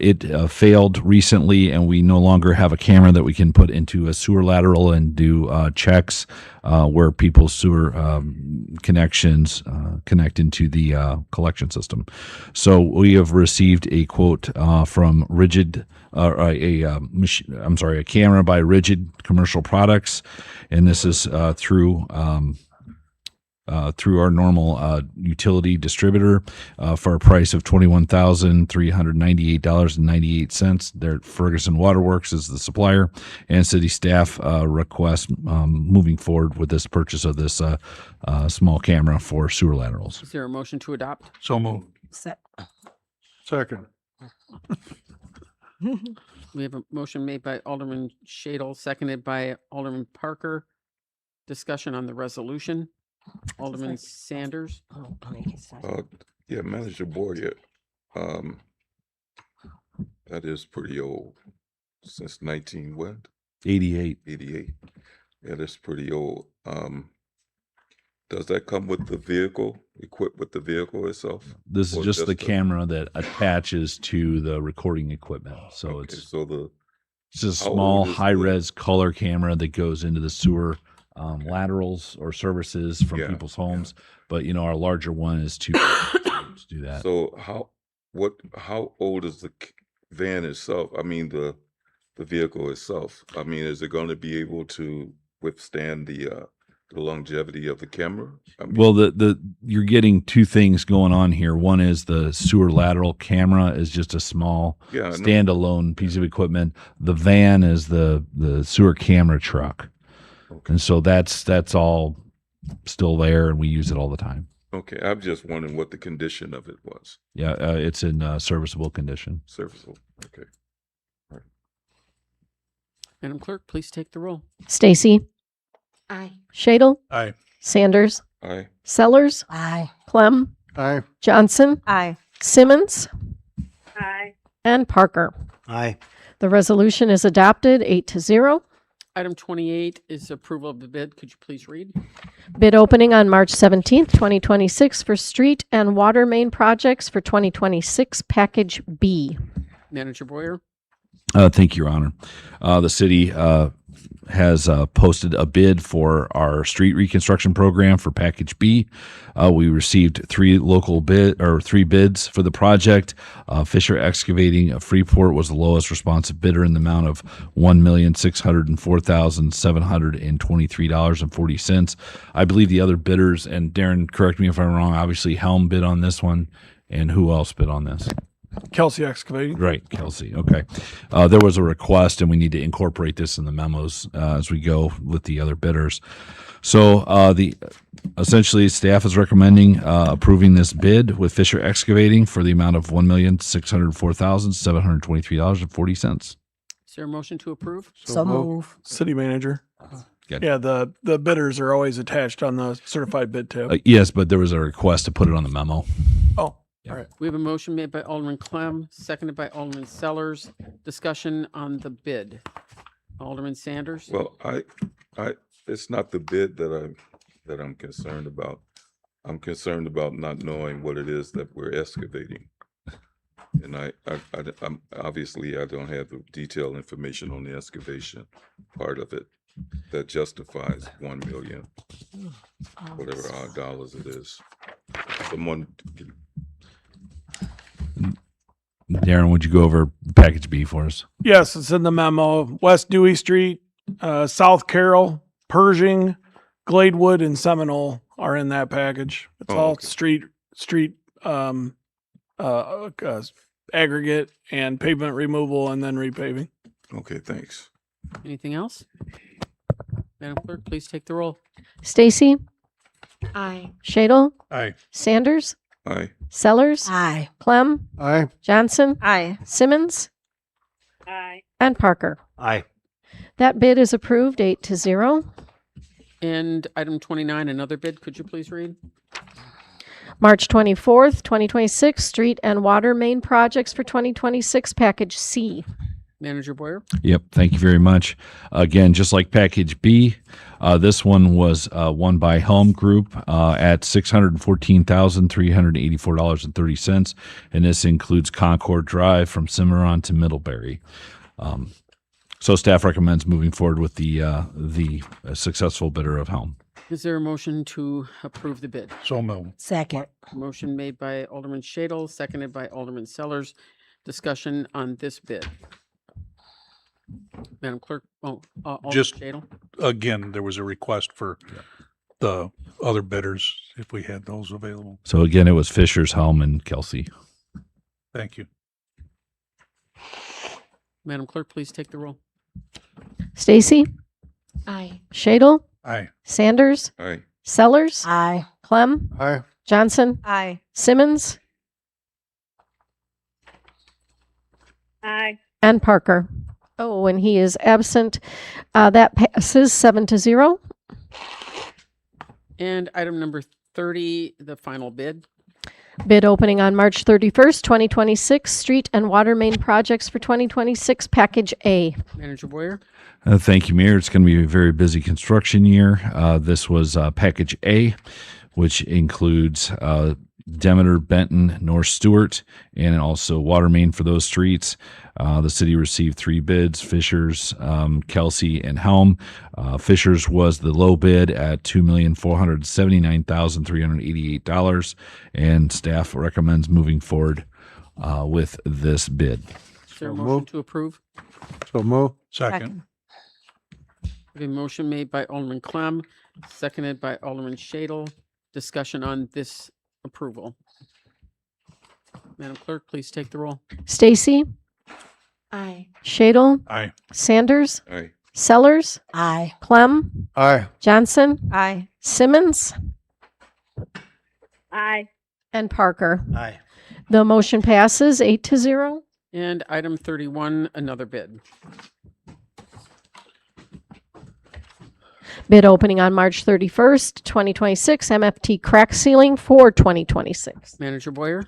it failed recently, and we no longer have a camera that we can put into a sewer lateral and do checks where people's sewer connections connect into the collection system. So we have received a quote from Rigid, a camera by Rigid Commercial Products, and this is through our normal utility distributor for a price of $21,398.98. Their Ferguson Waterworks is the supplier, and city staff request moving forward with this purchase of this small camera for sewer laterals. Is there a motion to adopt? So moved. Second. We have a motion made by Alderman Shadle, seconded by Alderman Parker. Discussion on the resolution. Alderman Sanders. Yeah, Manager Boyer, that is pretty old, since 88. 88. Yeah, that's pretty old. Does that come with the vehicle, equipped with the vehicle itself? This is Or just the camera that attaches to the recording equipment. So Okay, it's so the just a how small old is the- high-res color camera that goes into the sewer laterals or services from people's homes. But, you know, our larger one is to do that. So how old is the van itself? I mean, the vehicle itself. I mean, is it going to be able to withstand the longevity of the camera? I mean, Well, you're getting two things going on here. One is the sewer lateral camera is just a small Yeah, I know. standalone piece of equipment. The van is the sewer camera truck. And so that's all still there, and we use it all the time. okay, I'm just wondering what the condition of it was. Yeah, it's in serviceable condition. Serviceable. Okay. Madam Clerk, please take the roll. Stacy. Aye. Shadle. Aye. Sanders. Aye. Sellers. Aye. Clem. Aye. Johnson. Aye. Simmons. Aye. And Parker. Aye. The resolution is adopted 8-0. Item 28 is approval of the bid. Could you please read? Bid opening on March 17th, 2026 for street and water main projects for 2026 Package B. Manager Boyer. Thank you, Your Honor. The city has posted a bid for our street reconstruction program for Package B. We received three bids for the project. Fisher Excavating of Freeport was the lowest responsive bidder in the amount of $1,604,723.40. I believe the other bidders, and Darren, correct me if I'm wrong, obviously Helm bid on this one, and who else bid on this? Kelsey Excavating. Right, Kelsey. Okay. There was a request, and we need to incorporate this in the memos as we go with the other bidders. So essentially, staff is recommending approving this bid with Fisher Excavating for the amount of $1,604,723.40. Is there a motion to approve? So move. City manager. Good. Yeah, the bidders are always attached on the certified bid tab. Yes, but there was a request to put it on the memo. Oh, Yeah. all right. We have a motion made by Alderman Clem, seconded by Alderman Sellers. Discussion on the bid. Alderman Sanders? Well, it's not the bid that I'm concerned about. I'm concerned about not knowing what it is that we're excavating. And I'm obviously I don't have the detailed information on the excavation part of it that justifies 1 million, whatever odd dollars it is. Someone, Darren, would you go over package B for us? Yes, it's in the memo. West Dewey Street, South Carroll, Pershing, Gladewood, and Seminole are in that package. It's all street aggregate and pavement removal and then repaving. Okay, thanks. Anything else? Madam Clerk, please take the roll. Stacy, Aye. Shadle, Aye. Sanders, Aye. Sellers, Aye. Clem, Aye. Johnson, Aye. Simmons, Aye. and Parker. Aye. That bid is approved 8-0. And item 29, another bid. Could you please read? March 24th, 2026, street and water main projects for 2026, package C. Manager Boyer? Yep, thank you very much. Again, just like package B, this one was won by Helm Group at $614,384.30, and this includes Concord Drive from Cimarron to Middlebury. So staff recommends moving forward with the successful bidder of Helm. Is there a motion to approve the bid? So moved. Second. Motion made by Alderman Shadle, seconded by Alderman Sellers. Discussion on this bid. Madam Clerk, Alderman Just Shadle? again, there was a request for the other bidders if we had those available. So again, it was Fisher's, Helm, and Kelsey. Thank you. Madam Clerk, please take the roll. Stacy, Aye. Shadle, Aye. Sanders, Aye. Sellers, Aye. Clem, Aye. Johnson, Aye. Simmons, Aye. and Parker. Oh, and he is absent. That passes 7-0. And item number 30, the final bid. Bid opening on March 31st, 2026, street and water main projects for 2026, package A. Manager Boyer? Thank you, Mayor. It's going to be a very busy construction year. This was package A, which includes Demeter, Benton, North Stewart, and also water main for those streets. The city received 3 bids, Fisher's, Kelsey, and Helm. Fisher's was the low bid at $2,479,388, and staff recommends moving forward with this bid. Is there a motion to approve? So move. Second. A motion made by Alderman Clem, seconded by Alderman Shadle. Discussion on this approval. Madam Clerk, please take the roll. Stacy, Aye. Shadle, Aye. Sanders, Aye. Sellers, Aye. Clem, Aye. Johnson, Aye. Simmons, Aye. and Parker. Aye. The motion passes 8-0. And item 31, another bid. Bid opening on March 31st, 2026, MFT crack sealing for 2026. Manager Boyer?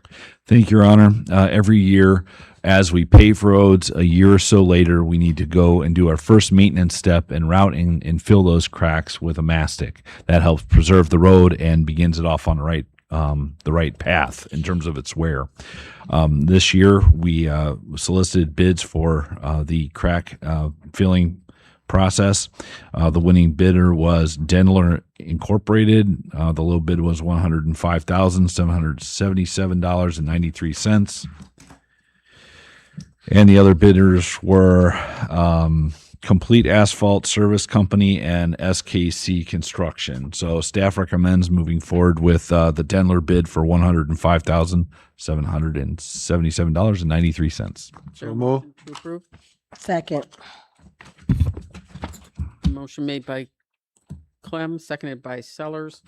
Thank you, Your Honor. Every year, as we pave roads, a year or so later, we need to go and do our first maintenance step and route and fill those cracks with a mastic. That helps preserve the road and begins it off on the right path in terms of its wear. This year, we solicited bids for the crack filling process. The winning bidder was Dendler Incorporated. The low bid was $105,777.93. And the other bidders were Complete Asphalt Service Company and SKC Construction. So staff recommends moving forward with the Dendler bid for $105,777.93. So move. To approve? Second. Motion made by Clem, seconded by Sellers.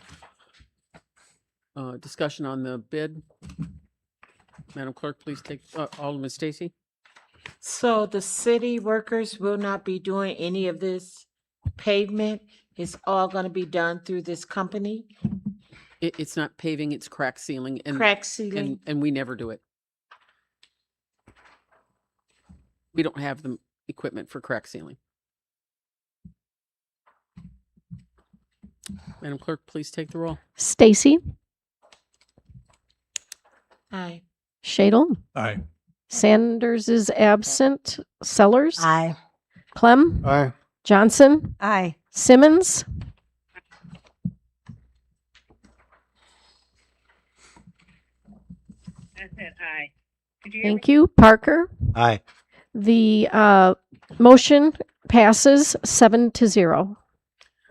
Discussion on the bid. Madam Clerk, please take, Alderman Stacy? So the city workers will not be doing any of this pavement? It's all going to be done through this company? It's not paving, it's crack sealing. Crack sealing? And we never do it. We don't have the equipment for crack sealing. Madam Clerk, please take the roll. Stacy, Aye. Shadle, Aye. Sanders is absent. Sellers, Aye. Clem, Aye. Johnson, Aye. Simmons, I said aye. Did you hear me? thank you, Parker. Aye. The motion passes 7-0.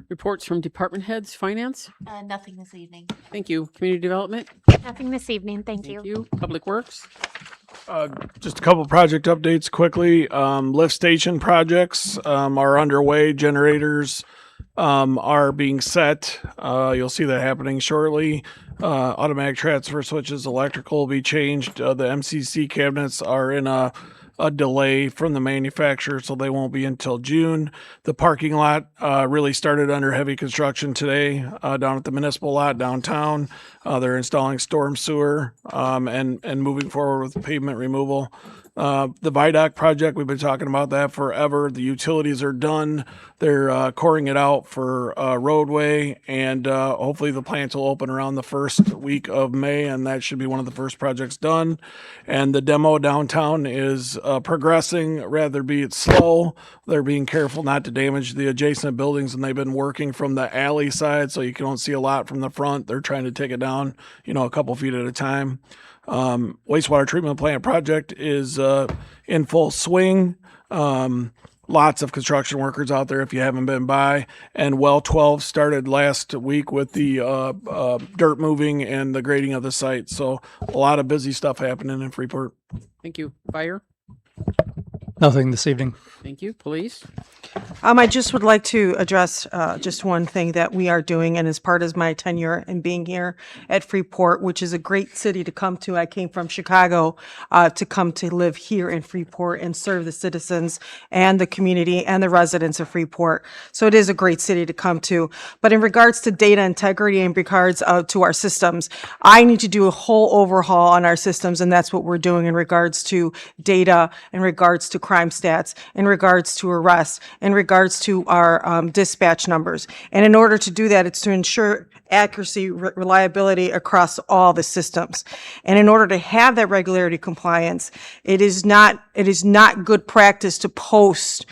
Reports from department heads, finance. Nothing this evening. Thank you. Community development. Nothing this evening. Thank you. Public works. Just a couple project updates quickly. Lift station projects are underway. Generators are being set. You'll see that happening shortly. Automatic transfer switches, electrical will be changed. The MCC cabinets are in a delay from the manufacturer, so they won't be until June. The parking lot really started under heavy construction today down at the municipal lot downtown. They're installing storm sewer and moving forward with pavement removal. The Viaduct project, we've been talking about that forever. The utilities are done. They're coring it out for roadway, and hopefully the plant will open around the first week of May, and that should be one of the first projects done. And the demo downtown is progressing, rather be it slow. They're being careful not to damage the adjacent buildings, and they've been working from the alley side, so you don't see a lot from the front. They're trying to take it down, a couple feet at a time. Wastewater treatment plant project is in full swing. Lots of construction workers out there if you haven't been by. And well 12 started last week with the dirt moving and the grading of the site. So a lot of busy stuff happening in Freeport. Thank you. Fire. Nothing this evening. Thank you. Police. I just would like to address just one thing that we are doing, and as part of my tenure and being here at Freeport, which is a great city to come to. I came from Chicago to come to live here in Freeport and serve the citizens and the community and the residents of Freeport. So it is a great city to come to. But in regards to data integrity, in regards to our systems, I need to do a whole overhaul on our systems, and that's what we're doing in regards to data, in regards to crime stats, in regards to arrests, in regards to our dispatch numbers. And in order to do that, it's to ensure accuracy, reliability across all the systems. And in order to have that regularity compliance, it is not good practice to post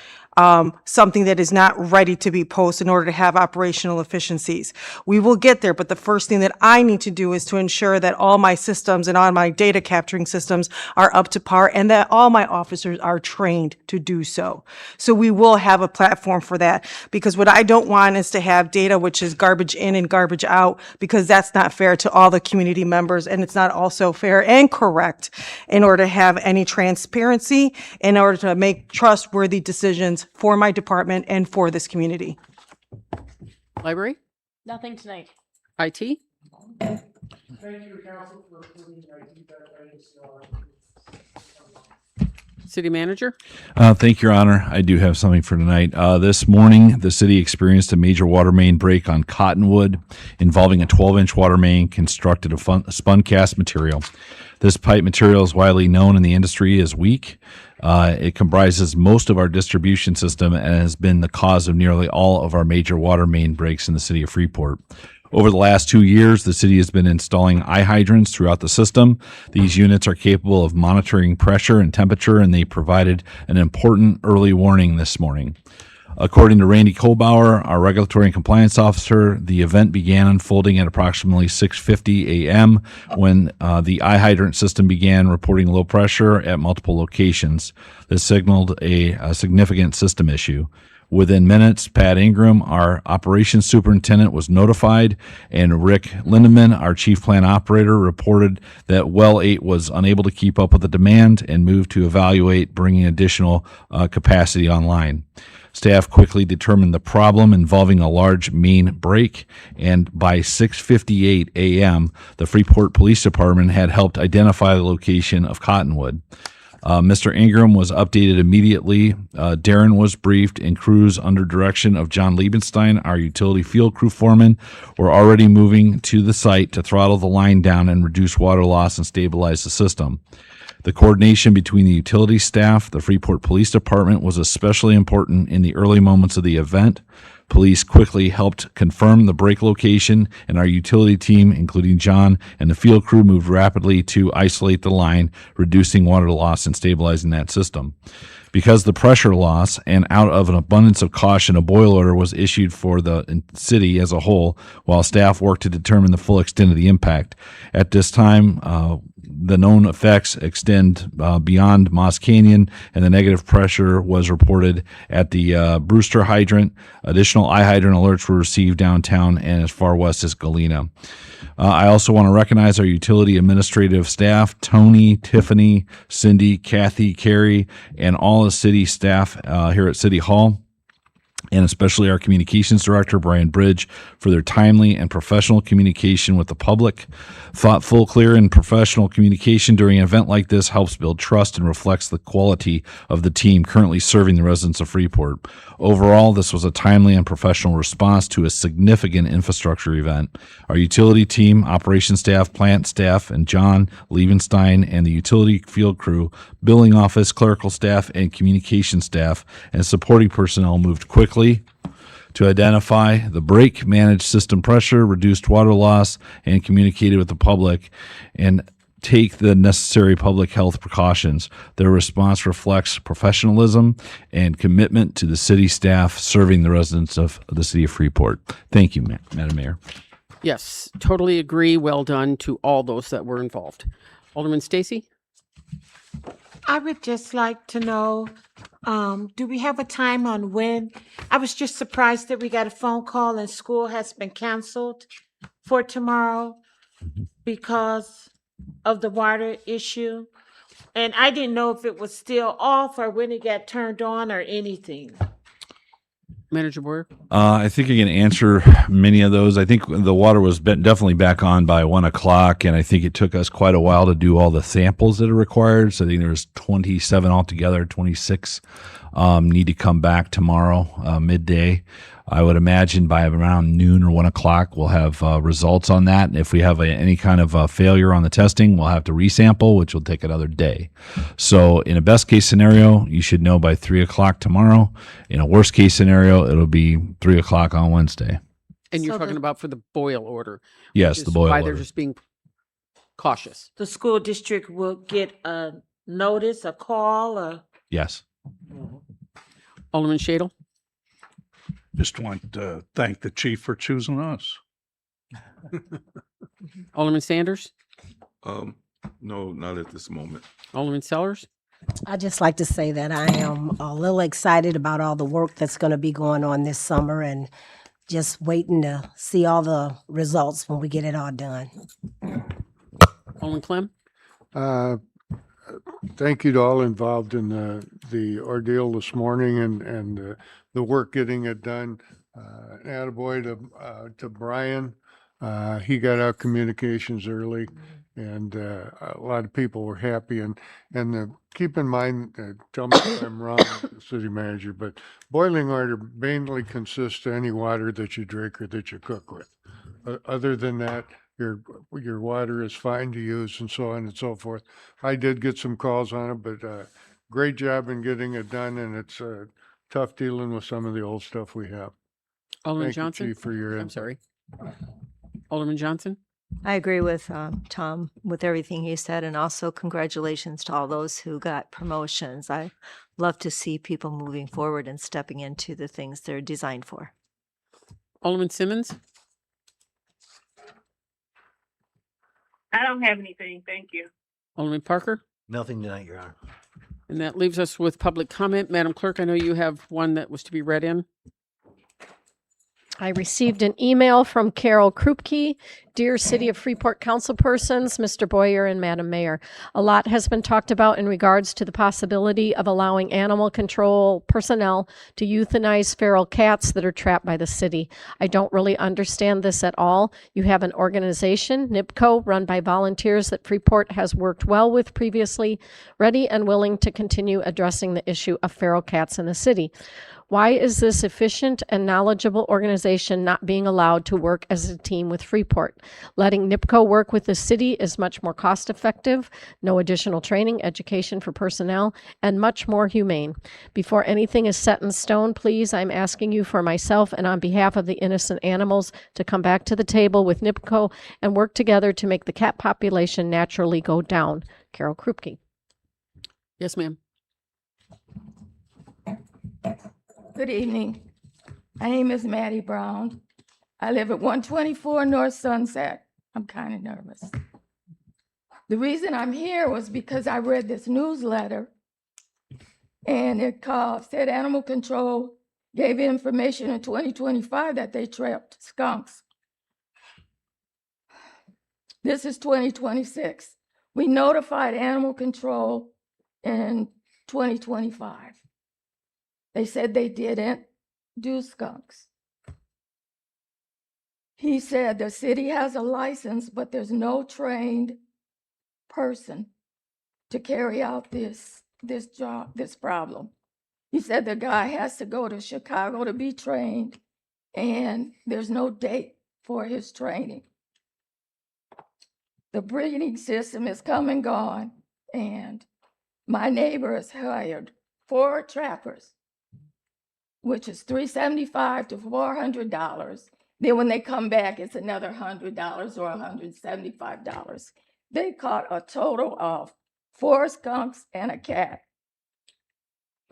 something that is not ready to be posted in order to have operational efficiencies. We will get there, but the first thing that I need to do is to ensure that all my systems and all my data capturing systems are up to par and that all my officers are trained to do so. So we will have a platform for that, because what I don't want is to have data which is garbage in and garbage out, because that's not fair to all the community members, and it's not also fair and correct in order to have any transparency, in order to make trustworthy decisions for my department and for this community. Library. Nothing tonight. IT. Thank you, Council, for approving City manager. Thank you, Your Honor. I do have something for tonight. This morning, the city experienced a major water main break on Cottonwood involving a 12-inch water main constructed of spun cast material. This pipe material is widely known in the industry as weak. It comprises most of our distribution system and has been the cause of nearly all of our major water main breaks in the city of Freeport. Over the last 2 years, the city has been installing eye hydrants throughout the system. These units are capable of monitoring pressure and temperature, and they provided an important early warning this morning. According to Randy Kohlbauer, our regulatory and compliance officer, the event began unfolding at approximately 6:50 a.m. when the eye hydrant system began reporting low pressure at multiple locations. This signaled a significant system issue. Within minutes, Pat Ingram, our operations superintendent, was notified, and Rick Lindeman, our chief plant operator, reported that Well 8 was unable to keep up with the demand and moved to evaluate bringing additional capacity online. Staff quickly determined the problem involving a large main break, and by 6:58 a.m., the Freeport Police Department had helped identify the location of Cottonwood. Mr. Ingram was updated immediately. Darren was briefed, and crews under direction of John Liebenstein, our utility field crew foreman, were already moving to the site to throttle the line down and reduce water loss and stabilize the system. The coordination between the utility staff, the Freeport Police Department was especially important in the early moments of the event. Police quickly helped confirm the break location, and our utility team, including John and the field crew, moved rapidly to isolate the line, reducing water loss and stabilizing that system. Because the pressure loss, and out of an abundance of caution, a boil order was issued for the city as a whole, while staff worked to determine the full extent of the impact. At this time, the known effects extend beyond Moss Canyon, and the negative pressure was reported at the Brewster hydrant. Additional eye hydrant alerts were received downtown and as far west as Galena. I also want to recognize our utility administrative staff, Tony, Tiffany, Cindy, Kathy, Carrie, and all the city staff here at City Hall, and especially our communications director, Brian Bridge, for their timely and professional communication with the public. Thoughtful, clear, and professional communication during an event like this helps build trust and reflects the quality of the team currently serving the residents of Freeport. Overall, this was a timely and professional response to a significant infrastructure event. Our utility team, operations staff, plant staff, and John Liebenstein and the utility field crew, billing office, clerical staff, and communication staff, and supporting personnel moved quickly to identify the break, manage system pressure, reduced water loss, and communicated with the public, and take the necessary public health precautions. Their response reflects professionalism and commitment to the city staff serving the residents of the city of Freeport. Thank you, Madam Mayor. Yes, totally agree. Well done to all those that were involved. Alderman Stacy? I would just like to know, do we have a time on when? I was just surprised that we got a phone call and school has been canceled for tomorrow because of the water issue. And I didn't know if it was still off or when it got turned on or anything. Manager Boyer? I think I can answer many of those. I think the water was definitely back on by 1 o'clock, and I think it took us quite a while to do all the samples that are required. So I think there's 27 altogether, 26 need to come back tomorrow, midday. I would imagine by around noon or 1 o'clock, we'll have results on that. And if we have any kind of failure on the testing, we'll have to resample, which will take another day. So in a best case scenario, you should know by 3 o'clock tomorrow. In a worst case scenario, it'll be 3 o'clock on Wednesday. And you're talking about for the boil order. Yes, which the is boil why order. they're just being cautious. The school district will get a notice, a call, or? Yes. Alderman Shadle? Just want to thank the chief for choosing us. Alderman Sanders? No, not at this moment. Alderman Sellers? I'd just like to say that I am a little excited about all the work that's going to be going on this summer and just waiting to see all the results when we get it all done. Alderman Clem? Thank you to all involved in the ordeal this morning and the work getting it done. Attaboy to Brian. He got out communications early, and a lot of people were happy. And keep in mind, tell me if I'm wrong, city manager, but boiling water mainly consists of any water that you drink or that you cook with. Other than that, your water is fine to use and so on and so forth. I did get some calls on it, but great job in getting it done, and it's tough dealing with some of the old stuff we have. Alderman Thank Johnson? you, Chief, for your I'm input. sorry. Alderman Johnson? I agree with Tom with everything he said, and also congratulations to all those who got promotions. I love to see people moving forward and stepping into the things they're designed for. Alderman Simmons? I don't have anything. Thank you. Alderman Parker? Nothing tonight, Your Honor. And that leaves us with public comment. Madam Clerk, I know you have one that was to be read in. I received an email from Carol Krupke. Dear City of Freeport councilpersons, Mr. Boyer and Madam Mayor, a lot has been talked about in regards to the possibility of allowing animal control personnel to euthanize feral cats that are trapped by the city. I don't really understand this at all. You have an organization, NIPCO, run by volunteers that Freeport has worked well with previously, ready and willing to continue addressing the issue of feral cats in the city. Why is this efficient and knowledgeable organization not being allowed to work as a team with Freeport? Letting NIPCO work with the city is much more cost effective, no additional training, education for personnel, and much more humane. Before anything is set in stone, please, I'm asking you for myself and on behalf of the innocent animals to come back to the table with NIPCO and work together to make the cat population naturally go down. Carol Krupke. Yes, ma'am. Good evening. My name is Maddie Brown. I live at 124 North Sunset. I'm kind of nervous. The reason I'm here was because I read this newsletter and it said animal control gave information in 2025 that they trapped skunks. This is 2026. We notified animal control in 2025. They said they didn't do skunks. He said the city has a license, but there's no trained person to carry out this job, this problem. He said the guy has to go to Chicago to be trained, and there's no date for his training. The breeding system is come and gone, and my neighbor has hired 4 trappers, which is $375 to $400. Then when they come back, it's another $100 or $175. They caught a total of 4 skunks and a cat.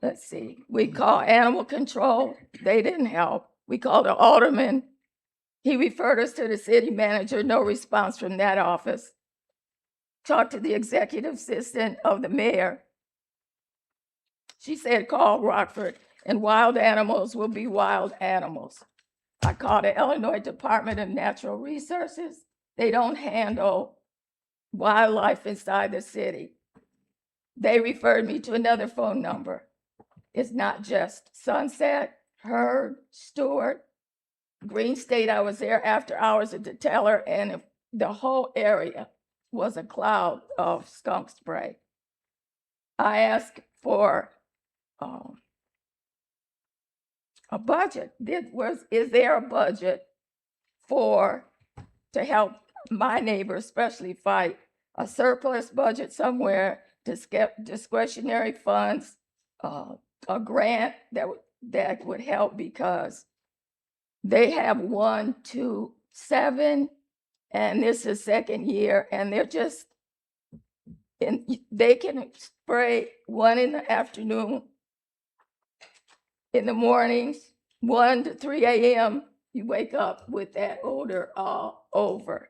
Let's see, we called animal control, they didn't help. We called the alderman, he referred us to the city manager, no response from that office. Talked to the executive assistant of the mayor. She said, call Rockford, and wild animals will be wild animals. I called the Illinois Department of Natural Resources. They don't handle wildlife inside the city. They referred me to another phone number. It's not just Sunset, Heard, Stewart, Green State. I was there after hours at the teller, and the whole area was a cloud of skunk spray. I asked for a budget. Is there a budget to help my neighbor especially fight a surplus budget somewhere, discretionary funds, a grant that would help, because they have 1 to 7, and this is second year, and they can spray 1 in the afternoon, in the mornings, 1 to 3 a.m., you wake up with that odor all over.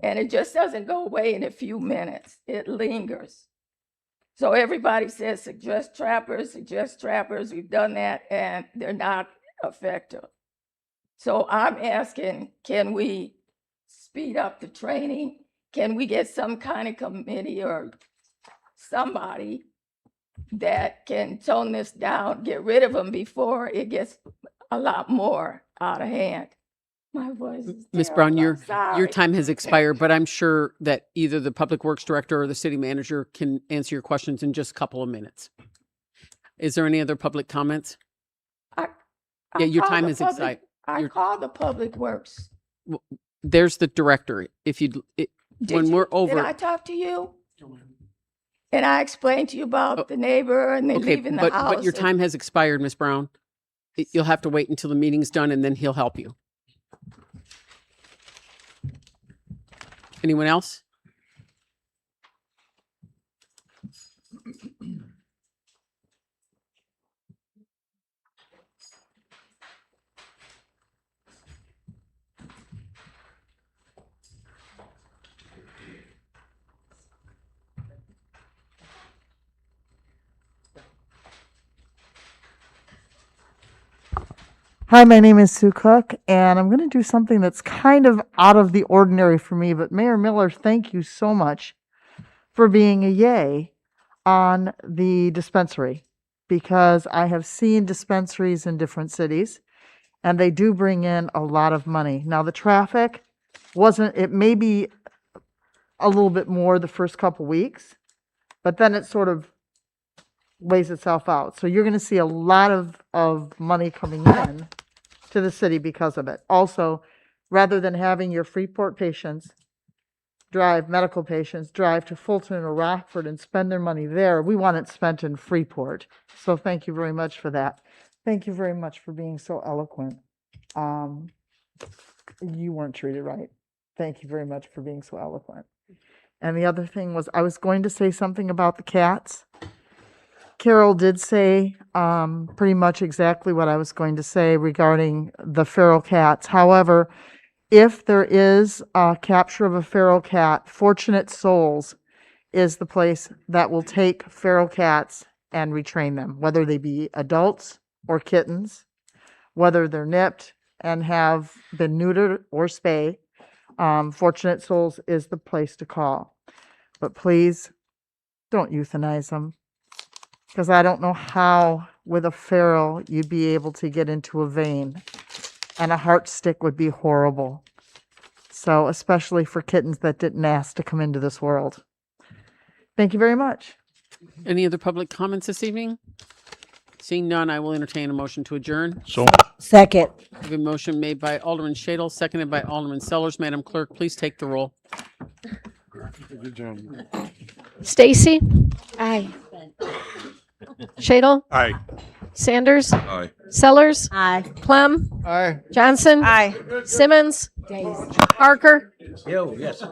And it just doesn't go away in a few minutes. It lingers. So everybody says, suggest trappers. We've done that, and they're not effective. So I'm asking, can we speed up the training? Can we get some kind of committee or somebody that can tone this down, get rid of them before it gets a lot more out of hand? My voice is Ms. terrible. Brown, your Sorry. time has expired, but I'm sure that either the public works director or the city manager can answer your questions in just a couple of minutes. Is there any other public comments? Yeah, your time has expired. I called the public works. There's the director. When we're over. Did I talk to you? And I explained to you about the neighbor and they leaving the house. But your time has expired, Ms. Brown. You'll have to wait until the meeting's done, and then he'll help you. Anyone else? Hi, my name is Sue Cook, and I'm going to do something that's kind of out of the ordinary for me, but Mayor Miller, thank you so much for being a yay on the dispensary, because I have seen dispensaries in different cities, and they do bring in a lot of money. Now, the traffic it may be a little bit more the first couple weeks, but then it sort of weighs itself out. So you're going to see a lot of money coming in to the city because of it. Also, rather than having your Freeport patients medical patients drive to Fulton or Rockford and spend their money there. We want it spent in Freeport. So thank you very much for that. Thank you very much for being so eloquent. You weren't treated right. Thank you very much for being so eloquent. And the other thing was, I was going to say something about the cats. Carol did say pretty much exactly what I was going to say regarding the feral cats. However, if there is a capture of a feral cat, Fortunate Souls is the place that will take feral cats and retrain them, whether they be adults or kittens, whether they're nipped and have been neutered or spayed. Fortunate Souls is the place to call. But please don't euthanize them, because I don't know how with a feral you'd be able to get into a vein, and a heart stick would be horrible. So especially for kittens that didn't ask to come into this world. Thank you very much. Any other public comments this evening? Seeing none, I will entertain a motion to adjourn. So Second. I have a motion made by Alderman Shadle, seconded by Alderman Sellers. Madam Clerk, please take the roll. Stacy, Aye. Shadle, Aye. Sanders, Aye. Sellers, Aye. Clem, Aye. Johnson, Simmons, Parker. Yo, yes.